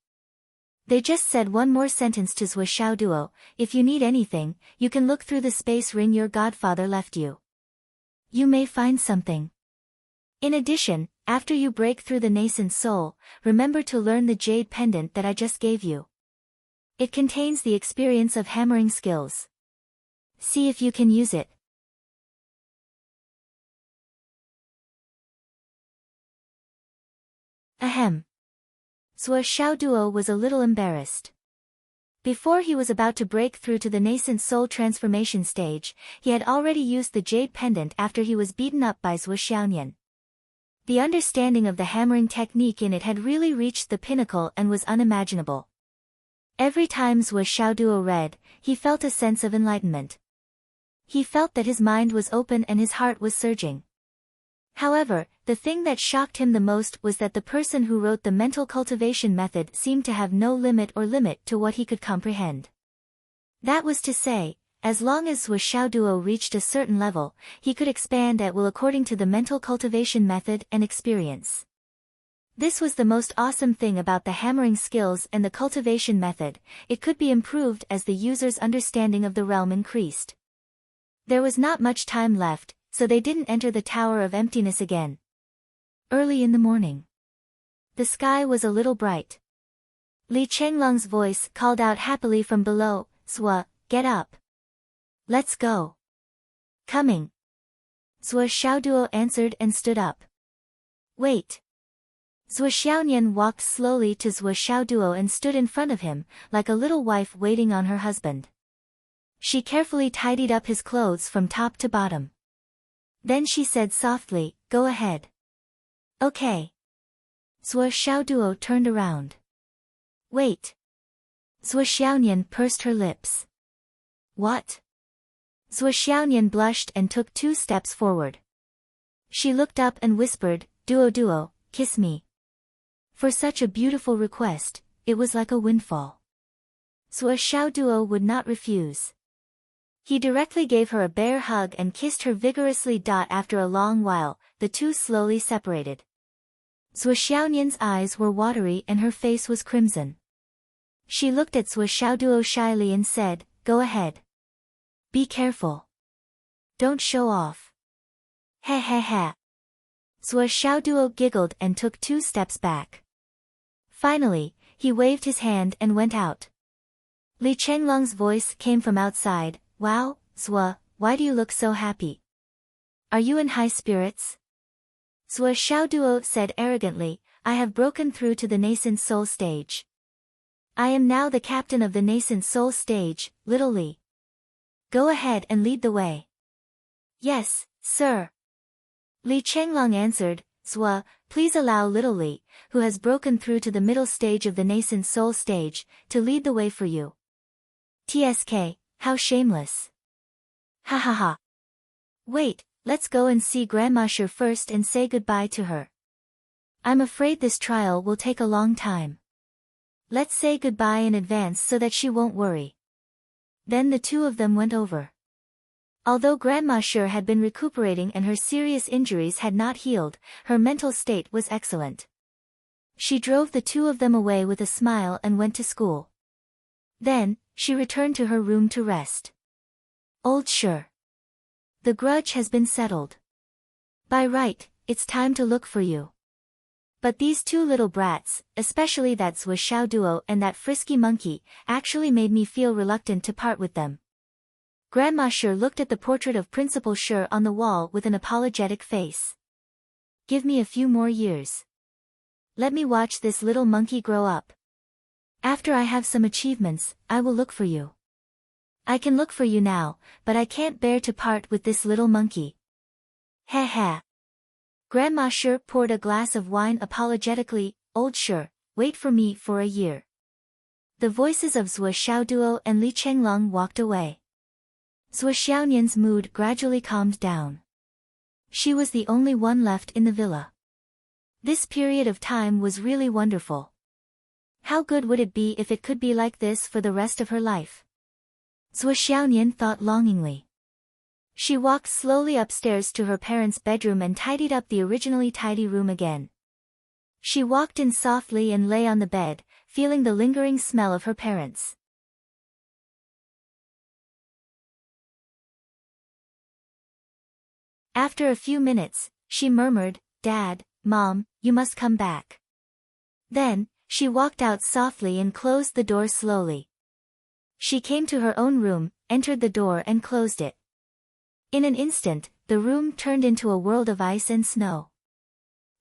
They just said one more sentence to Zhuo Xiaoduo: if you need anything, you can look through the space ring your godfather left you. You may find something. In addition, after you break through the nascent soul, remember to learn the jade pendant that I just gave you. It contains the experience of hammering skills. See if you can use it. Ahem. Zhuo Xiaoduo was a little embarrassed. Before he was about to break through to the nascent soul transformation stage, he had already used the jade pendant after he was beaten up by Zhuo Xiaonian. The understanding of the hammering technique in it had really reached the pinnacle and was unimaginable. Every time Zhuo Xiaoduo read, he felt a sense of enlightenment. He felt that his mind was open and his heart was surging. However, the thing that shocked him the most was that the person who wrote the mental cultivation method seemed to have no limit to what he could comprehend. That was to say, as long as Zhuo Xiaoduo reached a certain level, he could expand at will according to the mental cultivation method and experience. This was the most awesome thing about the hammering skills and the cultivation method. It could be improved as the user's understanding of the realm increased. There was not much time left, so they didn't enter the Tower of Emptiness again. Early in the morning. The sky was a little bright. Li Chenglong's voice called out happily from below, "Zhuo, get up. Let's go." "Coming." Zhuo Xiaoduo answered and stood up. "Wait." Zhuo Xiaonian walked slowly to Zhuo Xiaoduo and stood in front of him, like a little wife waiting on her husband. She carefully tidied up his clothes from top to bottom. Then she said softly, "Go ahead." "Okay." Zhuo Xiaoduo turned around. "Wait." Zhuo Xiaonian pursed her lips. "What?" Zhuo Xiaonian blushed and took 2 steps forward. She looked up and whispered, "Duo, kiss me." For such a beautiful request, it was like a windfall. Zhuo Xiaoduo would not refuse. He directly gave her a bear hug and kissed her vigorously. After a long while, the two slowly separated. Zhuo Xiaonian's eyes were watery and her face was crimson. She looked at Zhuo Xiaoduo shyly and said, "Go ahead. Be careful. Don't show off." "Ha ha ha." Zhuo Xiaoduo giggled and took 2 steps back. Finally, he waved his hand and went out. Li Chenglong's voice came from outside, "Wow, Zhuo, why do you look so happy? Are you in high spirits?" Zhuo Xiaoduo said arrogantly, "I have broken through to the nascent soul stage. I am now the captain of the nascent soul stage, little Li. Go ahead and lead the way." "Yes, sir." Li Chenglong answered, "Zhuo, please allow little Li, who has broken through to the middle stage of the nascent soul stage, to lead the way for you." "Tsk, how shameless." "Ha ha ha. Wait, let's go and see Grandma Sher first and say goodbye to her. I'm afraid this trial will take a long time. Let's say goodbye in advance so that she won't worry." Then the 2 of them went over. Although Grandma Sher had been recuperating and her serious injuries had not healed, her mental state was excellent. She drove the 2 of them away with a smile and went to school. Then, she returned to her room to rest. "Old Sher. The grudge has been settled. By right, it's time to look for you. But these 2 little brats, especially that Zhuo Xiaoduo and that frisky monkey, actually made me feel reluctant to part with them." Grandma Sher looked at the portrait of Principal Sher on the wall with an apologetic face. "Give me a few more years. Let me watch this little monkey grow up. After I have some achievements, I will look for you. I can look for you now, but I can't bear to part with this little monkey." "Ha ha." Grandma Sher poured a glass of wine apologetically, "Old Sher, wait for me for a year." The voices of Zhuo Xiaoduo and Li Chenglong walked away. Zhuo Xiaonian's mood gradually calmed down. She was the only one left in the villa. This period of time was really wonderful. How good would it be if it could be like this for the rest of her life? Zhuo Xiaonian thought longingly. She walked slowly upstairs to her parents' bedroom and tidied up the originally tidy room again. She walked in softly and lay on the bed, feeling the lingering smell of her parents. After a few minutes, she murmured, "Dad, Mom, you must come back." Then, she walked out softly and closed the door slowly. She came to her own room, entered the door and closed it. In an instant, the room turned into a world of ice and snow.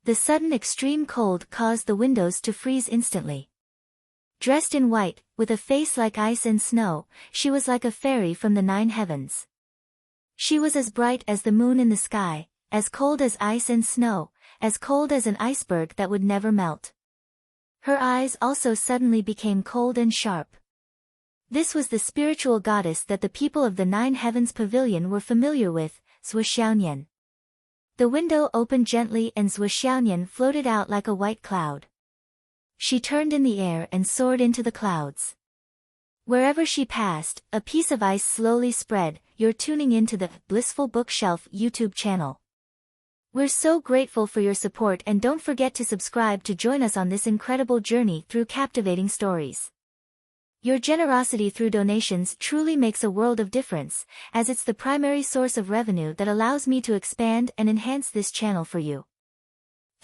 The sudden extreme cold caused the windows to freeze instantly. Dressed in white, with a face like ice and snow, she was like a fairy from the 9 heavens. She was as bright as the moon in the sky, as cold as ice and snow, as cold as an iceberg that would never melt. Her eyes also suddenly became cold and sharp. This was the spiritual goddess that the people of the 9 heavens pavilion were familiar with, Zhuxiaonian. The window opened gently and Zhuxiaonian floated out like a white cloud. She turned in the air and soared into the clouds. Wherever she passed, a piece of ice slowly spread. You're tuning into the Blissful Bookshelf YouTube channel. We're so grateful for your support, and don't forget to subscribe to join us on this incredible journey through captivating stories. Your generosity through donations truly makes a world of difference, as it's the primary source of revenue that allows me to expand and enhance this channel for you.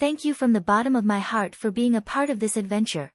Thank you from the bottom of my heart for being a part of this adventure.